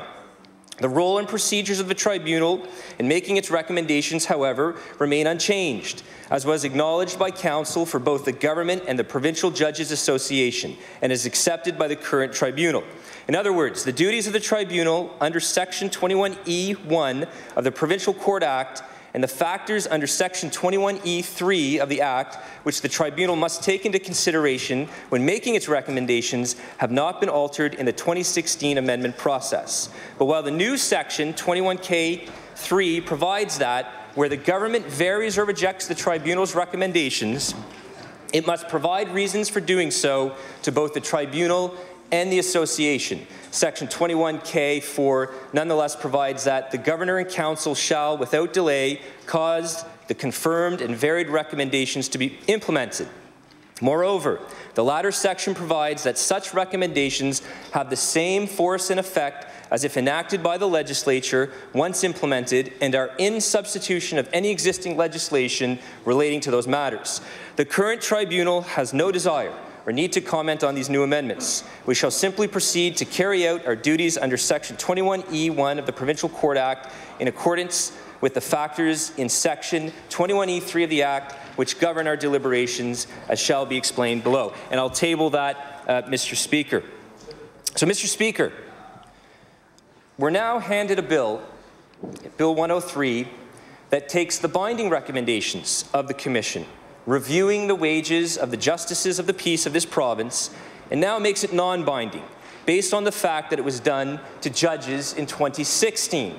The role and procedures of the tribunal in making its recommendations, however, remain unchanged, as was acknowledged by Council for both the government and the Provincial Judges Association, and is accepted by the current tribunal. In other words, the duties of the tribunal under Section 21E1 of the Provincial Court Act and the factors under Section 21E3 of the Act, which the tribunal must take into consideration when making its recommendations, have not been altered in the 2016 amendment process. But while the new Section 21K3 provides that, where the government varies or rejects the tribunal's recommendations, it must provide reasons for doing so to both the tribunal and the association. Section 21K4 nonetheless provides that the Governor and Council shall, without delay, cause the confirmed and varied recommendations to be implemented. Moreover, the latter section provides that such recommendations have the same force and effect as if enacted by the legislature once implemented and are in substitution of any existing legislation relating to those matters. The current tribunal has no desire or need to comment on these new amendments. We shall simply proceed to carry out our duties under Section 21E1 of the Provincial Court Act in accordance with the factors in Section 21E3 of the Act, which govern our deliberations, as shall be explained below. And I'll table that, Mr. Speaker. So, Mr. Speaker, we're now handed a bill, Bill 103, that takes the binding recommendations of the Commission, reviewing the wages of the justices of the peace of this province, and now makes it non-binding, based on the fact that it was done to judges in 2016.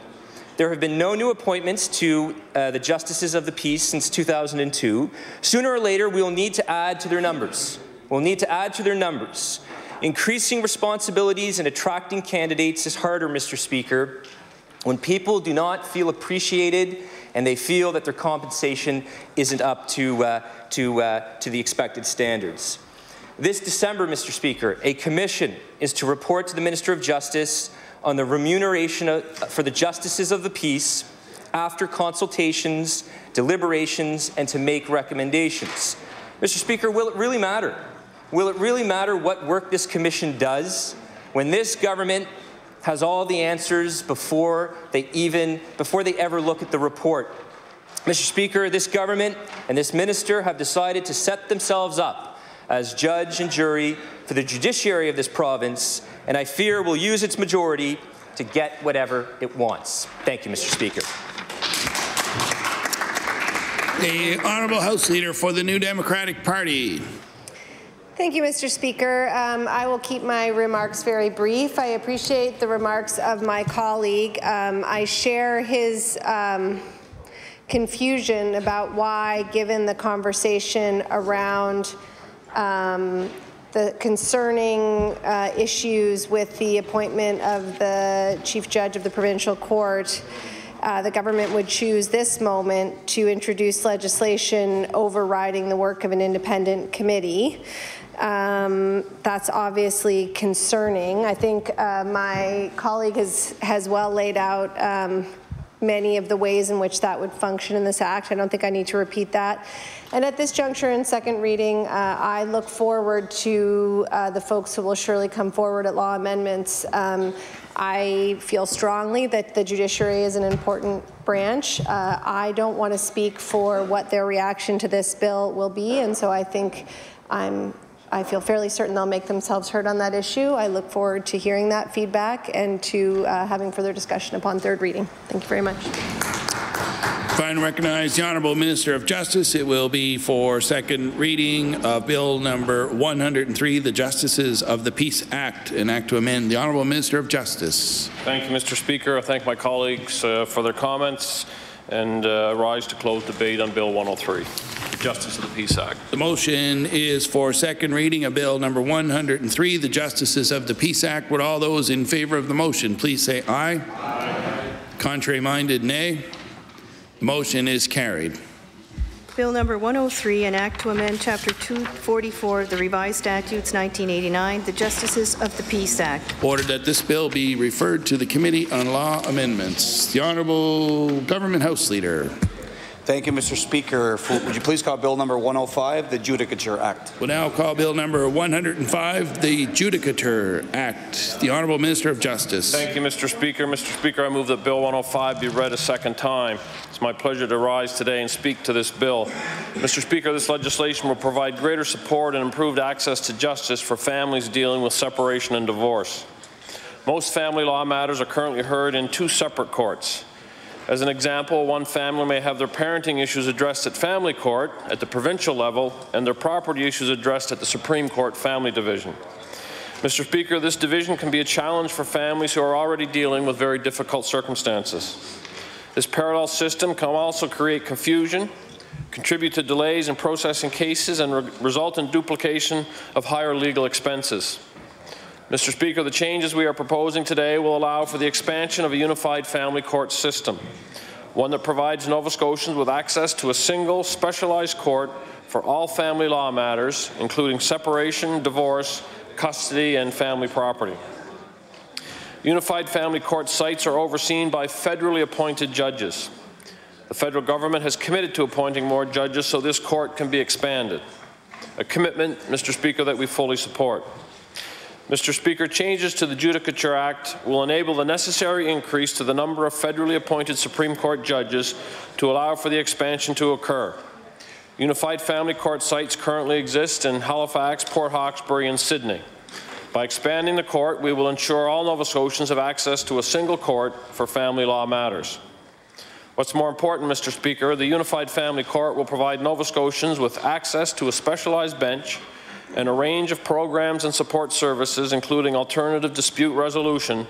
There have been no new appointments to the justices of the peace since 2002. Sooner or later, we will need to add to their numbers. We'll need to add to their numbers. Increasing responsibilities and attracting candidates is harder, Mr. Speaker, when people do not feel appreciated and they feel that their compensation isn't up to the expected standards. This December, Mr. Speaker, a commission is to report to the Minister of Justice on the remuneration for the justices of the peace after consultations, deliberations, and to make recommendations. Mr. Speaker, will it really matter? Will it really matter what work this commission does when this government has all the answers before they ever look at the report? Mr. Speaker, this government and this minister have decided to set themselves up as judge and jury for the judiciary of this province, and I fear will use its majority to get whatever it wants. Thank you, Mr. Speaker. The Honourable House Leader for the New Democratic Party. Thank you, Mr. Speaker. I will keep my remarks very brief. I appreciate the remarks of my colleague. I share his confusion about why, given the conversation around the concerning issues with the appointment of the Chief Judge of the Provincial Court, the government would choose this moment to introduce legislation overriding the work of an independent committee. That's obviously concerning. I think my colleague has well laid out many of the ways in which that would function in this Act. I don't think I need to repeat that. And at this juncture in second reading, I look forward to the folks who will surely come forward at law amendments. I feel strongly that the judiciary is an important branch. I don't want to speak for what their reaction to this bill will be, and so I think I feel fairly certain they'll make themselves heard on that issue. I look forward to hearing that feedback and to having further discussion upon third reading. Thank you very much. Fine, recognize the Honourable Minister of Justice. It will be for second reading of Bill number 103, the Justices of the Peace Act, an act to amend. The Honourable Minister of Justice. Thank you, Mr. Speaker. I thank my colleagues for their comments and rise to close debate on Bill 103. Justice of the Peace Act. The motion is for second reading of Bill number 103, the Justices of the Peace Act. Would all those in favour of the motion please say aye? Aye. Contrary-minded, nay. The motion is carried. Bill number 103, an act to amend Chapter 244 of the Revised Statutes 1989, the Justices of the Peace Act. Ordered that this bill be referred to the Committee on Law Amendments. The Honourable Government House Leader. Thank you, Mr. Speaker. Would you please call Bill number 105, the Judicature Act? We'll now call Bill number 105, the Judicature Act. The Honourable Minister of Justice. Thank you, Mr. Speaker. Mr. Speaker, I move that Bill 105 be read a second time. It's my pleasure to rise today and speak to this bill. Mr. Speaker, this legislation will provide greater support and improved access to justice for families dealing with separation and divorce. Most family law matters are currently heard in two separate courts. As an example, one family may have their parenting issues addressed at family court at the provincial level and their property issues addressed at the Supreme Court Family Division. Mr. Speaker, this division can be a challenge for families who are already dealing with very difficult circumstances. This parallel system can also create confusion, contribute to delays in processing cases, and result in duplication of higher legal expenses. Mr. Speaker, the changes we are proposing today will allow for the expansion of a unified family court system, one that provides Nova Scotians with access to a single specialized court for all family law matters, including separation, divorce, custody, and family property. Unified family court sites are overseen by federally appointed judges. The federal government has committed to appointing more judges so this court can be expanded, a commitment, Mr. Speaker, that we fully support. Mr. Speaker, changes to the Judicature Act will enable the necessary increase to the number of federally appointed Supreme Court judges to allow for the expansion to occur. Unified family court sites currently exist in Halifax, Port Hawkesbury, and Sydney. By expanding the court, we will ensure all Nova Scotians have access to a single court for family law matters. What's more important, Mr. Speaker, the Unified Family Court will provide Nova Scotians with access to a specialized bench and a range of programs and support services, including alternative dispute resolution,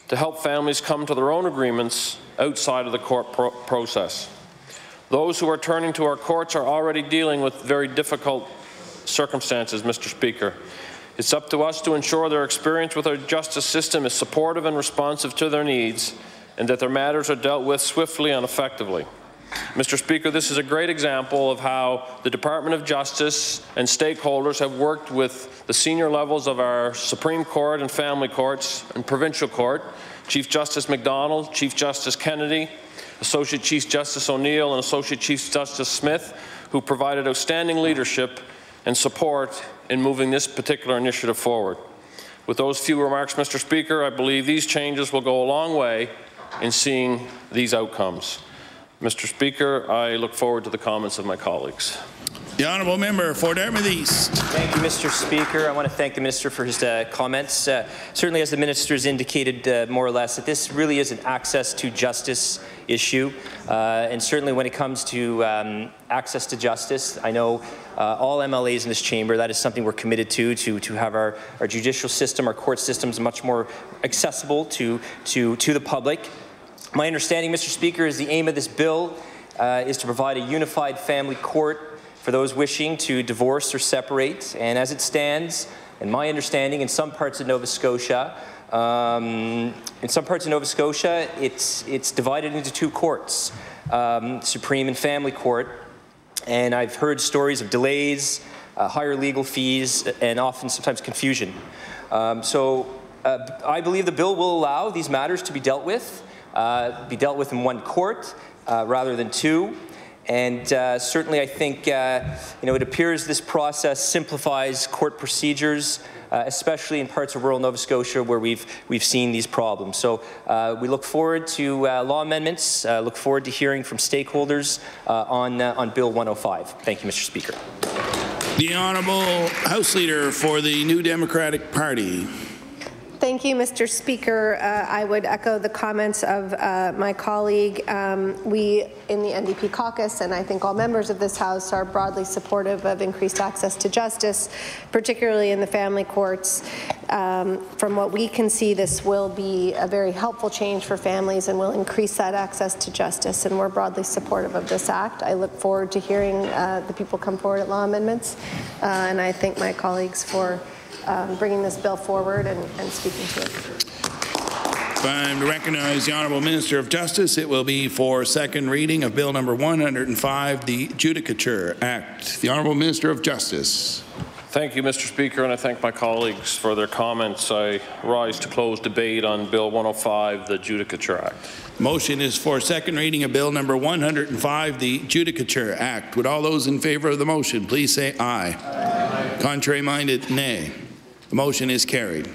to help families come to their own agreements outside of the court process. Those who are turning to our courts are already dealing with very difficult circumstances, Mr. Speaker. It's up to us to ensure their experience with our justice system is supportive and responsive to their needs, and that their matters are dealt with swiftly and effectively. Mr. Speaker, this is a great example of how the Department of Justice and stakeholders have worked with the senior levels of our Supreme Court and family courts and provincial court, Chief Justice MacDonald, Chief Justice Kennedy, Associate Chief Justice O'Neill and Associate Chief Justice Smith, who provided outstanding leadership and support in moving this particular initiative forward. With those few remarks, Mr. Speaker, I believe these changes will go a long way in seeing these outcomes. Mr. Speaker, I look forward to the comments of my colleagues. The Honourable Member for Dartmouth East. Thank you, Mr. Speaker. I want to thank the Minister for his comments. Certainly, as the Minister has indicated more or less, that this really is an access to justice issue. And certainly when it comes to access to justice, I know all MLAs in this chamber, that is something we're committed to have our judicial system, our court systems much more accessible to the public. My understanding, Mr. Speaker, is the aim of this bill is to provide a unified family court for those wishing to divorce or separate. And as it stands, in my understanding, in some parts of Nova Scotia, it's divided into two courts, Supreme and Family Court. And I've heard stories of delays, higher legal fees, and often sometimes confusion. I believe the bill will allow these matters to be dealt with in one court rather than two. And certainly I think it appears this process simplifies court procedures, especially in parts of rural Nova Scotia where we've seen these problems. So we look forward to law amendments, look forward to hearing from stakeholders on Bill 105. Thank you, Mr. Speaker. The Honourable House Leader for the New Democratic Party. Thank you, Mr. Speaker. I would echo the comments of my colleague. We in the NDP caucus, and I think all members of this House, are broadly supportive of increased access to justice, particularly in the family courts. From what we can see, this will be a very helpful change for families and will increase that access to justice, and we're broadly supportive of this act. I look forward to hearing the people come forward at law amendments, and I thank my colleagues for bringing this bill forward and speaking to it. If I'm to recognize the Honourable Minister of Justice, it will be for second reading of Bill number 105, the Judicature Act. The Honourable Minister of Justice. Thank you, Mr. Speaker, and I thank my colleagues for their comments. I rise to close debate on Bill 105, the Judicature Act. Motion is for second reading of Bill number 105, the Judicature Act. Would all those in favour of the motion please say aye. Aye. Contrary-minded, nay. The motion is carried.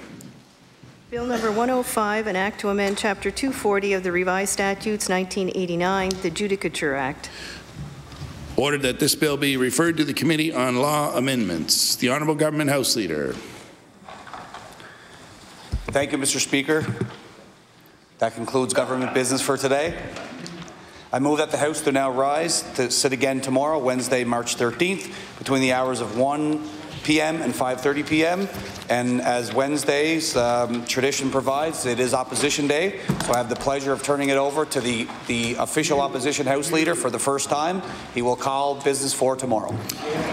Bill number 105, an act to amend Chapter 240 of the Revised Statutes 1989, the Judicature Act. Ordered that this bill be referred to the Committee on Law Amendments. The Honourable Government House Leader. Thank you, Mr. Speaker. That concludes government business for today. I move that the House do now rise to sit again tomorrow, Wednesday, March 13th, between the hours of 1 p.m. and 5:30 p.m. And as Wednesday's tradition provides, it is Opposition Day, so I have the pleasure of turning it over to the official Opposition House Leader for the first time. He will call business for tomorrow.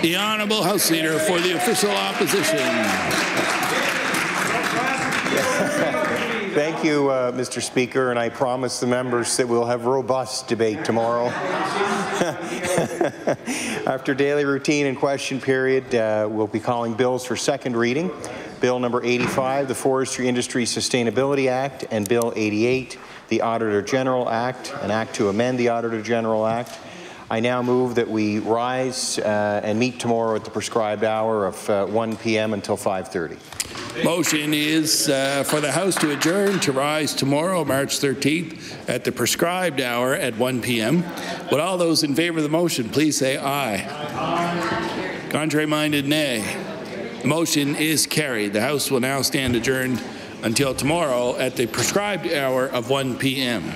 The Honourable House Leader for the official Opposition. Thank you, Mr. Speaker, and I promise the members that we'll have robust debate tomorrow. After daily routine and question period, we'll be calling bills for second reading. Bill number 85, the Forestry Industry Sustainability Act, and Bill 88, the Auditor General Act, an act to amend the Auditor General Act. I now move that we rise and meet tomorrow at the prescribed hour of 1 p.m. until 5:30. Motion is for the House to adjourn to rise tomorrow, March 13th, at the prescribed hour at 1 p.m. Would all those in favour of the motion please say aye. Aye. Contrary-minded, nay. The motion is carried. The House will now stand adjourned until tomorrow at the prescribed hour of 1 p.m.